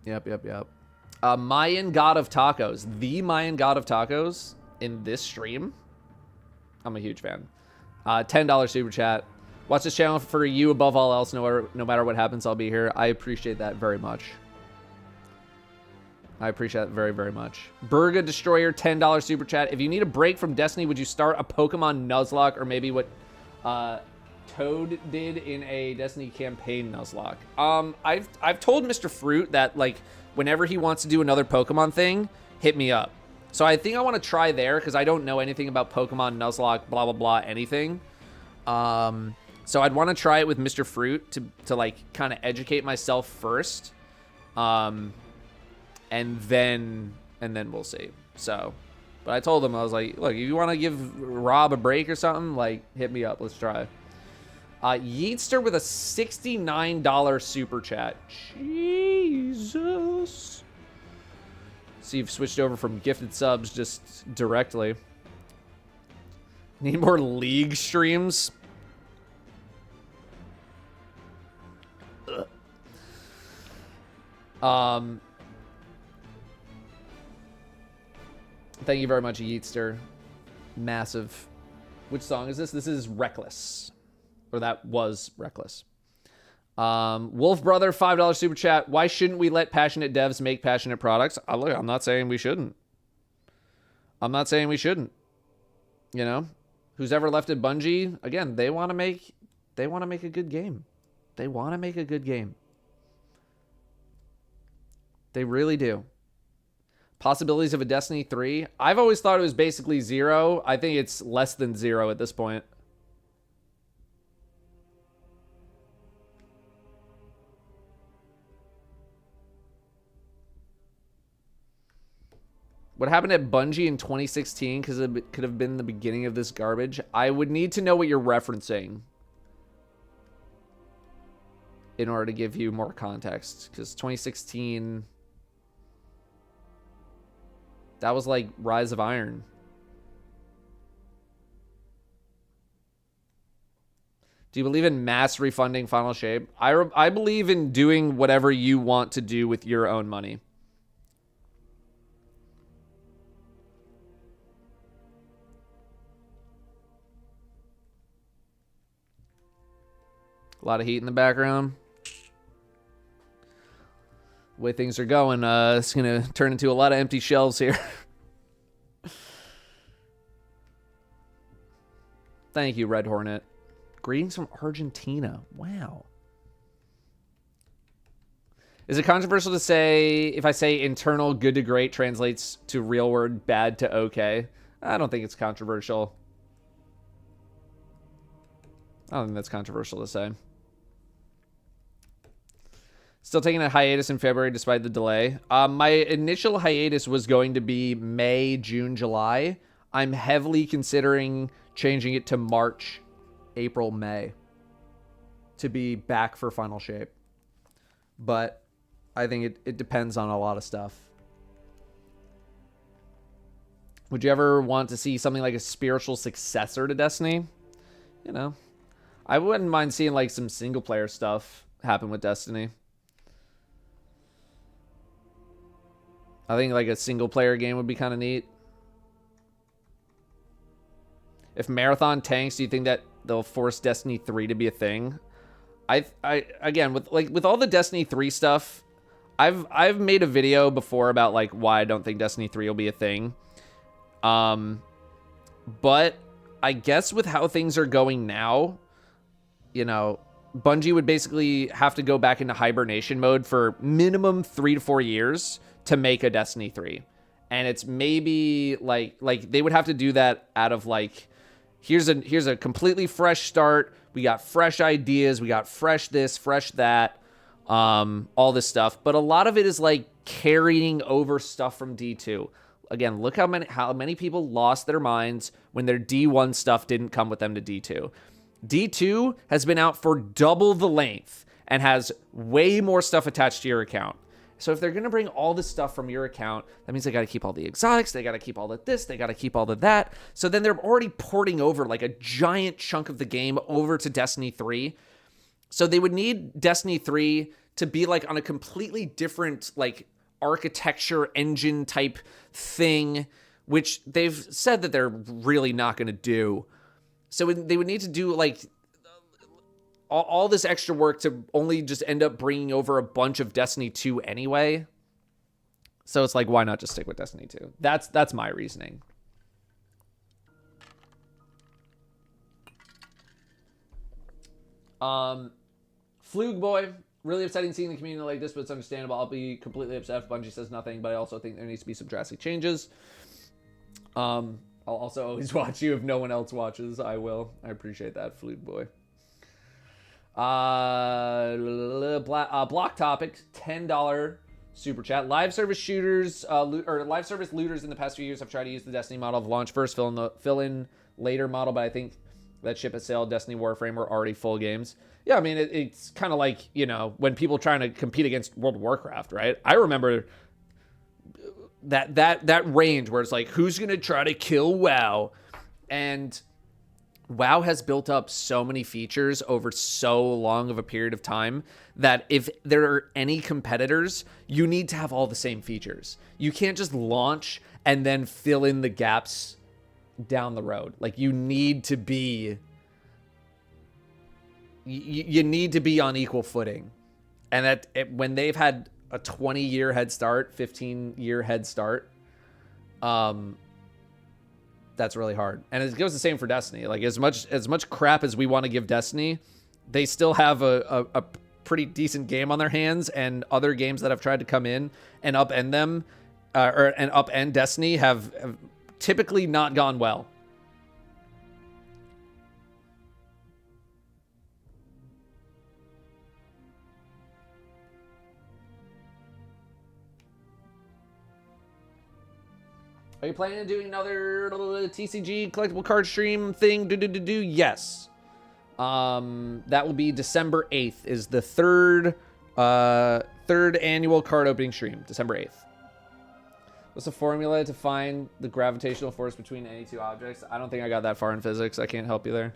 Yep. Mayan God of Tacos. The Mayan God of Tacos in this stream. I'm a huge fan. $10 super chat. Watch this channel for you above all else. No matter what happens, I'll be here. I appreciate that very much. I appreciate that very, very much. Burga Destroyer, $10 super chat. If you need a break from Destiny, would you start a Pokemon Nuzlocke or maybe what Toad did in a Destiny campaign Nuzlocke? I've told Mr. Fruit that, like, whenever he wants to do another Pokemon thing, hit me up. So I think I want to try there because I don't know anything about Pokemon Nuzlocke, blah, blah, blah, anything. So I'd want to try it with Mr. Fruit to like, kind of educate myself first. And then we'll see. So, but I told him, I was like, look, if you want to give Rob a break or something, like, hit me up. Let's try. Yeetster with a $69 super chat. Jesus. So you've switched over from gifted subs just directly. Need more League streams? Ugh. Thank you very much, Yeetster. Massive. Which song is this? This is Reckless. Or that was Reckless. Wolf Brother, $5 super chat. Why shouldn't we let passionate devs make passionate products? Look, I'm not saying we shouldn't. I'm not saying we shouldn't. You know? Who's ever left at Bungie, again, they want to make a good game. They want to make a good game. They really do. Possibilities of a Destiny 3. I've always thought it was basically 0. I think it's less than 0 at this point. What happened at Bungie in 2016? Because it could have been the beginning of this garbage. I would need to know what you're referencing in order to give you more context. Because 2016... that was like Rise of Iron. Do you believe in mass refunding Final Shape? I believe in doing whatever you want to do with your own money. A lot of heat in the background. The way things are going, it's going to turn into a lot of empty shelves here. Thank you, Red Hornet. Greetings from Argentina. Wow. Is it controversial to say if I say internal good to great translates to real word bad to okay? I don't think it's controversial. I don't think that's controversial to say. Still taking a hiatus in February despite the delay. My initial hiatus was going to be May, June, July. I'm heavily considering changing it to March, April, May to be back for Final Shape. But I think it depends on a lot of stuff. Would you ever want to see something like a spiritual successor to Destiny? You know, I wouldn't mind seeing like some single player stuff happen with Destiny. I think like a single player game would be kind of neat. If Marathon tanks, do you think that they'll force Destiny 3 to be a thing? I again, with all the Destiny 3 stuff, I've made a video before about like why I don't think Destiny 3 will be a thing. But I guess with how things are going now, you know, Bungie would basically have to go back into hibernation mode for minimum 3 to 4 years to make a Destiny 3. And it's maybe like they would have to do that out of like, here's a completely fresh start. We got fresh ideas. We got fresh this, fresh that, all this stuff. But a lot of it is like carrying over stuff from D2. Again, look how many people lost their minds when their D1 stuff didn't come with them to D2. D2 has been out for double the length and has way more stuff attached to your account. So if they're going to bring all this stuff from your account, that means they got to keep all the exotics, they got to keep all of this, they got to keep all of that. So then they're already porting over like a giant chunk of the game over to Destiny 3. So they would need Destiny 3 to be like on a completely different like architecture engine type thing, which they've said that they're really not going to do. So they would need to do like all this extra work to only just end up bringing over a bunch of Destiny 2 anyway. So it's like, why not just stick with Destiny 2? That's my reasoning. Flug Boy, really upsetting seeing the community like this, but it's understandable. I'll be completely upset if Bungie says nothing, but I also think there needs to be some drastic changes. I'll also always watch you if no one else watches. I will. I appreciate that, Flug Boy. Block topics, $10 super chat. Live service shooters, live service looters in the past few years have tried to use the Destiny model of launch first, fill in later model, but I think that ship at sale, Destiny Warframe were already full games. Yeah, I mean, it's kind of like, you know, when people trying to compete against World of Warcraft, right? I remember that range where it's like, who's going to try to kill WoW? And WoW has built up so many features over so long of a period of time that if there are any competitors, you need to have all the same features. You can't just launch and then fill in the gaps down the road. Like you need to be you need to be on equal footing. And when they've had a 20-year head start, 15-year head start, that's really hard. And it goes the same for Destiny. Like as much crap as we want to give Destiny, they still have a pretty decent game on their hands, and other games that have tried to come in and upend them and upend Destiny have typically not gone well. Are you planning on doing another TCG collectible card stream thing? Yes. That will be December 8th is the third annual card opening stream, December 8th. What's the formula to find the gravitational force between any two objects? I don't think I got that far in physics. I can't help you there.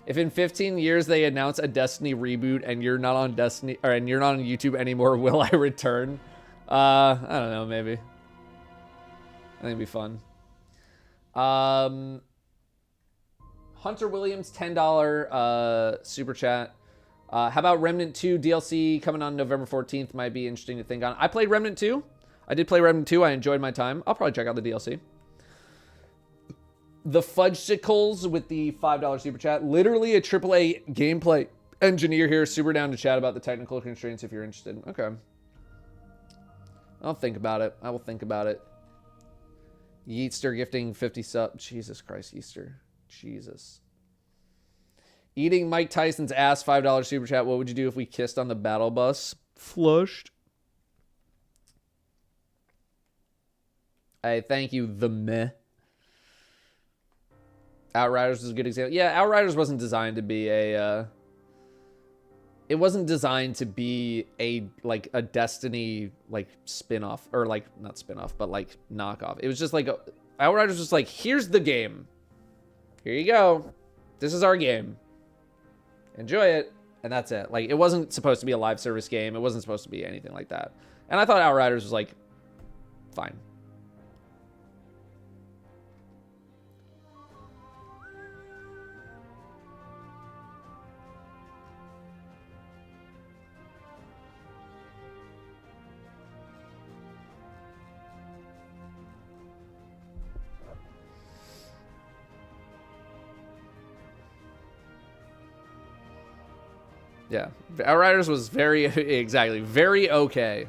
If in 15 years they announce a Destiny reboot and you're not on Destiny and you're not on YouTube anymore, will I return? I don't know, maybe. I think it'd be fun. Hunter Williams, $10 super chat. How about Remnant 2 DLC coming on November 14th? Might be interesting to think on. I played Remnant 2. I did play Remnant 2. I enjoyed my time. I'll probably check out the DLC. The Fudgesicles with the $5 super chat. Literally a AAA gameplay engineer here. Super down to chat about the technical constraints if you're interested. Okay. I'll think about it. I will think about it. Yeetster gifting 50 sub. Jesus Christ, Yeetster. Jesus. Eating Mike Tyson's ass, $5 super chat. What would you do if we kissed on the battle bus? Flushed. Hey, thank you, the meh. Outriders is a good example. Yeah, Outriders wasn't designed to be a... it wasn't designed to be like a Destiny like spin-off, or like not spin-off, but like knockoff. It was just like Outriders was just like, here's the game. Here you go. This is our game. Enjoy it. And that's it. Like, it wasn't supposed to be a live service game. It wasn't supposed to be anything like that. And I thought Outriders was like fine. Yeah, Outriders was very, exactly, very okay.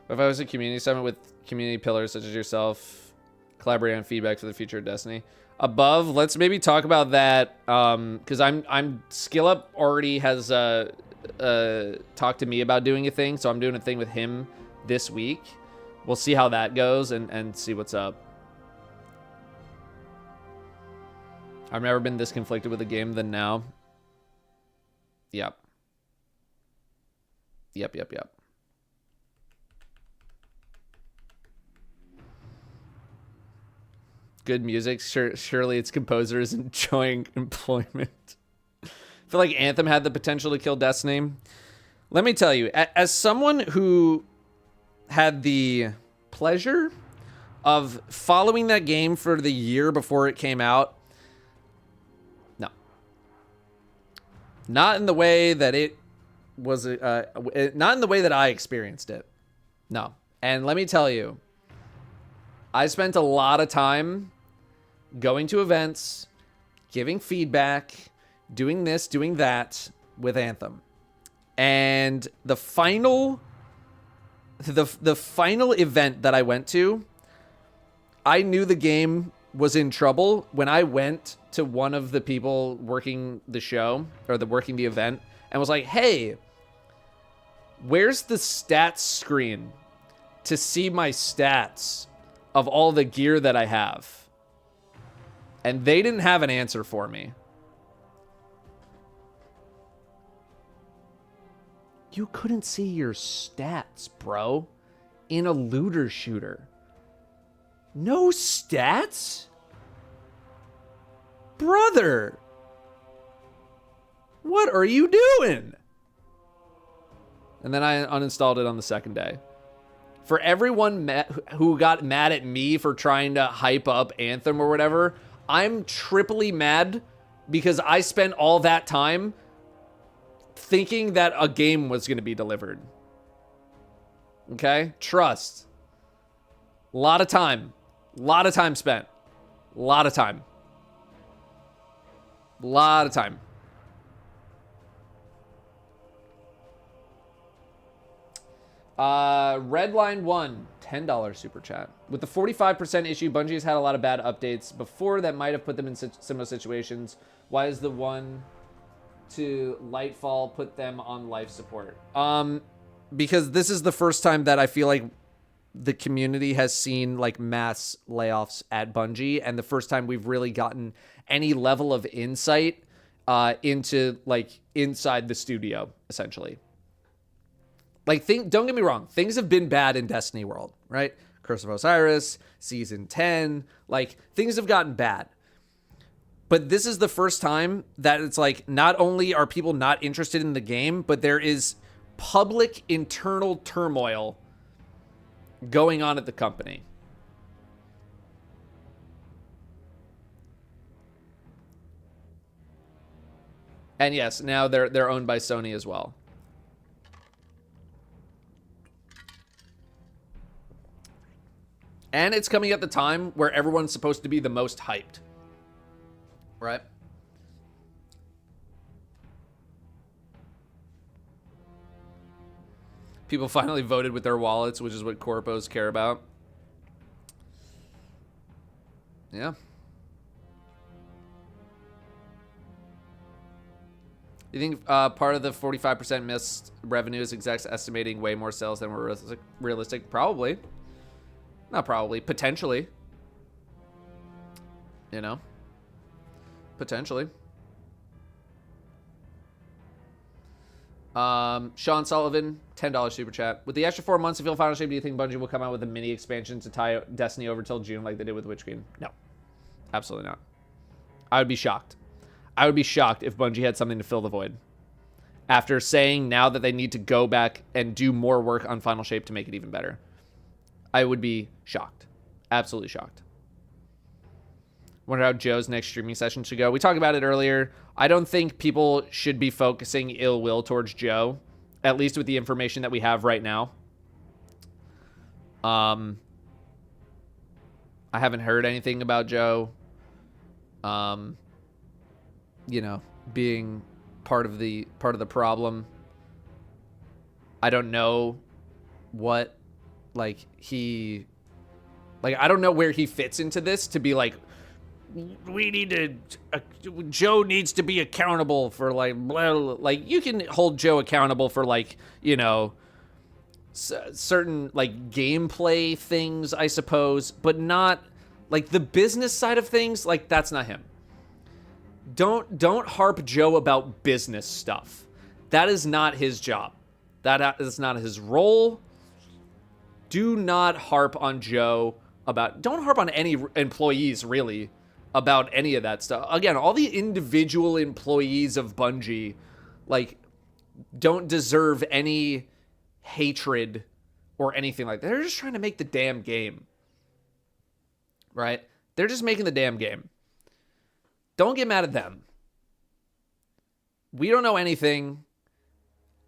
If I was a community summit with community pillars such as yourself, collaborate on feedback for the future of Destiny. Above, let's maybe talk about that, because I'm Skill Up already has talked to me about doing a thing, so I'm doing a thing with him this week. We'll see how that goes and see what's up. I've never been this conflicted with a game than now. Yep. Yep. Good music. Surely its composer is enjoying employment. I feel like Anthem had the potential to kill Destiny. Let me tell you, as someone who had the pleasure of following that game for the year before it came out, not in the way that it was, not in the way that I experienced it. No. And let me tell you, I spent a lot of time going to events, giving feedback, doing this, doing that with Anthem. And the final event that I went to, I knew the game was in trouble when I went to one of the people working the show, or working the event, and was like, hey, where's the stats screen to see my stats of all the gear that I have? And they didn't have an answer for me. You couldn't see your stats, bro, in a looter shooter. No stats? Brother, what are you doing? And then I uninstalled it on the second day. For everyone who got mad at me for trying to hype up Anthem or whatever, I'm triply mad because I spent all that time thinking that a game was going to be delivered. Okay? Trust. A lot of time. A lot of time spent. A lot of time. A lot of time. Redline 1, $10 super chat. With the 45% issue, Bungie has had a lot of bad updates before that might have put them in similar situations. Why is the one to Lightfall put them on life support? Because this is the first time that I feel like the community has seen like mass layoffs at Bungie, and the first time we've really gotten any level of insight into like inside the studio, essentially. Like, don't get me wrong, things have been bad in Destiny World, right? Curse of Osiris, Season 10, like, things have gotten bad. But this is the first time that it's like, not only are people not interested in the game, but there is public internal turmoil going on at the company. And yes, now they're owned by Sony as well. And it's coming at the time where everyone's supposed to be the most hyped. Right. People finally voted with their wallets, which is what corpos care about. Yeah. You think part of the 45% missed revenue is execs estimating way more sales than were realistic? Probably. Not probably. Potentially. You know? Potentially. Sean Sullivan, $10 super chat. With the extra 4 months to fill Final Shape, do you think Bungie will come out with a mini expansion to tie Destiny over till June like they did with Witch Queen? No. Absolutely not. I would be shocked. I would be shocked if Bungie had something to fill the void. After saying now that they need to go back and do more work on Final Shape to make it even better. I would be shocked. Absolutely shocked. Wonder how Joe's next streaming session should go. We talked about it earlier. I don't think people should be focusing ill will towards Joe, at least with the information that we have right now. I haven't heard anything about Joe, you know, being part of the problem. I don't know what, like, I don't know where he fits into this to be like, we need to, Joe needs to be accountable for like, blah, blah, blah. Like, you can hold Joe accountable for like, you know, certain like gameplay things, I suppose, but not like the business side of things. Like, that's not him. Don't harp Joe about business stuff. That is not his job. That is not his role. Do not harp on Joe about, don't harp on any employees really about any of that stuff. Again, all the individual employees of Bungie, like, don't deserve any hatred or anything like that. They're just trying to make the damn game. Right? They're just making the damn game. Don't get mad at them. We don't know anything.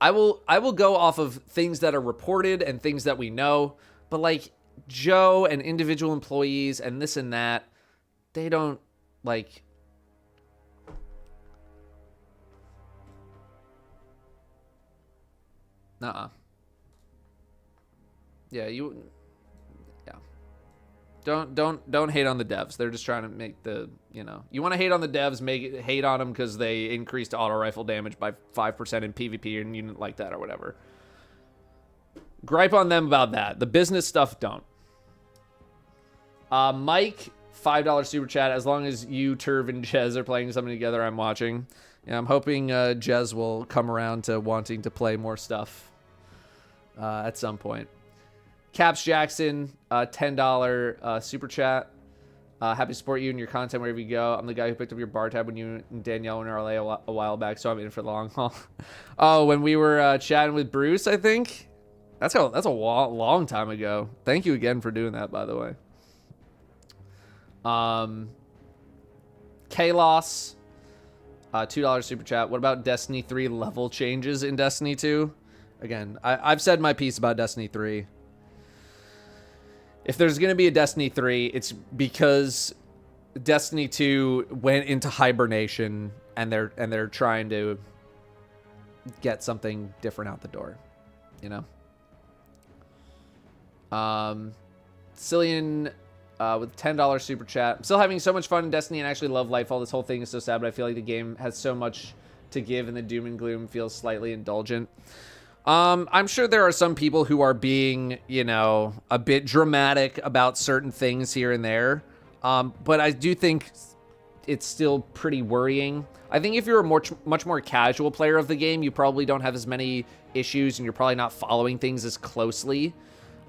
I will go off of things that are reported and things that we know, but like Joe and individual employees and this and that, they don't, like, nuh-uh. Yeah, Don't hate on the devs. They're just trying to make the, you know, you want to hate on the devs, hate on them because they increased auto rifle damage by 5% in PvP and you didn't like that or whatever. Gripe on them about that. The business stuff, don't. Mike, $5 super chat. As long as you, Turv, and Jez are playing something together, I'm watching. Yeah, I'm hoping Jez will come around to wanting to play more stuff at some point. Caps Jackson, $10 super chat. Happy to support you and your content wherever you go. I'm the guy who picked up your bar tab when you and Danielle were in LA a while back, so I'm in for the long haul. Oh, when we were chatting with Bruce, I think? That's a long time ago. Thank you again for doing that, by the way. Kalos, $2 super chat. What about Destiny 3 level changes in Destiny 2? Again, I've said my piece about Destiny 3. If there's going to be a Destiny 3, it's because Destiny 2 went into hibernation and they're trying to get something different out the door, you know? Cillian with $10 super chat. I'm still having so much fun in Destiny and actually love Lightfall. This whole thing is so sad, but I feel like the game has so much to give and the doom and gloom feels slightly indulgent. I'm sure there are some people who are being, you know, a bit dramatic about certain things here and there. But I do think it's still pretty worrying. I think if you're a much more casual player of the game, you probably don't have as many issues and you're probably not following things as closely.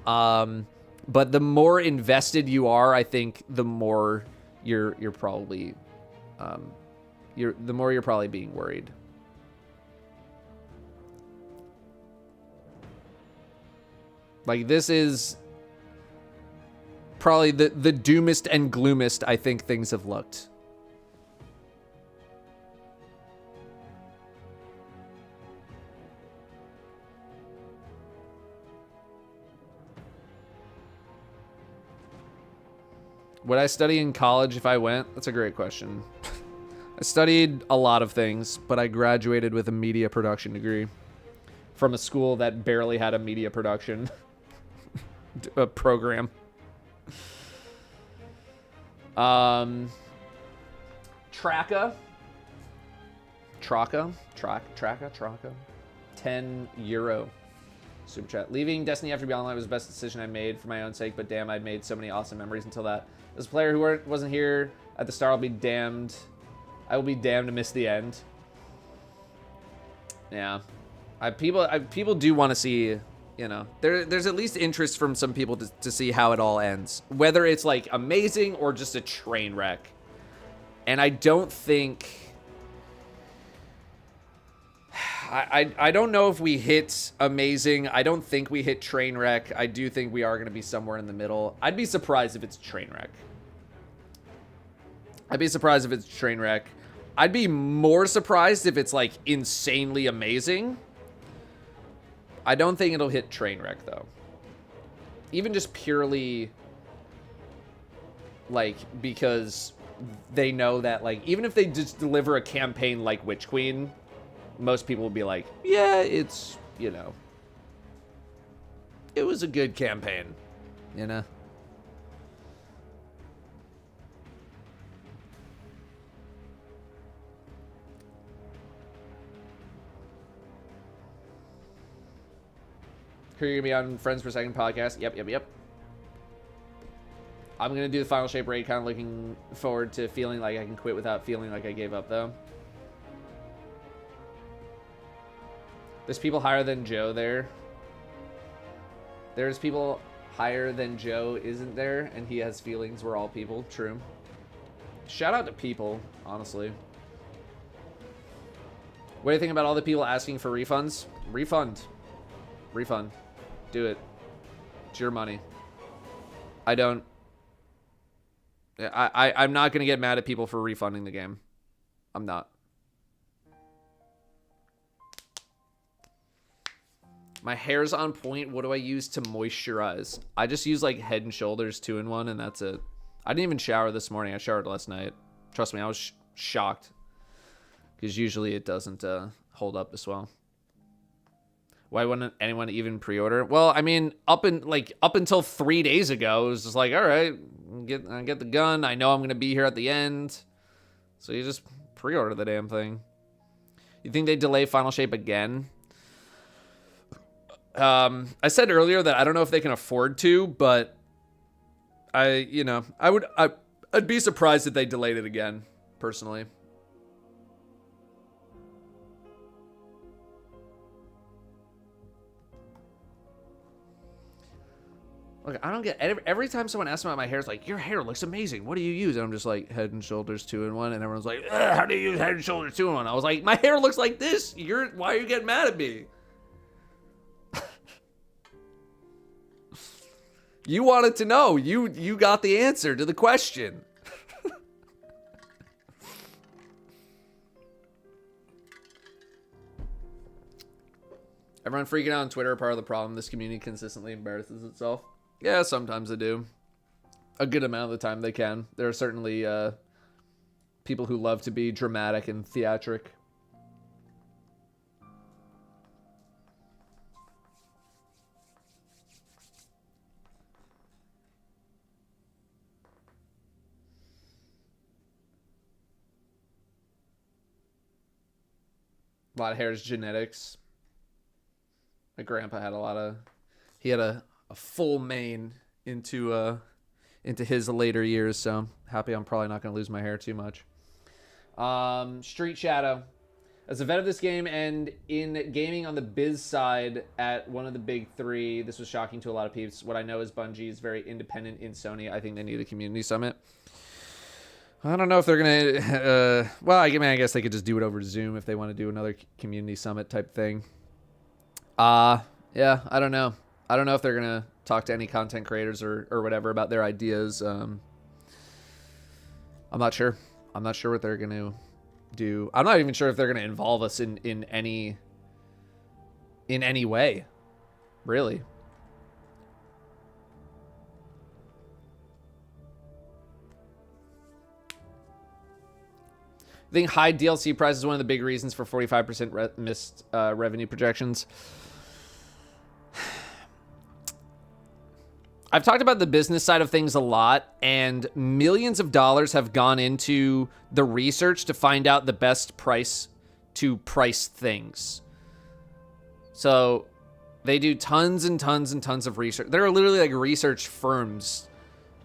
But the more invested you are, I think the more you're probably, the more you're probably being worried. Like, this is probably the doomest and gloomest I think things have looked. Would I study in college if I went? That's a great question. I studied a lot of things, but I graduated with a media production degree from a school that barely had a media production program. Traka. 10 euro. Super chat. Leaving Destiny after Beyond Light was the best decision I made for my own sake, but damn, I'd made so many awesome memories until that. As a player who wasn't here at the start, I'll be damned. I will be damned to miss the end. Yeah. People do want to see, you know, there's at least interest from some people to see how it all ends. Whether it's like amazing or just a train wreck. And I don't think... I don't know if we hit amazing. I don't think we hit train wreck. I do think we are going to be somewhere in the middle. I'd be surprised if it's train wreck. I'd be surprised if it's train wreck. I'd be more surprised if it's like insanely amazing. I don't think it'll hit train wreck though. Even just purely like because they know that like even if they just deliver a campaign like Witch Queen, most people will be like, yeah, it's, you know, it was a good campaign, you know? Here you're gonna be on Friends Per Second podcast. Yep. I'm gonna do the final shape raid, kind of looking forward to feeling like I can quit without feeling like I gave up though. There's people higher than Joe there. There's people higher than Joe, isn't there? And he has feelings. We're all people. True. Shout out to people, honestly. What do you think about all the people asking for refunds? Refund. Do it. It's your money. I don't... I'm not going to get mad at people for refunding the game. I'm not. My hair's on point. What do I use to moisturize? I just use like Head and Shoulders 2-in-1 and that's it. I didn't even shower this morning. I showered last night. Trust me, I was shocked. Because usually it doesn't hold up as well. Why wouldn't anyone even pre-order? Well, I mean, up until 3 days ago, it was just like, all right, I get the gun. I know I'm gonna be here at the end. So you just pre-order the damn thing. You think they delay Final Shape again? I said earlier that I don't know if they can afford to, but I'd be surprised if they delayed it again, personally. Look, I don't get every time someone asks me about my hair, it's like, your hair looks amazing. What do you use? And I'm just like, Head and Shoulders 2-in-1, and everyone's like, how do you use Head and Shoulders 2-in-1? I was like, my hair looks like this. Why are you getting mad at me? You wanted to know. You got the answer to the question. Everyone freaking out on Twitter, part of the problem. This community consistently embarrasses itself. Yeah, sometimes they do. A good amount of the time they can. There are certainly people who love to be dramatic and theatric. A lot of hair is genetics. My grandpa had he had a full mane into his later years, so I'm happy I'm probably not going to lose my hair too much. Street Shadow. As a vet of this game and in gaming on the biz side at one of the big three, this was shocking to a lot of peeps. What I know is Bungie is very independent in Sony. I think they need a community summit. I don't know if they're going to... well, I guess they could just do it over Zoom if they want to do another community summit type thing. Yeah, I don't know. I don't know if they're going to talk to any content creators or whatever about their ideas. I'm not sure. I'm not sure what they're going to do. I'm not even sure if they're going to involve us in any way, really. I think high DLC price is one of the big reasons for 45% missed revenue projections. I've talked about the business side of things a lot, and millions of dollars have gone into the research to find out the best price to price things. So they do tons and tons and tons of research. There are literally like research firms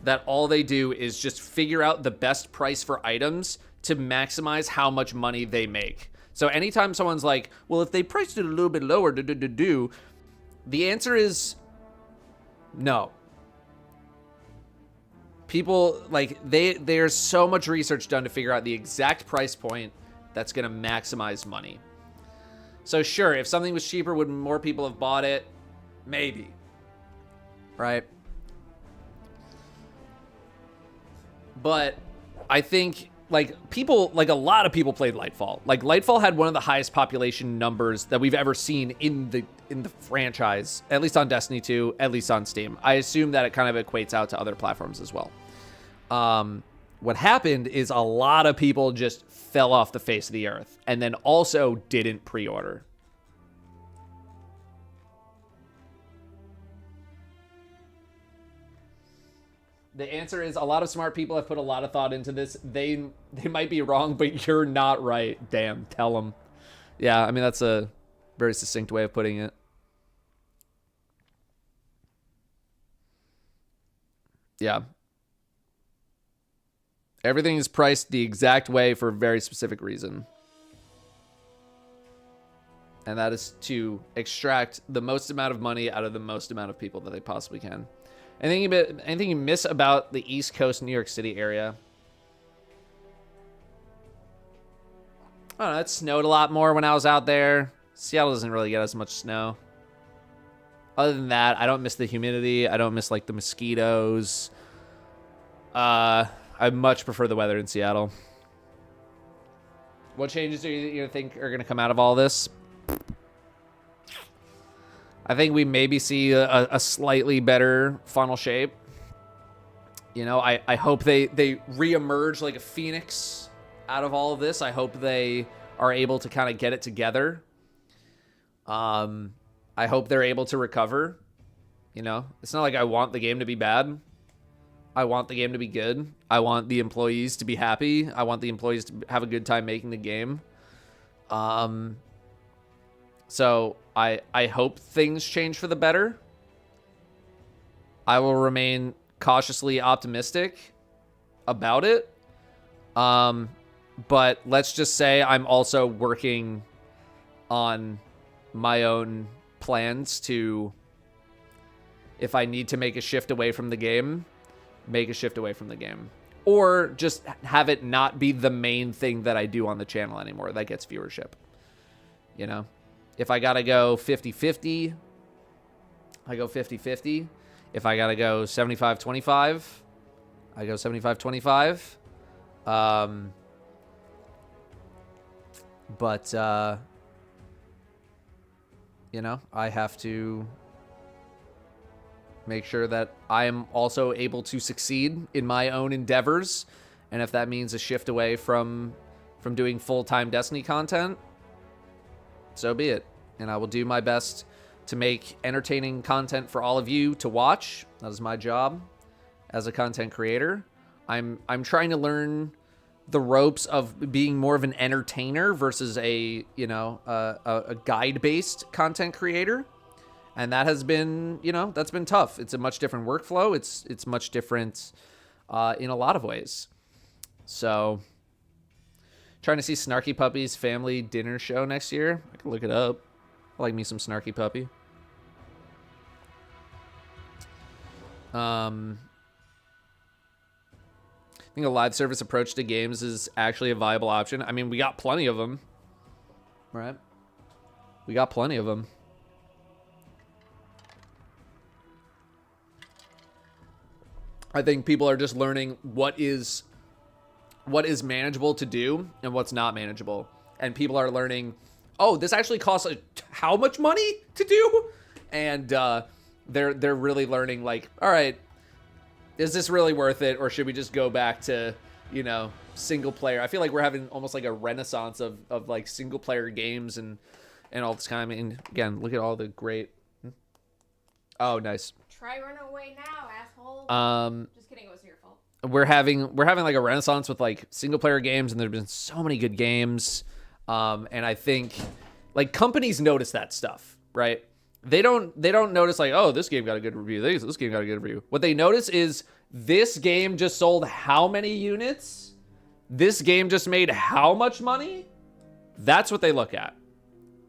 that all they do is just figure out the best price for items to maximize how much money they make. So anytime someone's like, well, if they priced it a little bit lower, the answer is no. People, like, there's so much research done to figure out the exact price point that's going to maximize money. So sure, if something was cheaper, would more people have bought it? Maybe. Right? But I think, like, people, like, a lot of people played Lightfall. Like, Lightfall had one of the highest population numbers that we've ever seen in the franchise, at least on Destiny 2, at least on Steam. I assume that it kind of equates out to other platforms as well. What happened is a lot of people just fell off the face of the earth and then also didn't pre-order. The answer is a lot of smart people have put a lot of thought into this. They might be wrong, but you're not right. Damn, tell them. Yeah, I mean, that's a very succinct way of putting it. Yeah. Everything is priced the exact way for a very specific reason. And that is to extract the most amount of money out of the most amount of people that they possibly can. Anything you miss about the East Coast New York City area? I don't know, it snowed a lot more when I was out there. Seattle doesn't really get as much snow. Other than that, I don't miss the humidity. I don't miss, like, the mosquitoes. I much prefer the weather in Seattle. What changes do you think are going to come out of all this? I think we maybe see a slightly better funnel shape. You know, I hope they reemerge like a phoenix out of all of this. I hope they are able to kind of get it together. I hope they're able to recover. You know, it's not like I want the game to be bad. I want the game to be good. I want the employees to be happy. I want the employees to have a good time making the game. So I hope things change for the better. I will remain cautiously optimistic about it. But let's just say I'm also working on my own plans to, if I need to make a shift away from the game, make a shift away from the game. Or just have it not be the main thing that I do on the channel anymore. That gets viewership. You know? If I gotta go 50-50, I go 50-50. If I gotta go 75-25, I go 75-25. But you know, I have to make sure that I am also able to succeed in my own endeavors. And if that means a shift away from doing full-time Destiny content, so be it. And I will do my best to make entertaining content for all of you to watch. That is my job as a content creator. I'm trying to learn the ropes of being more of an entertainer versus a guide-based content creator. And that has been, that's been tough. It's a much different workflow. It's much different in a lot of ways. So, trying to see Snarky Puppy's family dinner show next year. I can look it up. I like me some Snarky Puppy. I think a live service approach to games is actually a viable option. I mean, we got plenty of them, right? We got plenty of them. I think people are just learning what is manageable to do and what's not manageable. And people are learning, oh, this actually costs how much money to do? And they're really learning, like, all right, is this really worth it? Or should we just go back to, single player. I feel like we're having almost like a renaissance of like single player games and all this kind. I mean, again, look at all the great. Oh, nice. Try run away now, asshole. Just kidding, it wasn't your fault. We're having like a renaissance with like single player games, and there've been so many good games. And I think like companies notice that stuff, right? They don't notice like, oh, this game got a good review. This game got a good review. What they notice is this game just sold how many units? This game just made how much money? That's what they look at.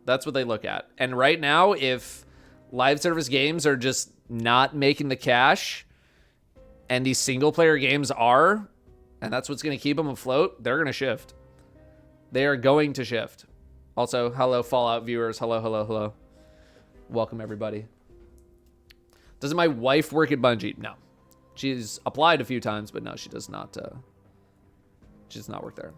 That's what they look at. And right now, if live service games are just not making the cash, and these single player games are, and that's what's going to keep them afloat, they're going to shift. They are going to shift. Also, hello Fallout viewers. Hello, hello, hello. Welcome everybody. Doesn't my wife work at Bungie? No. She's applied a few times, but no, she does not. She does not work there.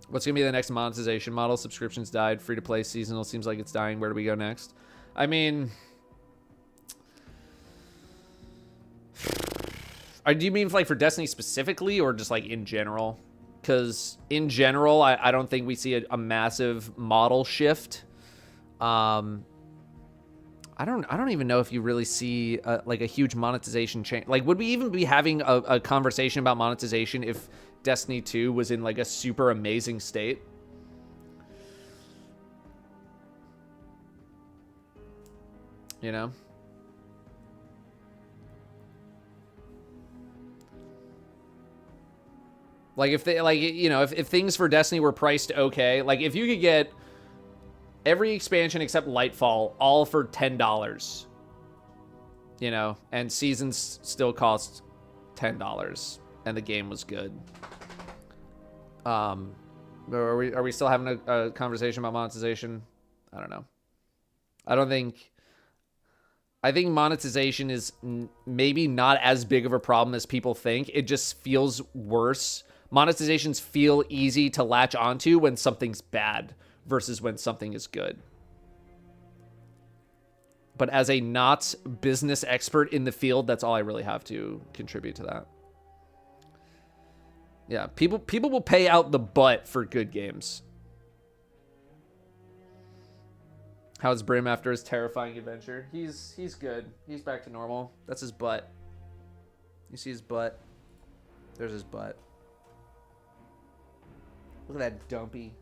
What's going to be the next monetization model? Subscriptions died. Free-to-play seasonal seems like it's dying. Where do we go next? I mean... do you mean like for Destiny specifically or just like in general? Because in general, I don't think we see a massive model shift. I don't even know if you really see like a huge monetization change. Like, would we even be having a conversation about monetization if Destiny 2 was in like a super amazing state? You know? Like if they like, you know, if things for Destiny were priced okay, like if you could get every expansion except Lightfall all for $10, you know, and seasons still cost $10 and the game was good. Are we still having a conversation about monetization? I don't know. I think monetization is maybe not as big of a problem as people think. It just feels worse. Monetizations feel easy to latch onto when something's bad versus when something is good. But as a not business expert in the field, that's all I really have to contribute to that. Yeah, people will pay out the butt for good games. How's Brim after his terrifying adventure? He's good. He's back to normal. That's his butt. You see his butt? There's his butt. Look at that dumpy.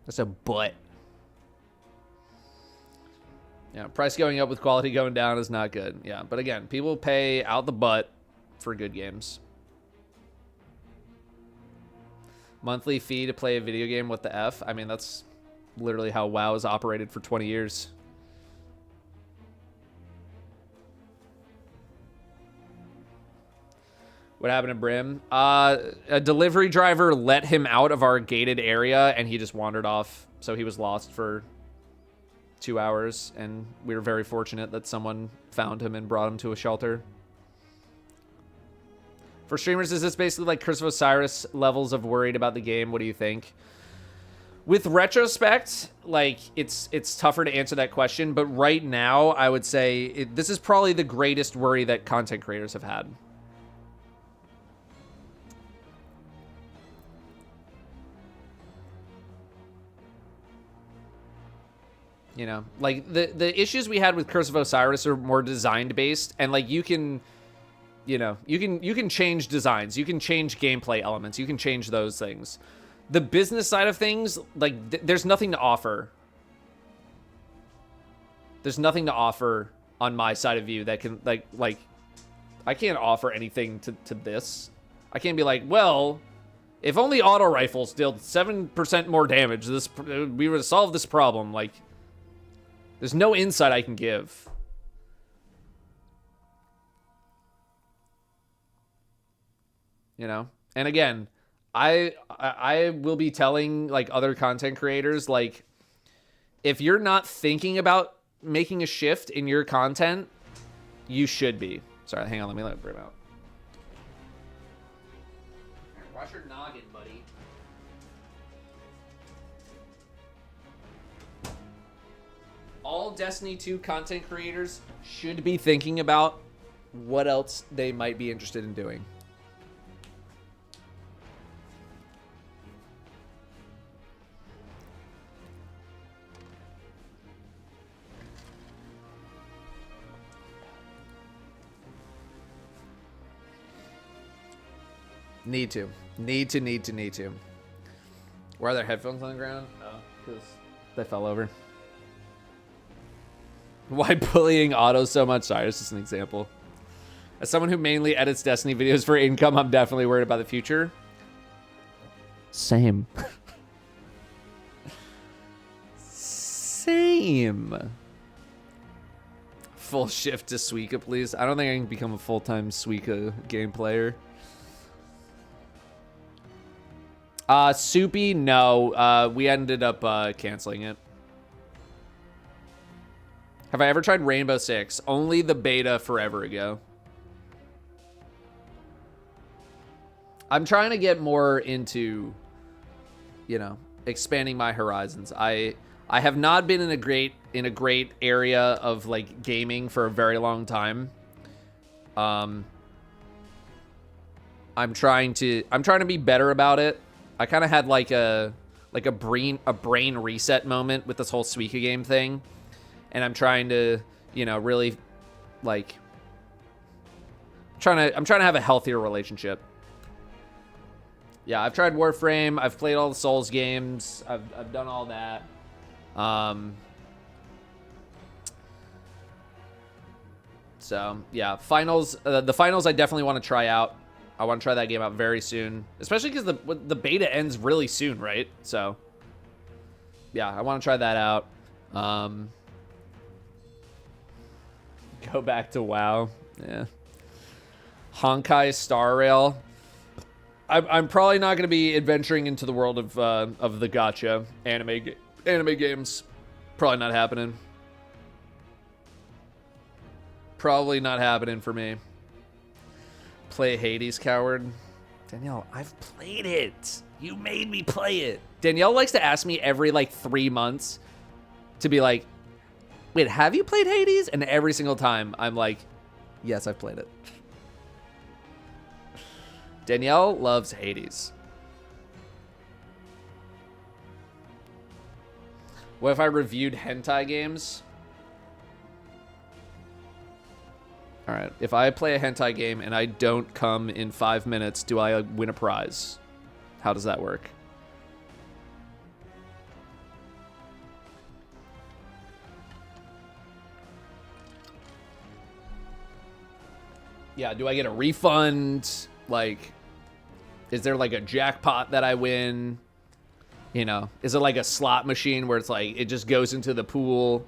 That's a butt. Yeah, price going up with quality going down is not good. Yeah, but again, people pay out the butt for good games. Monthly fee to play a video game, what the F? I mean, that's literally how WoW has operated for 20 years. What happened to Brim? A delivery driver let him out of our gated area and he just wandered off. So he was lost for 2 hours and we were very fortunate that someone found him and brought him to a shelter. For streamers, is this basically like Curse of Osiris levels of worried about the game? What do you think? With retrospect, like it's tougher to answer that question, but right now I would say this is probably the greatest worry that content creators have had. You know, like the issues we had with Curse of Osiris are more designed based, and like you can, you know, you can change designs, you can change gameplay elements, you can change those things. The business side of things, like there's nothing to offer. There's nothing to offer on my side of you that can like I can't offer anything to this. I can't be like, well, if only auto rifles dealt 7% more damage, we would solve this problem. Like, there's no insight I can give. You know? And again, I will be telling like other content creators, like, if you're not thinking about making a shift in your content, you should be. Sorry, hang on, let me bring it out. Watch your noggin, buddy. all Destiny 2 content creators should be thinking about what else they might be interested in doing. Need to. Need to. Why are there headphones on the ground? Oh, because they fell over. Why bullying Otto so much? Sorry, it's just an example. As someone who mainly edits Destiny videos for income, I'm definitely worried about the future. Same. Same. Full shift to Suika, please. I don't think I can become a full-time Suika game player. Soupy, no. We ended up canceling it. Have I ever tried Rainbow Six? Only the beta forever ago. I'm trying to get more into, you know, expanding my horizons. I have not been in a great area of like gaming for a very long time. I'm trying to be better about it. I kind of had like a brain reset moment with this whole Suika game thing, and I'm trying to, you know, really like I'm trying to have a healthier relationship. Yeah, I've tried Warframe. I've played all the Souls games. I've done all that. So yeah, finals. The finals I definitely want to try out. I want to try that game out very soon, especially because the beta ends really soon, right? So yeah, I want to try that out. Go back to WoW. Yeah. Honkai Star Rail. I'm probably not going to be adventuring into the world of the gacha anime games. Probably not happening. Probably not happening for me. Play Hades, coward. Danielle, I've played it. You made me play it. Danielle likes to ask me every like 3 months to be like, wait, have you played Hades? And every single time I'm like, yes, I've played it. Danielle loves Hades. What if I reviewed hentai games? All right, if I play a hentai game and I don't come in 5 minutes, do I win a prize? How does that work? Yeah, do I get a refund? Like, is there like a jackpot that I win? You know, is it like a slot machine where it's like, it just goes into the pool?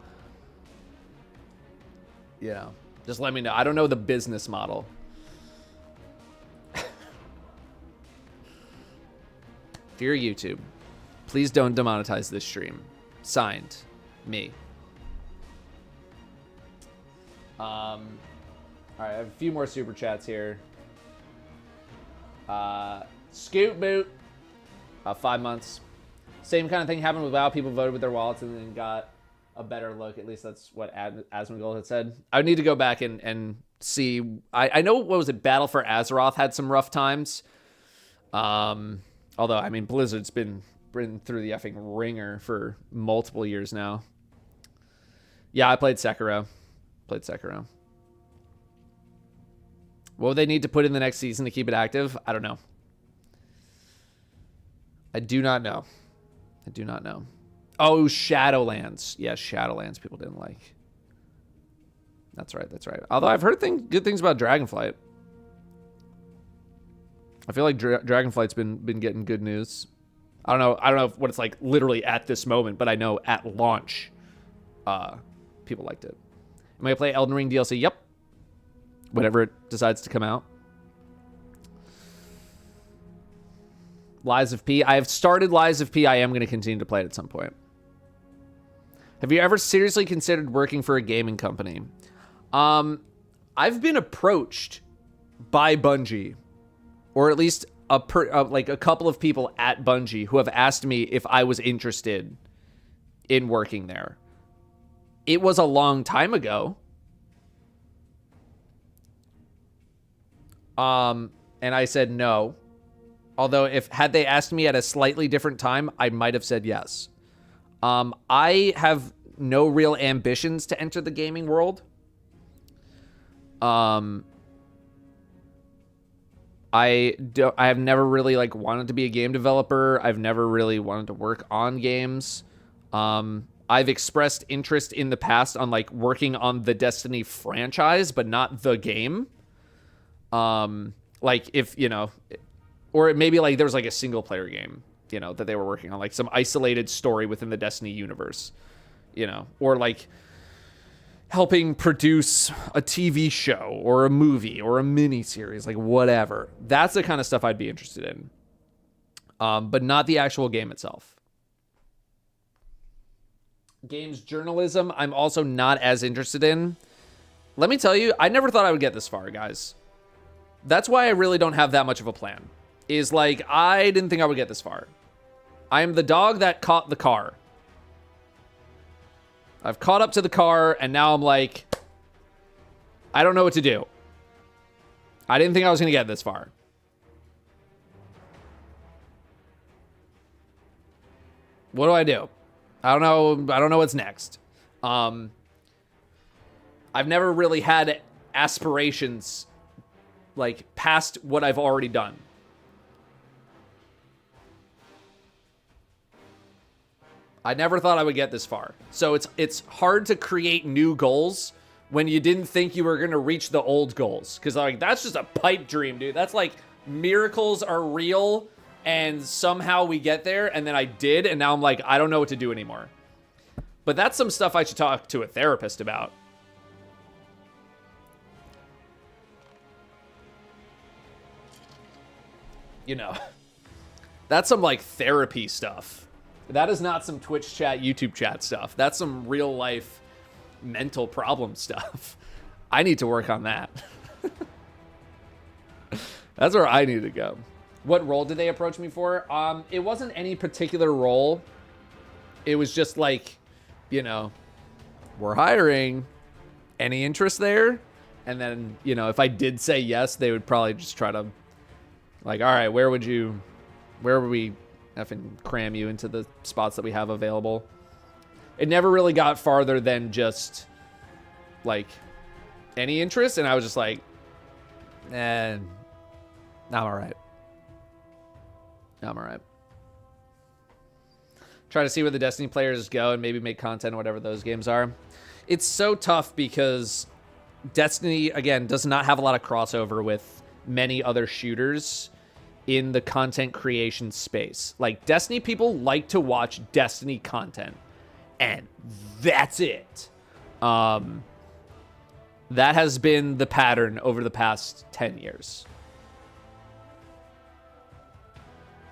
You know, just let me know. I don't know the business model. Dear YouTube, please don't demonetize this stream. Signed, me. All right, I have a few more super chats here. Scoot Boot, 5 months. Same kind of thing happened with WoW. People voted with their wallets and then got a better look. At least that's what Asmongold had said. I would need to go back and see. I know, what was it? Battle for Azeroth had some rough times. Although, I mean, Blizzard's been through the effing ringer for multiple years now. Yeah, I played Sekiro. What would they need to put in the next season to keep it active? I don't know. I do not know. Oh, Shadowlands. Yeah, Shadowlands people didn't like. That's right. Although I've heard good things about Dragonflight. I feel like Dragonflight's been getting good news. I don't know what it's like literally at this moment, but I know at launch, people liked it. Am I gonna play Elden Ring DLC? Yep. Whenever it decides to come out. Lies of P. I have started Lies of P. I am going to continue to play it at some point. Have you ever seriously considered working for a gaming company? I've been approached by Bungie, or at least like a couple of people at Bungie who have asked me if I was interested in working there. it was a long time ago. And I said no. Although had they asked me at a slightly different time, I might have said yes. I have no real ambitions to enter the gaming world. I have never really like wanted to be a game developer. I've never really wanted to work on games. I've expressed interest in the past on like working on the Destiny franchise, but not the game. Like if, you know, or maybe like there was like a single player game, you know, that they were working on, like some isolated story within the Destiny universe, you know, or like helping produce a TV show or a movie or a mini series, like whatever. That's the kind of stuff I'd be interested in. But not the actual game itself. Games journalism, I'm also not as interested in. Let me tell you, I never thought I would get this far, guys. That's why I really don't have that much of a plan. Is like, I didn't think I would get this far. I am the dog that caught the car. I've caught up to the car, and now I'm like, I don't know what to do. I didn't think I was going to get this far. What do I do? I don't know. I don't know what's next. I've never really had aspirations like past what I've already done. I never thought I would get this far. So it's hard to create new goals when you didn't think you were going to reach the old goals. Because like that's just a pipe dream, dude. That's like miracles are real and somehow we get there. And then I did. And now I'm like, I don't know what to do anymore. But that's some stuff I should talk to a therapist about. You know, that's some like therapy stuff. That is not some Twitch chat, YouTube chat stuff. That's some real life mental problem stuff. I need to work on that. That's where I need to go. What role did they approach me for? It wasn't any particular role. It was just like, you know, we're hiring. Any interest there? And then, you know, if I did say yes, they would probably just try to like, all right, where would we effing cram you into the spots that we have available? It never really got farther than just like any interest, and I was just like, I'm all right. I'm all right. Try to see where the Destiny players go and maybe make content, whatever those games are. It's so tough because Destiny, again, does not have a lot of crossover with many other shooters in the content creation space. Like, Destiny people like to watch Destiny content, and that's it. That has been the pattern over the past 10 years.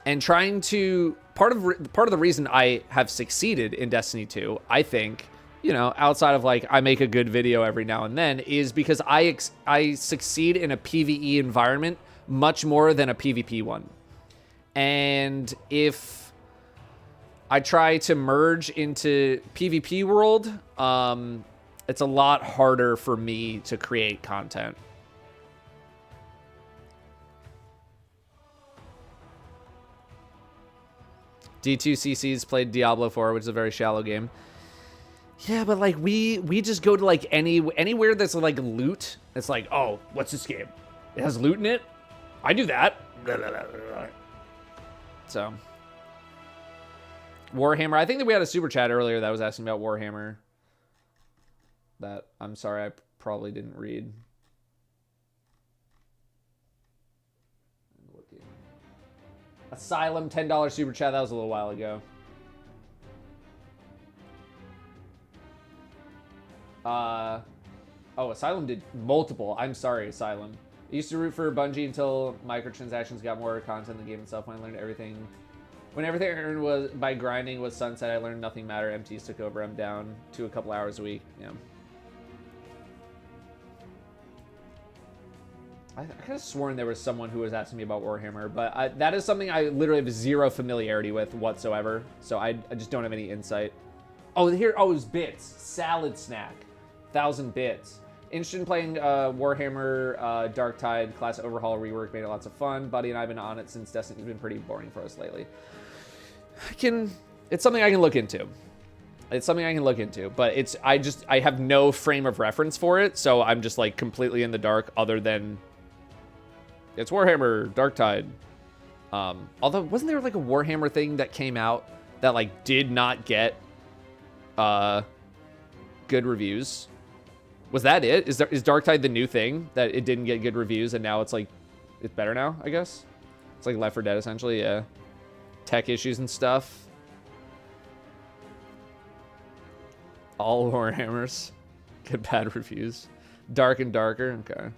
And trying to, part of the reason I have succeeded in Destiny 2, I think, you know, outside of like I make a good video every now and then, is because I succeed in a PvE environment much more than a PvP one. And if I try to merge into PvP world, it's a lot harder for me to create content. D2CC's played Diablo 4, which is a very shallow game. Yeah, but like we just go to like anywhere that's like loot. It's like, oh, what's this game? It has loot in it? I do that. So, Warhammer. I think that we had a super chat earlier that was asking about Warhammer. That I'm sorry, I probably didn't read. Asylum, $10 super chat. That was a little while ago. Oh, Asylum did multiple. I'm sorry, Asylum. I used to root for Bungie until microtransactions got more content in the game itself. When I learned everything, when everything I earned was by grinding was sunset, I learned nothing mattered. MTs took over. I'm down to a couple hours a week. Yeah. I could have sworn there was someone who was asking me about Warhammer, but that is something I literally have zero familiarity with whatsoever. So I just don't have any insight. Oh, here. Oh, it was bits. Salad snack. 1,000 bits. Interested in playing Warhammer Darktide class overhaul rework. Made it lots of fun. Buddy and I have been on it since Destiny's been pretty boring for us lately. It's something I can look into. It's something I can look into, but I have no frame of reference for it, so I'm just like completely in the dark other than it's Warhammer Darktide. Although wasn't there like a Warhammer thing that came out that like did not get good reviews? Was that it? Is Darktide the new thing that it didn't get good reviews and now it's like it's better now, I guess? It's like Left 4 Dead essentially, yeah. Tech issues and stuff. All Warhammers get bad reviews. Dark and darker, okay.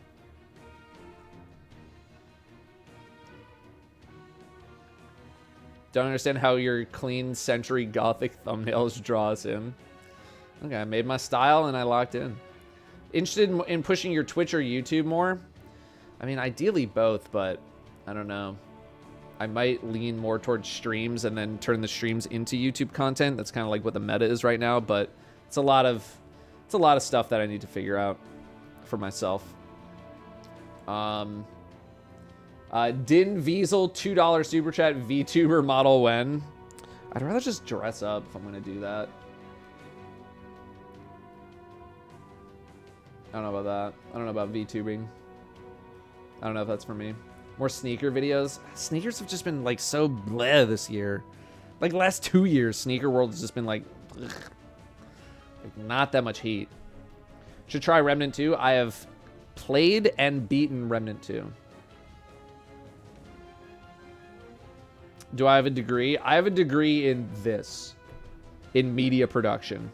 Don't understand how your clean century gothic thumbnails draw us in. Okay, I made my style and I locked in. Interested in pushing your Twitch or YouTube more? I mean, ideally both, but I don't know. I might lean more towards streams and then turn the streams into YouTube content. That's kind of like what the meta is right now, but it's a lot of stuff that I need to figure out for myself. Din Wiesel, $2 super chat, VTuber model when? I'd rather just dress up if I'm gonna do that. I don't know about that. I don't know about VTubing. I don't know if that's for me. More sneaker videos. Sneakers have just been like so bleh this year. Like the last 2 years, sneaker world has just been like, ugh. Like not that much heat. Should try Remnant 2. I have played and beaten Remnant 2. Do I have a degree? I have a degree in this. In media production.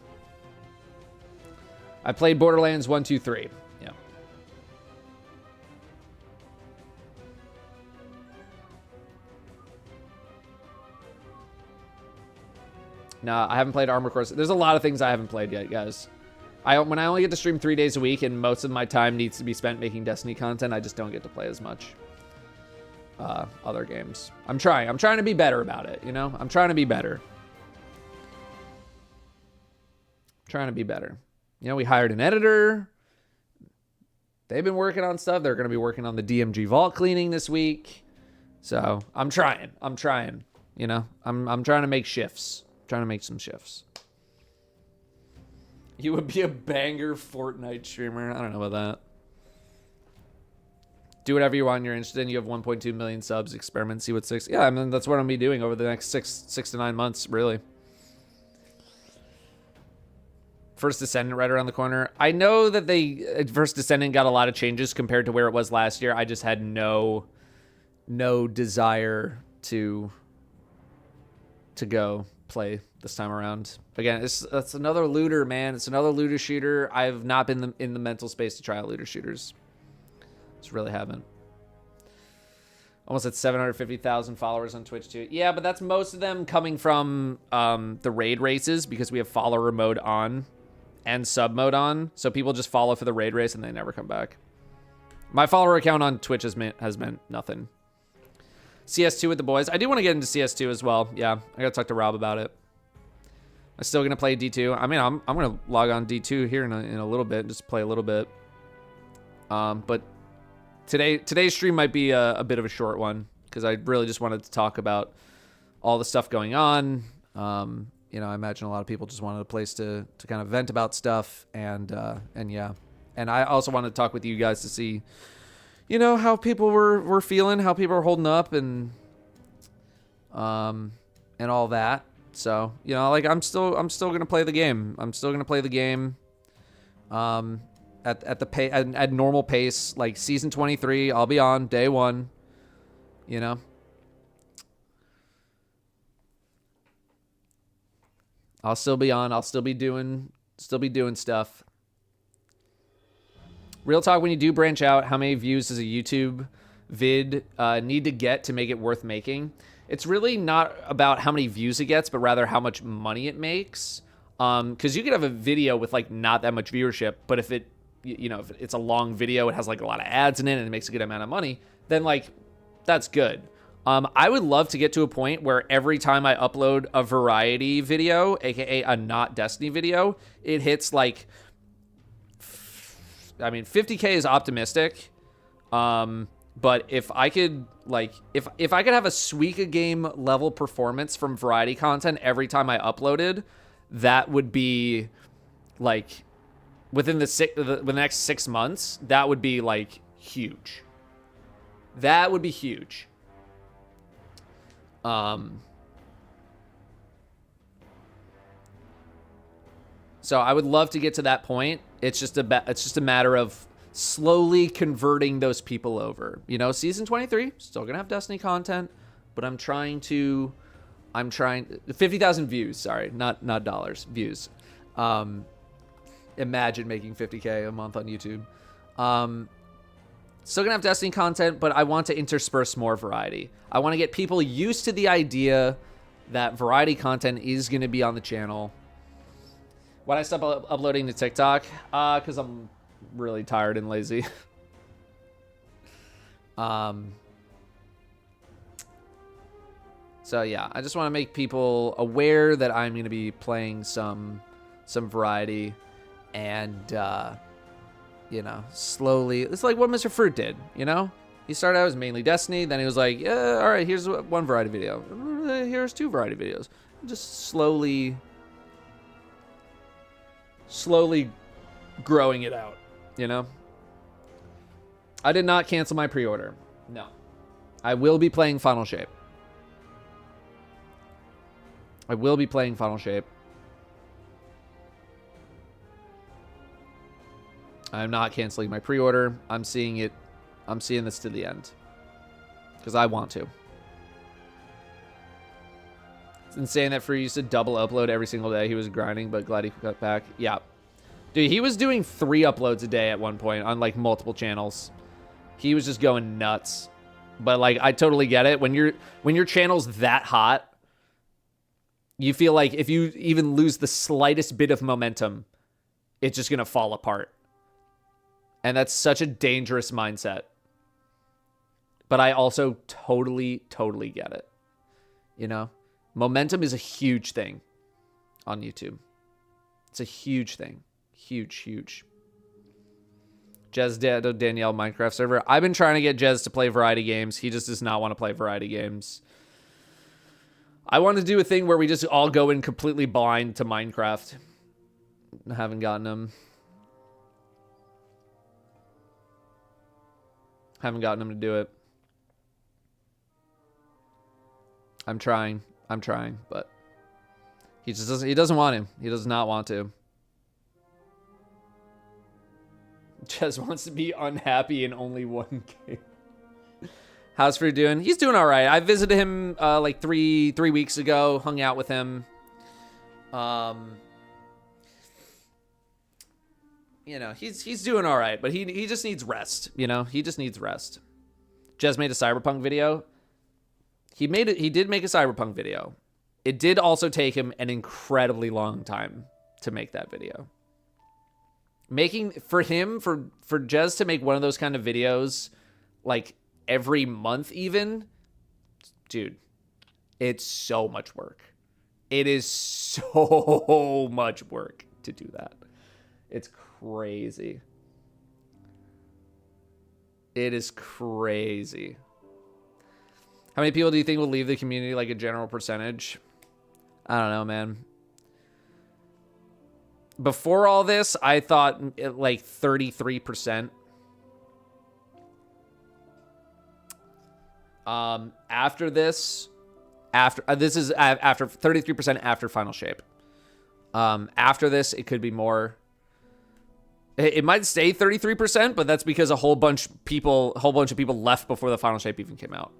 I played Borderlands 1, 2, 3. Yeah. No, I haven't played Armor Core. There's a lot of things I haven't played yet, guys. When I only get to stream 3 days a week and most of my time needs to be spent making Destiny content, I just don't get to play as much other games. I'm trying to be better about it, you know? I'm trying to be better. Trying to be better. You know, we hired an editor. They've been working on stuff. They're going to be working on the DMG vault cleaning this week. So I'm trying, you know, I'm trying to make shifts, trying to make some shifts. You would be a banger Fortnite streamer. I don't know about that. Do whatever you want you're interested in. You have 1.2 million subs. Experiment, see what sticks. Yeah, I mean, that's what I'm going to be doing over the next six to 9 months, really. First Descendant right around the corner. I know that First Descendant got a lot of changes compared to where it was last year. I just had no desire to go play this time around. Again, that's another looter, man. It's another looter shooter. I've not been in the mental space to try out looter shooters. Just really haven't. Almost at 750,000 followers on Twitch too. Yeah, but that's most of them coming from the raid races because we have follower mode on and sub mode on. So people just follow for the raid race and they never come back. My follower account on Twitch has meant nothing. CS2 with the boys. I do want to get into CS2 as well. Yeah, I got to talk to Rob about it. I'm still going to play D2. I mean, I'm going to log on D2 here in a little bit. Just play a little bit. But today's stream might be a bit of a short one because I really just wanted to talk about all the stuff going on. You know, I imagine a lot of people just wanted a place to kind of vent about stuff. And yeah. And I also wanted to talk with you guys to see, you know, how people were feeling, how people are holding up and all that. So, you know, like I'm still going to play the game. I'm still going to play the game at normal pace, like season 23, I'll be on day 1, you know. I'll still be on. I'll still be doing stuff. Real talk, when you do branch out, how many views does a YouTube vid need to get to make it worth making? It's really not about how many views it gets, but rather how much money it makes. Because you could have a video with like not that much viewership, but if it, you know, if it's a long video, it has like a lot of ads in it and it makes a good amount of money, then like that's good. I would love to get to a point where every time I upload a variety video, aka a not Destiny video, it hits like, I mean, 50K is optimistic. But if I could like, if I could have a Suika game level performance from variety content every time I uploaded, that would be like within the next 6 months, that would be like huge. That would be huge. So I would love to get to that point. It's just a matter of slowly converting those people over. You know, season 23 still gonna have Destiny content, but I'm trying 50,000 views. Sorry, not dollars, views. Imagine making 50K a month on YouTube. Still gonna have Destiny content, but I want to intersperse more variety. I want to get people used to the idea that variety content is gonna be on the channel. Why'd I stop uploading to TikTok? Because I'm really tired and lazy. So yeah, I just want to make people aware that I'm gonna be playing some variety, and you know, slowly. It's like what Mr. Fruit did, you know? He started out as mainly Destiny, then he was like, yeah, all right, here's one variety video. Here's 2 variety videos. Just slowly growing it out, you know? I did not cancel my pre-order. No. I will be playing Final Shape. I will be playing Final Shape. I'm not canceling my pre-order. I'm seeing this to the end. Because I want to. It's insane that Free used to double upload every single day. He was grinding, but glad he cut back. Yeah. Dude, he was doing 3 uploads a day at one point on, like, multiple channels. He was just going nuts. But, like, I totally get it. When your channel's that hot, you feel like if you even lose the slightest bit of momentum, it's just going to fall apart. And that's such a dangerous mindset. But I also totally get it. You know? Momentum is a huge thing on YouTube. It's a huge thing. Huge. Jez, Datto, Danielle, Minecraft server. I've been trying to get Jez to play variety games. He just does not want to play variety games. I want to do a thing where we just all go in completely blind to Minecraft. I haven't gotten him. Haven't gotten him to do it. I'm trying, but he doesn't want to. He does not want to. Just wants to be unhappy in only one game. How's Fruit doing? He's doing all right. I visited him like three weeks ago. Hung out with him. You know, he's doing all right, but he just needs rest. You know, he just needs rest. Jez made a Cyberpunk video. He did make a Cyberpunk video. It did also take him an incredibly long time to make that video. For Jez to make one of those kind of videos, like every month even, dude, it's so much work. It is so much work to do that. It's crazy. It is crazy. How many people do you think will leave the community, like a general percentage? I don't know, man. Before all this, I thought like 33%. After this, this is after 33% after Final Shape. After this, it could be more. It might stay 33%, but that's because a whole bunch of people left before the Final Shape even came out.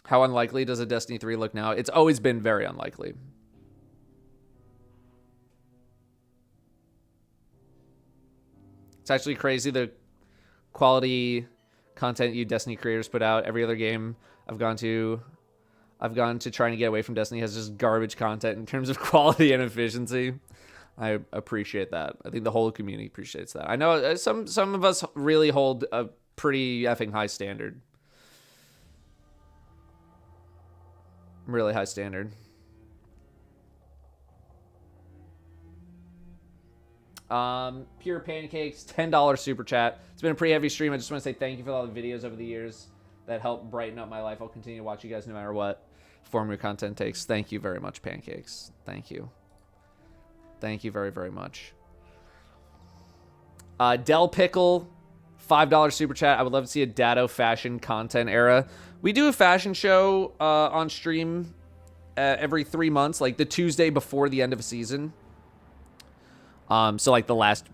How unlikely does a Destiny 3 look now? It's always been very unlikely. It's actually crazy the quality content you Destiny creators put out. Every other game I've gone to trying to get away from Destiny has just garbage content in terms of quality and efficiency. I appreciate that. I think the whole community appreciates that. I know some of us really hold a pretty effing high standard. Really high standard. Pure Pancakes, $10 super chat. It's been a pretty heavy stream. I just want to say thank you for all the videos over the years that helped brighten up my life. I'll continue to watch you guys no matter what form your content takes. Thank you very much, Pancakes. Thank you. Thank you very, very much. Del Pickle, $5 super chat. I would love to see a Datto fashion content era. We do a fashion show on stream every 3 months, like the Tuesday before the end of a season. So like the last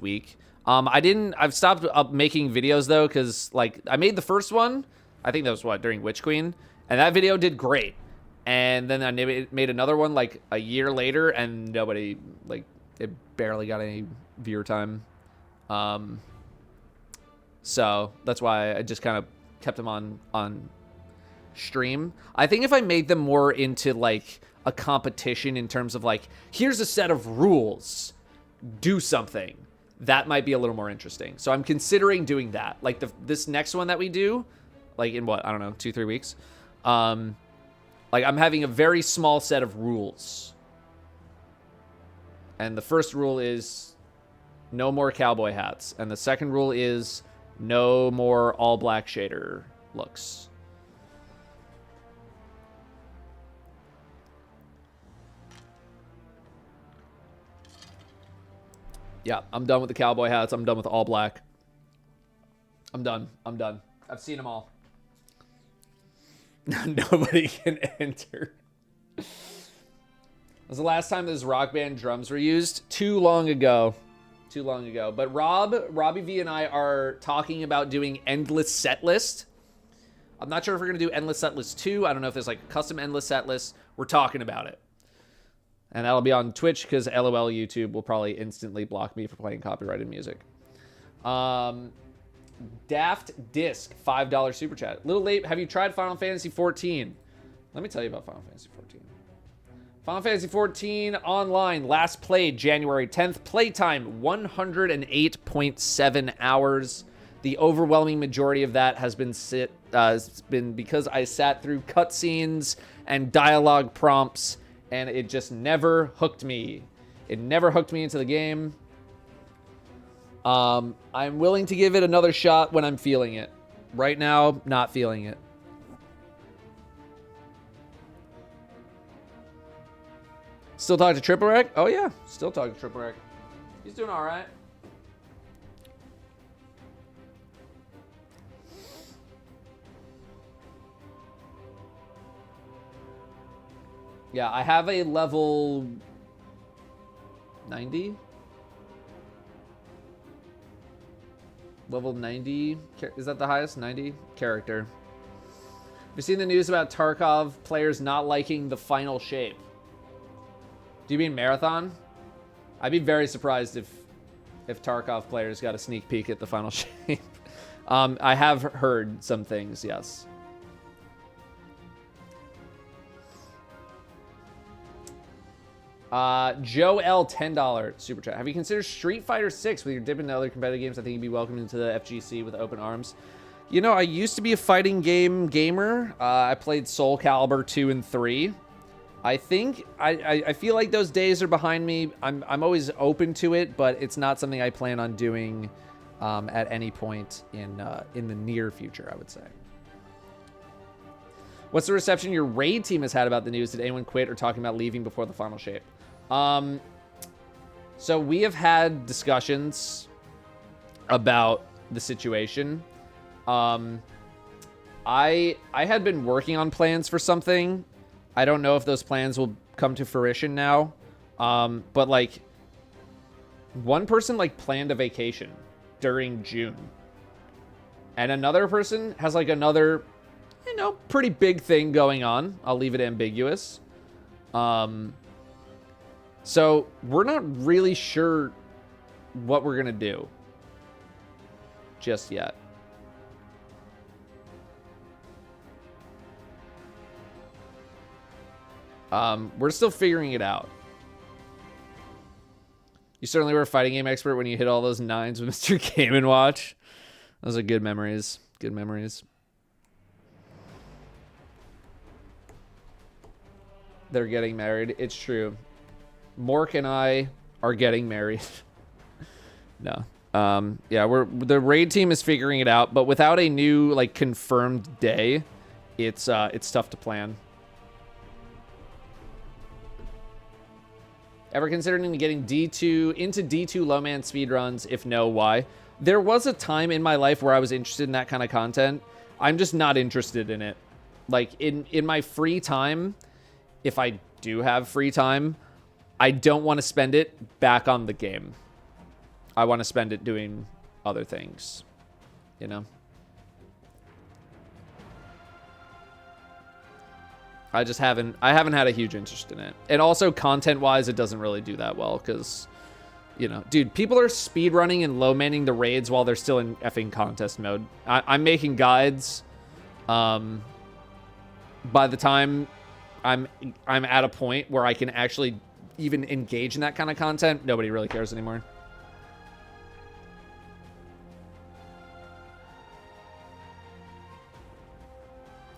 week. I've stopped making videos though, because like I made the first one. I think that was during Witch Queen, and that video did great. And then I made another one like a year later, and nobody, like, it barely got any viewer time. So that's why I just kind of kept them on stream. I think if I made them more into like a competition in terms of like, here's a set of rules, do something, that might be a little more interesting. So I'm considering doing that. Like this next one that we do, like in what, I don't know, 2-3 weeks. Like I'm having a very small set of rules. And the first rule is no more cowboy hats. And the second rule is no more all black shader looks. Yeah, I'm done with the cowboy hats. I'm done with all black. I'm done. I've seen them all. Nobody can enter. Was the last time those Rock Band drums were used? Too long ago. But Robbie V and I are talking about doing Endless Set List. I'm not sure if we're going to do Endless Set List 2. I don't know if there's like a custom Endless Set List. We're talking about it. And that'll be on Twitch because LOL YouTube will probably instantly block me for playing copyrighted music. Daft Disc, $5 super chat. Little late. Have you tried Final Fantasy 14? Let me tell you about Final Fantasy 14. Final Fantasy 14 online, last played January 10th. Playtime 108.7 hours. The overwhelming majority of that has been because I sat through cutscenes and dialogue prompts, and it just never hooked me. It never hooked me into the game. I'm willing to give it another shot when I'm feeling it. Right now, not feeling it. Still talking to Triple Rec? Oh yeah, still talking to Triple Rec. He's doing all right. Yeah, I have a level 90. Level 90. Is that the highest? 90 character. Have you seen the news about Tarkov players not liking the final shape? Do you mean Marathon? I'd be very surprised if Tarkov players got a sneak peek at the final shape. I have heard some things, yes. Joe L, $10 super chat. Have you considered Street Fighter 6 with your dip into other competitive games? I think you'd be welcomed into the FGC with open arms. You know, I used to be a fighting game gamer. I played Soul Calibur 2 and 3. I think I feel like those days are behind me. I'm always open to it, but it's not something I plan on doing at any point in the near future, I would say. What's the reception your raid team has had about the news? Did anyone quit or talking about leaving before the final shape? So we have had discussions about the situation. I had been working on plans for something. I don't know if those plans will come to fruition now. But like one person like planned a vacation during June. And another person has like another, you know, pretty big thing going on. I'll leave it ambiguous. So we're not really sure what we're gonna do just yet. We're still figuring it out. You certainly were a fighting game expert when you hit all those 9s with Mr. Game & Watch. Those are good memories. Good memories. They're getting married. It's true. Mork and I are getting married. No. Yeah, the raid team is figuring it out, but without a new like confirmed day, it's tough to plan. Ever considering getting D2 into D2 low man speedruns? If no, why? There was a time in my life where I was interested in that kind of content. I'm just not interested in it. Like in my free time, if I do have free time, I don't want to spend it back on the game. I want to spend it doing other things, you know? I haven't had a huge interest in it. And also content-wise, it doesn't really do that well because, you know, dude, people are speedrunning and low-manning the raids while they're still in effing contest mode. I'm making guides. By the time I'm at a point where I can actually even engage in that kind of content, nobody really cares anymore.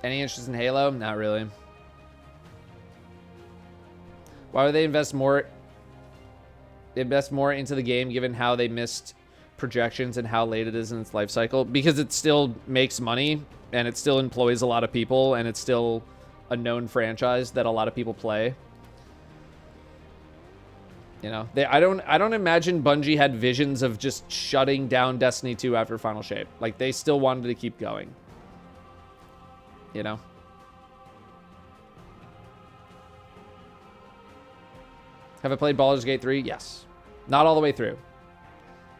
Any interest in Halo? Not really. Why would they invest more into the game given how they missed projections and how late it is in its life cycle? Because it still makes money and it still employs a lot of people and it's still a known franchise that a lot of people play. You know, I don't imagine Bungie had visions of just shutting down Destiny 2 after Final Shape. Like they still wanted to keep going. You know? Have I played Baldur's Gate 3? Yes. Not all the way through.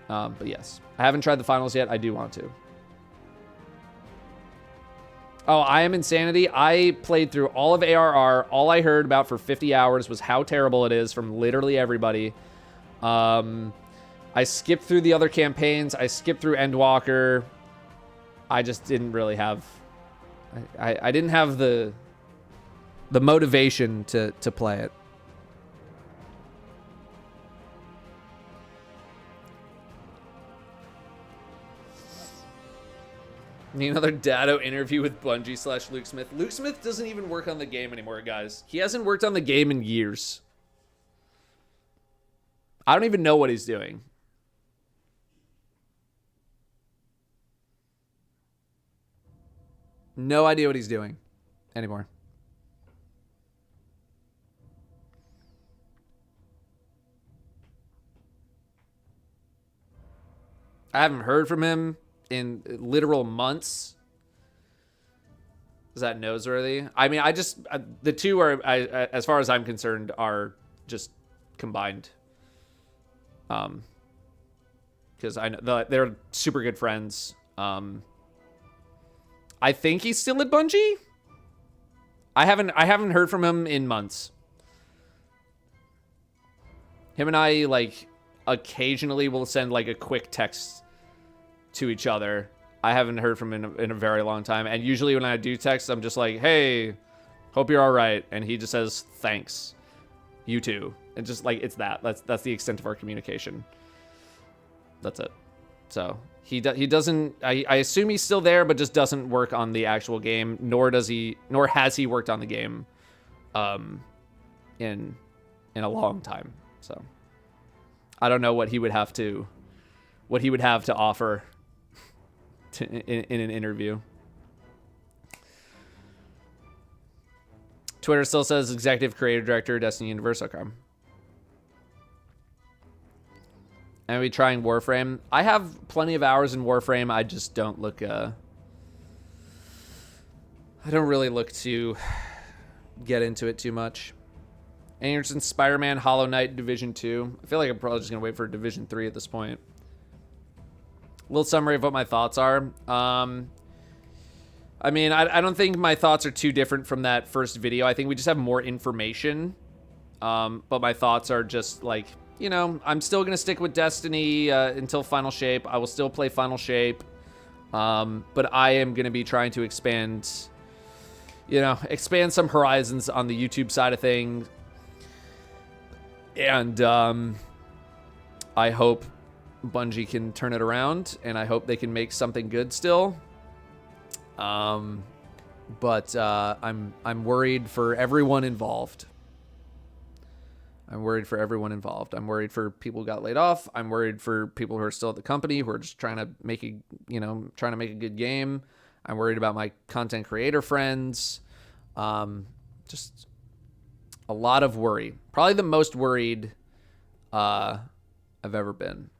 But yes. I haven't tried the finals yet. I do want to. Oh, I Am Insanity. I played through all of ARR. All I heard about for 50 hours was how terrible it is from literally everybody. I skipped through the other campaigns. I skipped through Endwalker. I just didn't really have... I didn't have the motivation to play it. Need another Datto interview with Bungie / Luke Smith. Luke Smith doesn't even work on the game anymore, guys. He hasn't worked on the game in years. I don't even know what he's doing. No idea what he's doing anymore. I haven't heard from him in literal months. Is that noseworthy? I mean, the two are, as far as I'm concerned, are just combined. Because I know they're super good friends. I think he's still at Bungie. I haven't heard from him in months. Him and I like occasionally will send like a quick text to each other. I haven't heard from him in a very long time. And usually when I do text, I'm just like, hey, hope you're all right. And he just says, thanks. You too. And just like, it's that. That's the extent of our communication. That's it. So he doesn't, I assume he's still there, but just doesn't work on the actual game, nor has he worked on the game in a long time. So I don't know what he would have to offer in an interview. Twitter still says executive creative director, Destiny Universe. Okay. And we trying Warframe. I have plenty of hours in Warframe. I just don't look. I don't really look to get into it too much. Any interest in Spider-Man, Hollow Knight, Division 2? I feel like I'm probably just gonna wait for Division 3 at this point. Little summary of what my thoughts are. I mean, I don't think my thoughts are too different from that first video. I think we just have more information. But my thoughts are just like, you know, I'm still going to stick with Destiny until Final Shape. I will still play Final Shape. But I am going to be trying to expand, you know, expand some horizons on the YouTube side of things. And I hope Bungie can turn it around, and I hope they can make something good still. But I'm worried for everyone involved. I'm worried for everyone involved. I'm worried for people who got laid off. I'm worried for people who are still at the company who are just trying to make a good game. I'm worried about my content creator friends. Just a lot of worry. Probably the most worried I've ever been.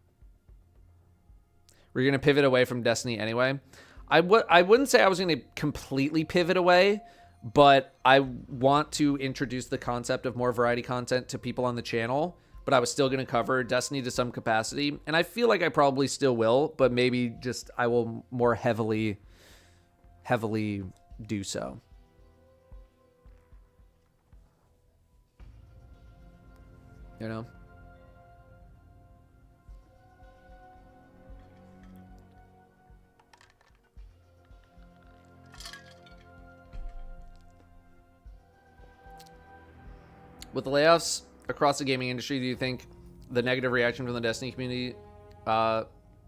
We're going to pivot away from Destiny anyway. I wouldn't say I was going to completely pivot away, but I want to introduce the concept of more variety content to people on the channel, but I was still going to cover Destiny to some capacity, and I feel like I probably still will, but maybe just I will more heavily do so. You know? With the layoffs across the gaming industry, do you think the negative reaction from the Destiny community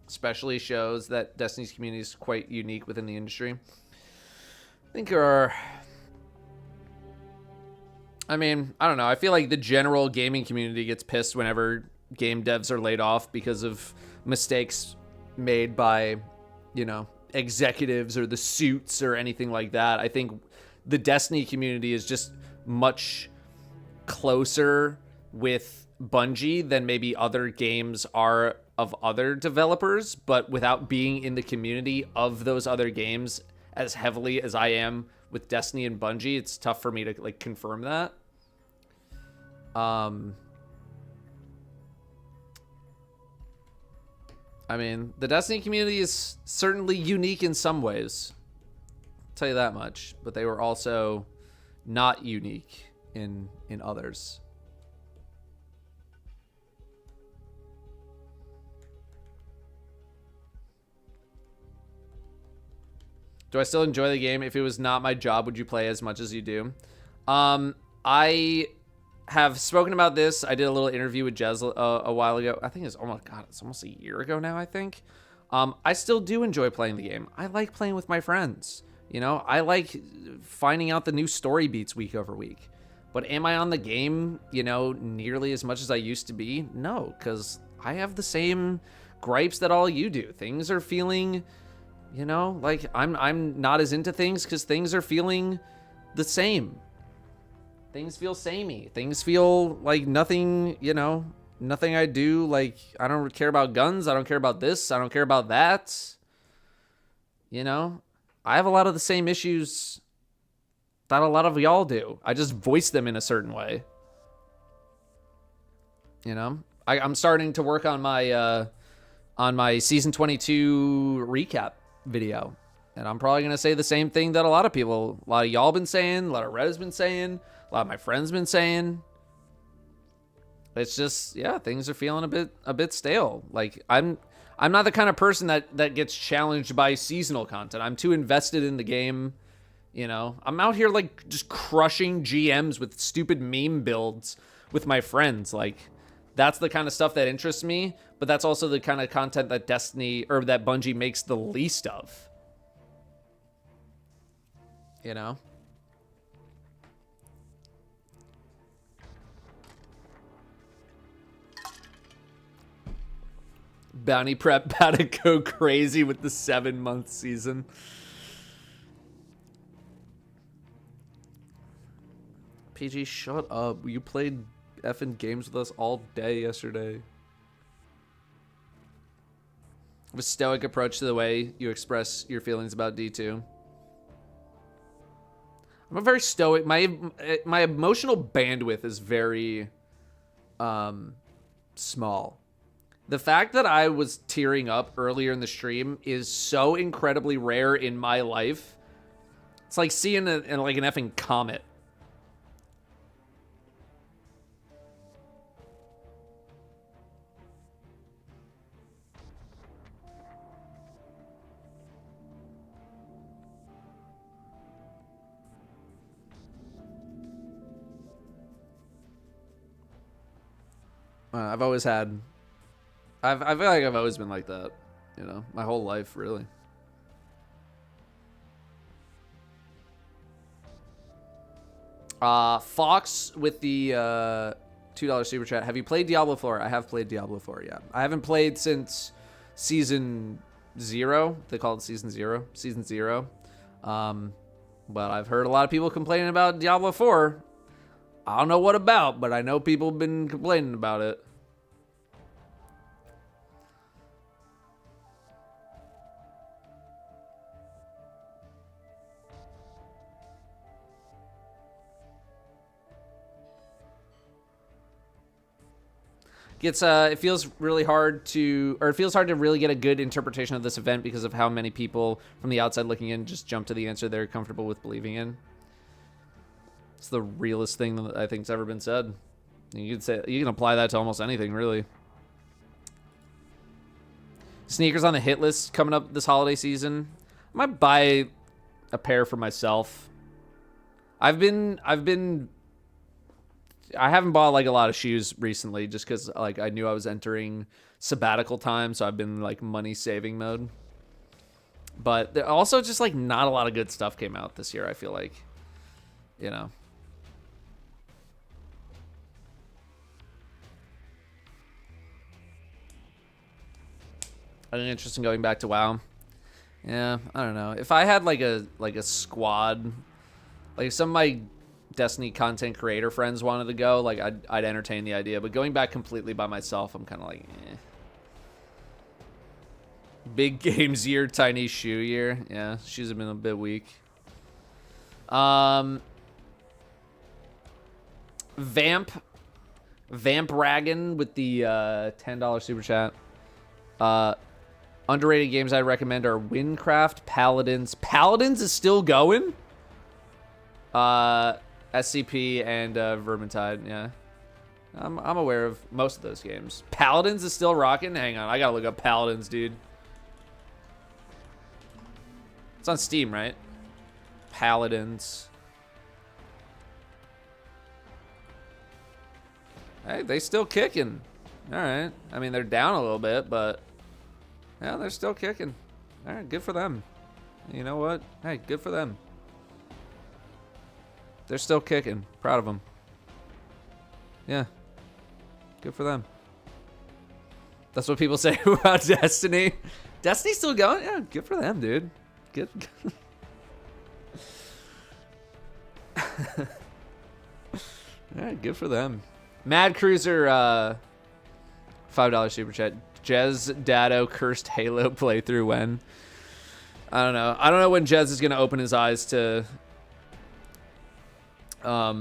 especially shows that Destiny's community is quite unique within the industry? I think I don't know. I feel like the general gaming community gets pissed whenever game devs are laid off because of mistakes made by, you know, executives or the suits or anything like that. I think the Destiny community is just much closer with Bungie than maybe other games are of other developers, but without being in the community of those other games as heavily as I am with Destiny and Bungie, it's tough for me to like confirm that. I mean, the Destiny community is certainly unique in some ways. I'll tell you that much, but they were also not unique in others. Do I still enjoy the game? If it was not my job, would you play as much as you do? I have spoken about this. I did a little interview with Jez a while ago. I think it's almost a year ago now, I think. I still do enjoy playing the game. I like playing with my friends. You know, I like finding out the new story beats week over week. But am I on the game, you know, nearly as much as I used to be? No, because I have the same gripes that all you do. Things are feeling, you know, like I'm not as into things because things are feeling the same. Things feel samey. Things feel like nothing, you know, nothing I do. Like, I don't care about guns. I don't care about this. I don't care about that. You know, I have a lot of the same issues that a lot of y'all do. I just voice them in a certain way. You know, I'm starting to work on my season 22 recap video, and I'm probably gonna say the same thing that a lot of y'all been saying, a lot of Red's been saying, a lot of my friends been saying. It's just, yeah, things are feeling a bit stale. Like I'm not the kind of person that gets challenged by seasonal content. I'm too invested in the game. You know, I'm out here like just crushing GMs with stupid meme builds with my friends. Like, that's the kind of stuff that interests me, but that's also the kind of content that Destiny or that Bungie makes the least of. You know? Bounty Prep about to go crazy with the 7-month season. PG, shut up. You played effing games with us all day yesterday. I have a stoic approach to the way you express your feelings about D2. I'm a very stoic. My emotional bandwidth is very small. The fact that I was tearing up earlier in the stream is so incredibly rare in my life. It's like seeing like an effing comet. I've always had. I feel like I've always been like that. You know, my whole life, really. Fox with the $2 super chat. Have you played Diablo 4? I have played Diablo 4, yeah. I haven't played since season 0. They call it season 0. Season 0. But I've heard a lot of people complaining about Diablo 4. I don't know what about, but I know people have been complaining about it. It feels really hard to, or it feels hard to really get a good interpretation of this event because of how many people from the outside looking in just jump to the answer they're comfortable with believing in. It's the realest thing that I think's ever been said. You can apply that to almost anything, really. Sneakers on the hit list coming up this holiday season. I might buy a pair for myself. I haven't bought like a lot of shoes recently just because like I knew I was entering sabbatical time, so I've been like money saving mode. But there also just like not a lot of good stuff came out this year, I feel like. You know. I had an interest in going back to WoW. Yeah, I don't know. If I had like a squad, like if some of my Destiny content creator friends wanted to go, like I'd entertain the idea. But going back completely by myself, I'm kind of like, eh. Big games year, tiny shoe year. Yeah, shoes have been a bit weak. Vamp Raggin with the $10 super chat. Underrated games I'd recommend are Windcraft, Paladins. Paladins is still going? SCP and Vermintide, yeah. I'm aware of most of those games. Paladins is still rocking? Hang on, I gotta look up Paladins, dude. It's on Steam, right? Paladins. Hey, they still kicking. Alright. I mean, they're down a little bit, but yeah, they're still kicking. Alright, good for them. You know what? Hey, good for them. They're still kicking. Proud of them. Yeah. Good for them. That's what people say about Destiny. Destiny's still going? Yeah, good for them, dude. Good. Alright, good for them. Mad Cruiser, $5 super chat. Jez Datto cursed Halo playthrough when? I don't know. I don't know when Jez is going to open his eyes to... I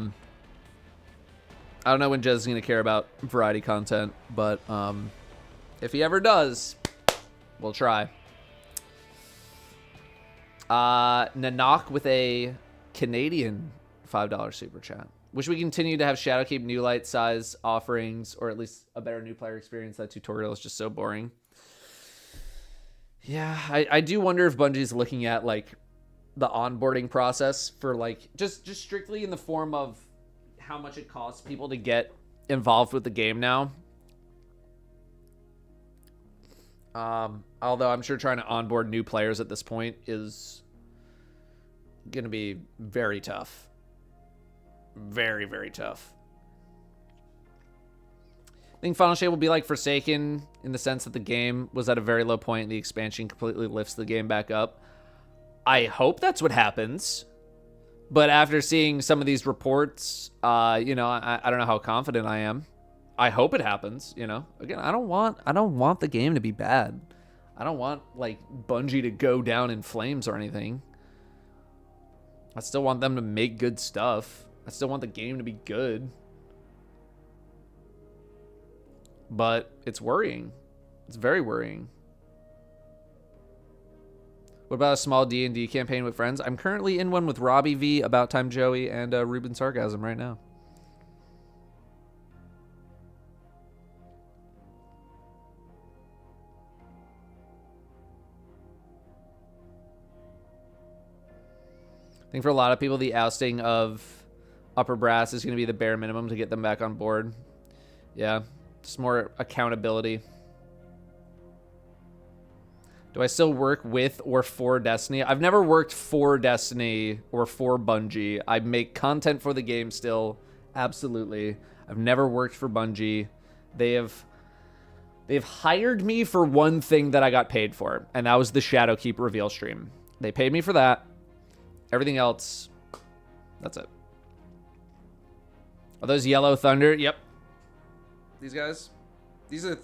don't know when Jez is going to care about variety content, but if he ever does, we'll try. Nanak with a Canadian $5 super chat. Wish we continue to have Shadowkeep new light size offerings, or at least a better new player experience. That tutorial is just so boring. Yeah, I do wonder if Bungie's looking at like the onboarding process for like just strictly in the form of how much it costs people to get involved with the game now. Although I'm sure trying to onboard new players at this point is going to be very tough. Very, very tough. I think Final Shape will be like Forsaken in the sense that the game was at a very low point and the expansion completely lifts the game back up. I hope that's what happens. But after seeing some of these reports, you know, I don't know how confident I am. I hope it happens, you know. Again, I don't want the game to be bad. I don't want like Bungie to go down in flames or anything. I still want them to make good stuff. I still want the game to be good. But it's worrying. It's very worrying. What about a small D&D campaign with friends? I'm currently in one with Robbie V, About Time Joey, and Ruben Sarcasm right now. I think for a lot of people, the ousting of Upper Brass is going to be the bare minimum to get them back on board. Yeah. Just more accountability. Do I still work with or for Destiny? I've never worked for Destiny or for Bungie. I make content for the game still. Absolutely. I've never worked for Bungie. They've hired me for one thing that I got paid for, and that was the Shadowkeep reveal stream. They paid me for that. Everything else, that's it. Are those yellow thunder? Yep. These guys? These are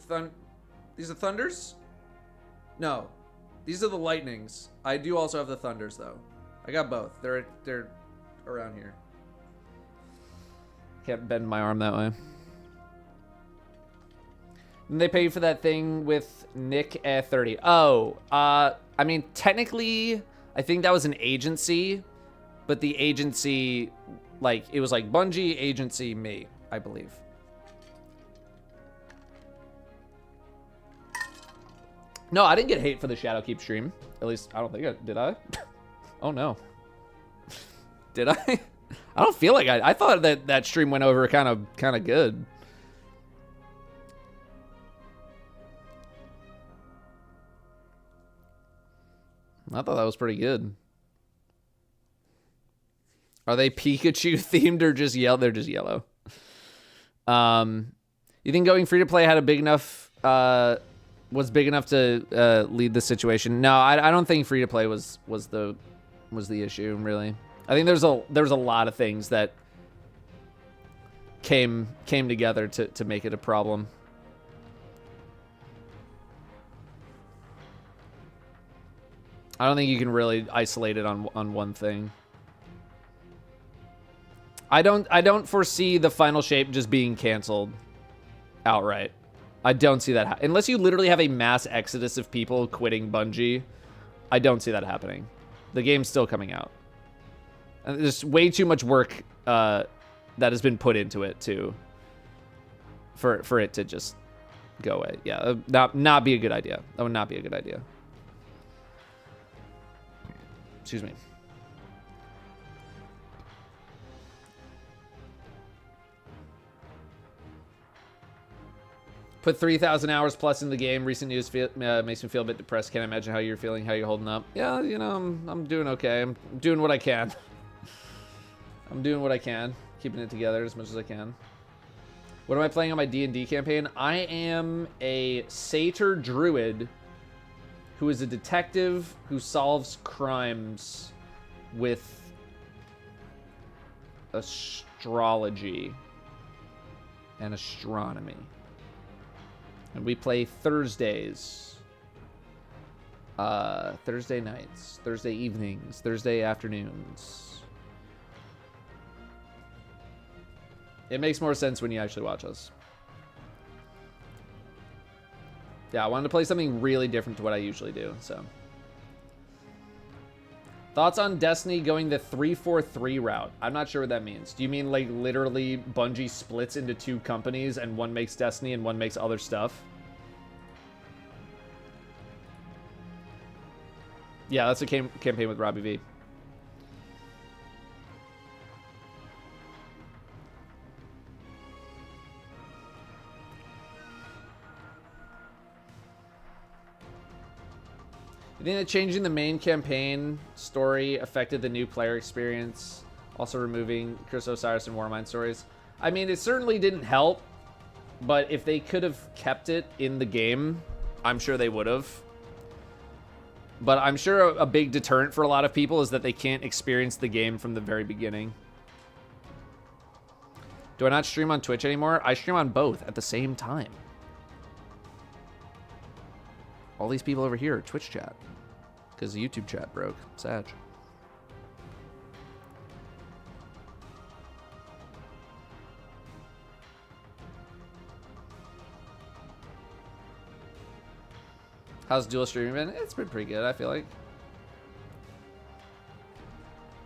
thunders? No. These are the lightnings. I do also have the thunders though. I got both. They're around here. Can't bend my arm that way. And they pay you for that thing with Nick at 30. Oh, I mean, technically, I think that was an agency, but the agency, like, it was like Bungie, agency, me, I believe. No, I didn't get hate for the Shadowkeep stream. At least, I don't think I did. I? Oh, no. Did I? I don't feel like I thought that stream went over kind of good. I thought that was pretty good. Are they Pikachu themed or just yellow? They're just yellow. You think going free to play had a big enough was big enough to lead the situation? No, I don't think free to play was the issue really. I think there's a lot of things that came together to make it a problem. I don't think you can really isolate it on one thing. I don't foresee the final shape just being canceled outright. I don't see that unless you literally have a mass exodus of people quitting Bungie. I don't see that happening. The game's still coming out. And there's way too much work that has been put into it for it to just go away. Yeah, not be a good idea. That would not be a good idea. Excuse me. Put 3,000 hours plus in the game. Recent news makes me feel a bit depressed. Can't imagine how you're feeling, how you're holding up. Yeah, you know, I'm doing okay. I'm doing what I can. I'm doing what I can. Keeping it together as much as I can. What am I playing on my D&D campaign? I am a satyr druid who is a detective who solves crimes with astrology and astronomy. And we play Thursdays. Thursday nights, Thursday evenings, Thursday afternoons. It makes more sense when you actually watch us. Yeah, I wanted to play something really different to what I usually do, so. Thoughts on Destiny going the 3-4-3 route? I'm not sure what that means. Do you mean like literally Bungie splits into two companies and one makes Destiny and one makes other stuff? Yeah, that's a campaign with Robbie V. You think that changing the main campaign story affected the new player experience? Also removing Chris Osiris and Warmind stories? I mean, it certainly didn't help, but if they could have kept it in the game, I'm sure they would have. But I'm sure a big deterrent for a lot of people is that they can't experience the game from the very beginning. Do I not stream on Twitch anymore? I stream on both at the same time. All these people over here are Twitch chat. Because the YouTube chat broke. Sad. How's dual streaming been? It's been pretty good, I feel like.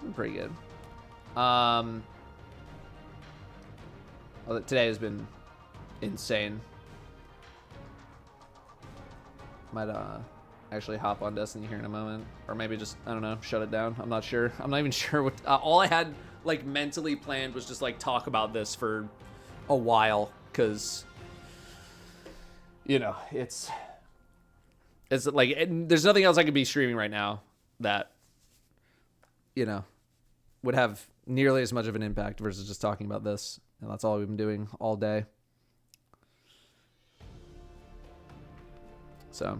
Been pretty good. Well, today has been insane. Might actually hop on Destiny here in a moment, or maybe just, I don't know, shut it down. I'm not sure. I'm not even sure what. All I had like mentally planned was just like talk about this for a while, because you know, it's like there's nothing else I could be streaming right now that, you know, would have nearly as much of an impact versus just talking about this. And that's all we've been doing all day. So.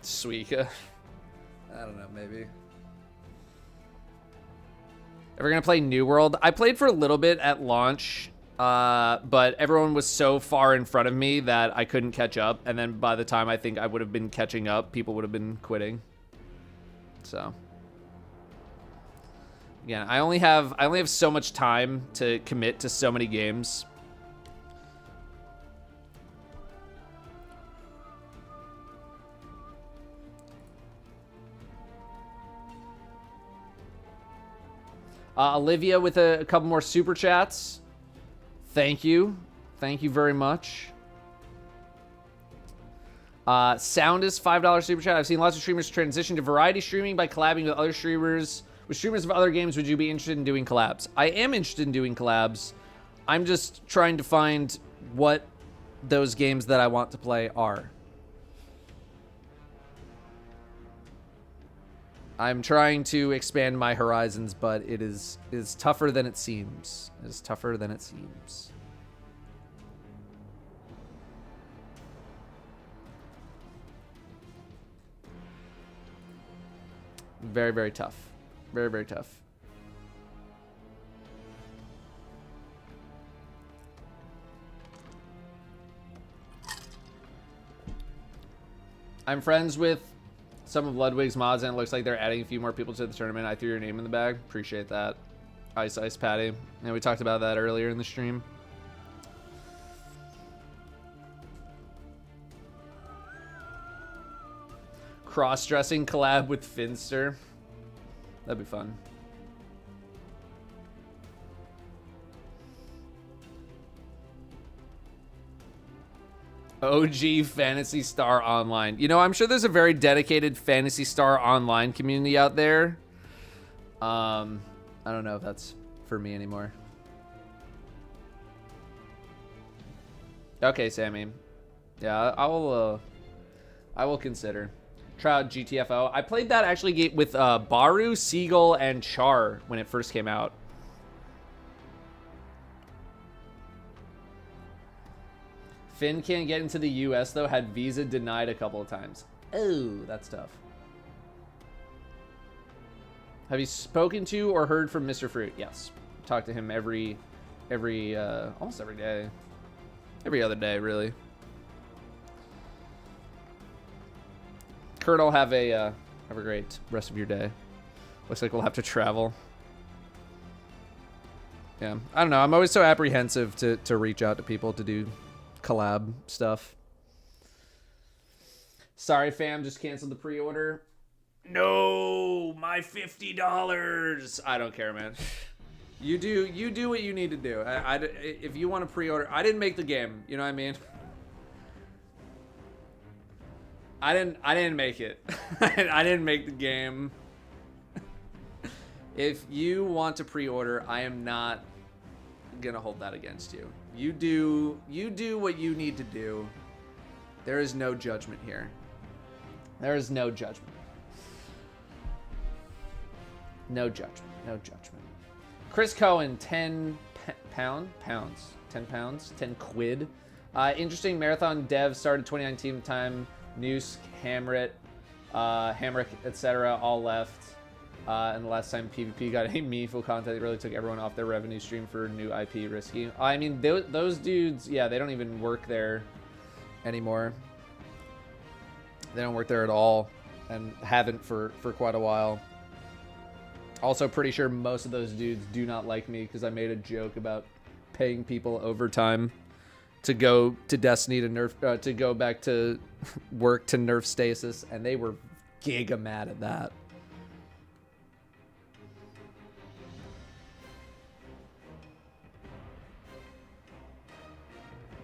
Suika. I don't know, maybe. Ever gonna play New World? I played for a little bit at launch, but everyone was so far in front of me that I couldn't catch up. And then by the time I think I would have been catching up, people would have been quitting. So again, I only have so much time to commit to so many games. Olivia with a couple more super chats. Thank you. Thank you very much. Sound is $5 super chat. I've seen lots of streamers transition to variety streaming by collabing with other streamers. With streamers of other games, would you be interested in doing collabs? I am interested in doing collabs. I'm just trying to find what those games that I want to play are. I'm trying to expand my horizons, but it is tougher than it seems. It is tougher than it seems. Very, very tough. Very, very tough. I'm friends with some of Ludwig's mods, and it looks like they're adding a few more people to the tournament. I threw your name in the bag. Appreciate that. Ice Patty. And we talked about that earlier in the stream. Cross-dressing collab with Finster. That'd be fun. OG Phantasy Star Online. You know, I'm sure there's a very dedicated Phantasy Star Online community out there. I don't know if that's for me anymore. Okay, Sammy. Yeah, I will consider. Try out GTFO. I played that actually with Baru, Seagull, and Char when it first came out. Finn can't get into the US though, had visa denied a couple of times. Oh, that's tough. Have you spoken to or heard from Mr. Fruit? Yes. Talk to him every almost every day. Every other day, really. Kurt, have a great rest of your day. Looks like we'll have to travel. Yeah, I don't know. I'm always so apprehensive to reach out to people to do collab stuff. Sorry, fam, just canceled the pre-order. No, my $50. I don't care, man. You do what you need to do. If you want to pre-order, I didn't make the game. You know what I mean? I didn't make it. I didn't make the game. If you want to pre-order, I am not gonna hold that against you. You do what you need to do. There is no judgment here. There is no judgment. No judgment. No judgment. Chris Cohen, 10 quid. Interesting marathon dev started 2019 time. Noose, Hamrit, etc. all left. And the last time PvP got any meaningful content, it really took everyone off their revenue stream for new IP risky. I mean, those dudes, yeah, they don't even work there anymore. They don't work there at all, and haven't for quite a while. Also, pretty sure most of those dudes do not like me because I made a joke about paying people overtime to go to Destiny to nerf, to go back to work to nerf stasis, and they were giga mad at that.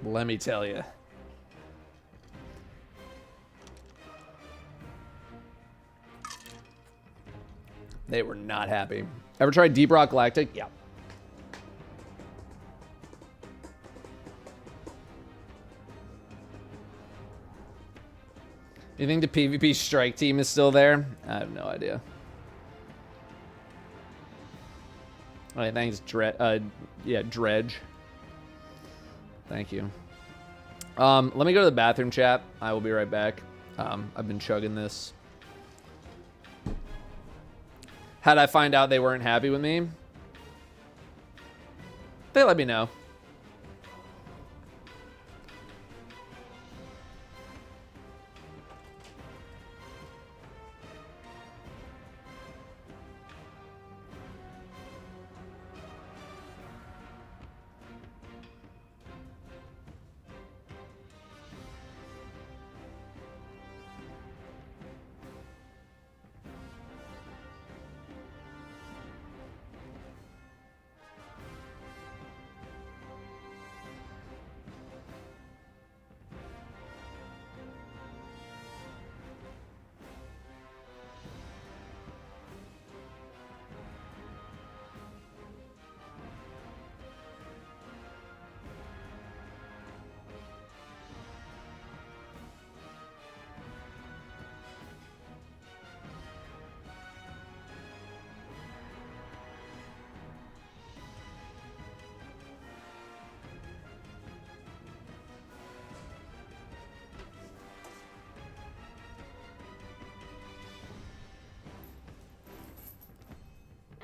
Let me tell you. They were not happy. Ever tried Deep Rock Galactic? Yeah. You think the PvP strike team is still there? I have no idea. All right, thanks, Dredge. Thank you. Let me go to the bathroom, chat. I will be right back. I've been chugging this. How'd I find out they weren't happy with me? They let me know.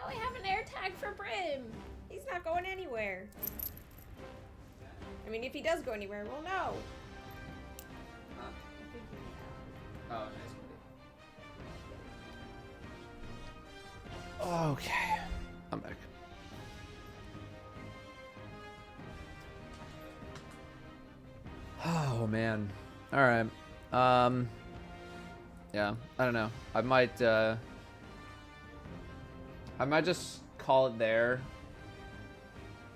Now I have an air tag for Brim. He's not going anywhere. I mean, if he does go anywhere, we'll know. Oh, nice. Okay. I'm back. Oh, man. All right. Yeah, I don't know. I might just call it there,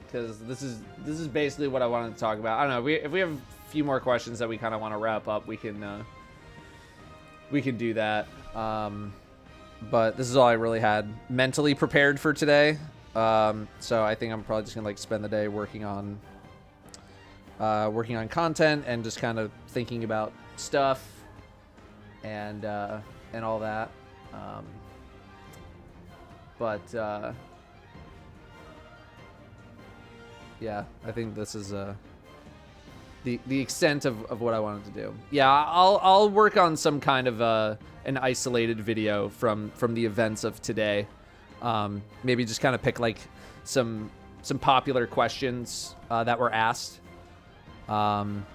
because this is basically what I wanted to talk about. I don't know. If we have a few more questions that we kind of want to wrap up, we can do that. But this is all I really had mentally prepared for today. So I think I'm probably just gonna like spend the day working on content and just kind of thinking about stuff and all that. Yeah, I think this is the extent of what I wanted to do. Yeah, I'll work on some kind of an isolated video from the events of today. Maybe just kind of pick like some popular questions that were asked, and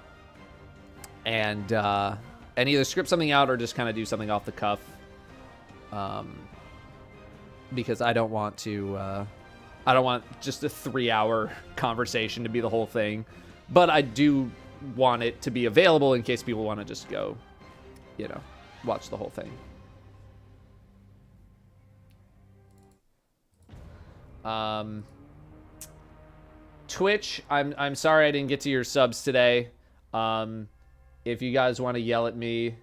either script something out or just kind of do something off the cuff. Because I don't want just a 3-hour conversation to be the whole thing, but I do want it to be available in case people want to just go, watch the whole thing. Twitch, I'm sorry I didn't get to your subs today. If you guys want to yell at me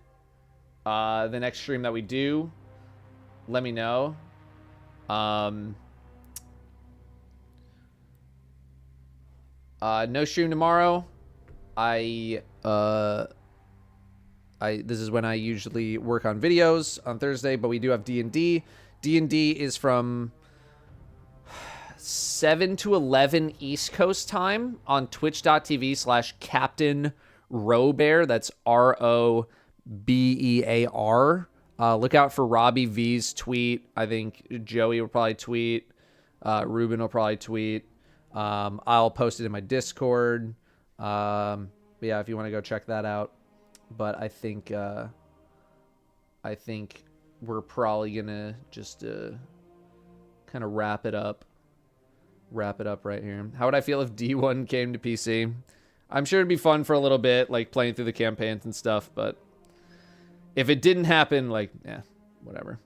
the next stream that we do, let me know. No stream tomorrow. This is when I usually work on videos on Thursday, but we do have D&D. D&D is from 7 to 11 East Coast time on twitch.tv/Captain Robear. That's ROBEAR. Look out for Robbie V's tweet. I think Joey will probably tweet. Ruben will probably tweet. I'll post it in my Discord. Yeah, if you want to go check that out. But I think we're probably gonna just kind of wrap it up right here. How would I feel if D1 came to PC? I'm sure it'd be fun for a little bit, like playing through the campaigns and stuff, but if it didn't happen, like, yeah, whatever.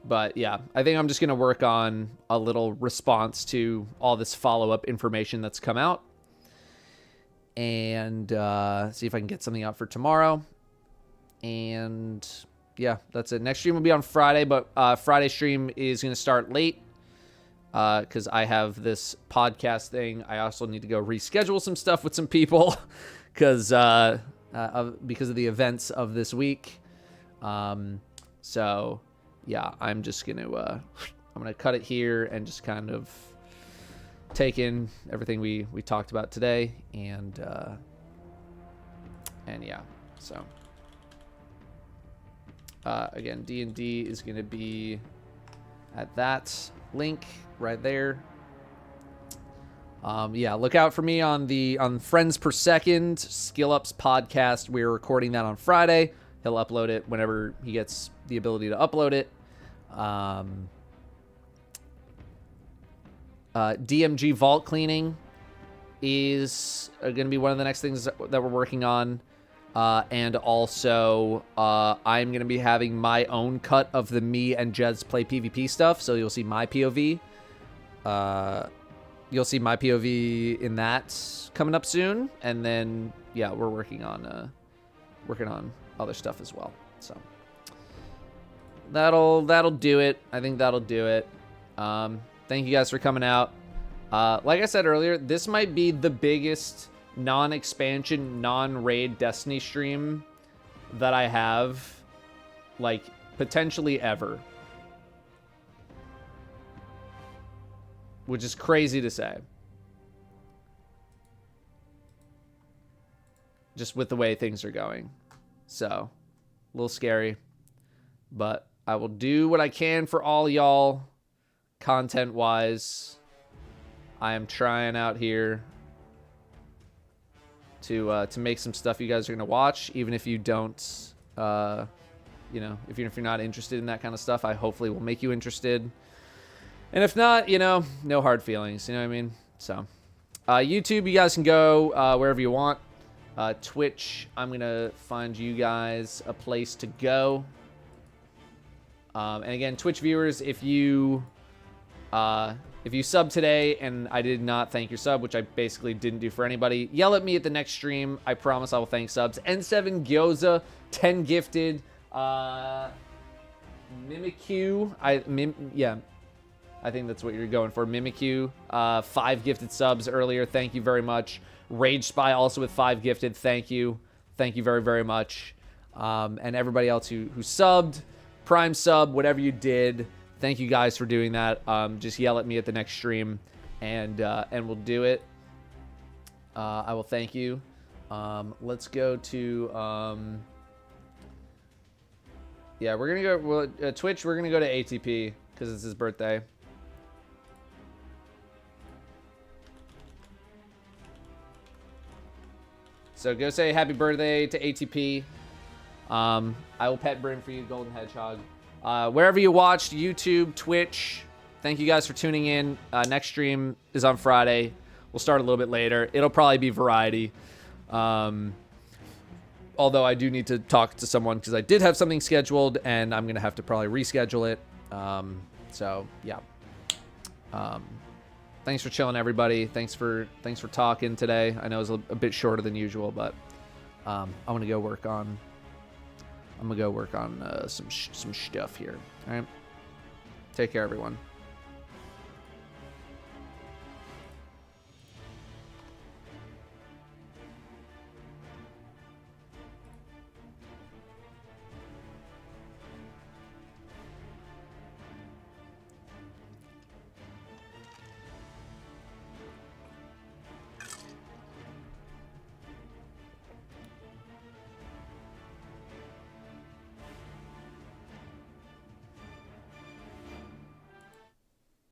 But yeah, I think I'm just going to work on a little response to all this follow-up information that's come out. and see if I can get something out for tomorrow. And yeah, that's it. Next stream will be on Friday, but Friday stream is going to start late because I have this podcast thing. I also need to go reschedule some stuff with some people because of the events of this week. So yeah, I'm just going to I'm going to cut it here and just kind of take in everything we talked about today, and yeah, so again, D&D is going to be at that link right there. Yeah, look out for me on Friends Per Second Skill Ups podcast. We're recording that on Friday. He'll upload it whenever he gets the ability to upload it. DMG vault cleaning is going to be one of the next things that we're working on. And also, I'm going to be having my own cut of the me and Jez play PvP stuff. So you'll see my POV. You'll see my POV in that coming up soon. And then, yeah, we're working on other stuff as well. So that'll do it. I think that'll do it. Thank you guys for coming out. Like I said earlier, this might be the biggest non-expansion, non-raid Destiny stream that I have, like, potentially ever. Which is crazy to say. Just with the way things are going. So, a little scary. But I will do what I can for all y'all, content-wise. I am trying out here to make some stuff you guys are gonna watch, even if you don't, you know, if you're not interested in that kind of stuff. I hopefully will make you interested, and if not, you know, no hard feelings. You know what I mean? So, YouTube, you guys can go wherever you want. Twitch, I'm gonna find you guys a place to go. And again, Twitch viewers, if you sub today and I did not thank your sub, which I basically didn't do for anybody, yell at me at the next stream. I promise I will thank subs. N7 Gyoza, 10 gifted. Mimikyu, I think that's what you're going for. Mimikyu, 5 gifted subs earlier. Thank you very much. Rage Spy also with 5 gifted. Thank you. Thank you very, very much. And everybody else who subbed, Prime sub, whatever you did, thank you guys for doing that. Just yell at me at the next stream, and we'll do it. I will thank you. Let's go to yeah, we're gonna go Twitch. We're gonna go to ATP because it's his birthday. So go say happy birthday to ATP. I will pet Brim for you, Golden Hedgehog. Wherever you watched, YouTube, Twitch, thank you guys for tuning in. Next stream is on Friday. We'll start a little bit later. It'll probably be variety. Although I do need to talk to someone because I did have something scheduled and I'm going to have to probably reschedule it. So, yeah. Thanks for chilling, everybody. Thanks for talking today. I know it was a bit shorter than usual, but I'm going to go work on some stuff here. All right. Take care, everyone.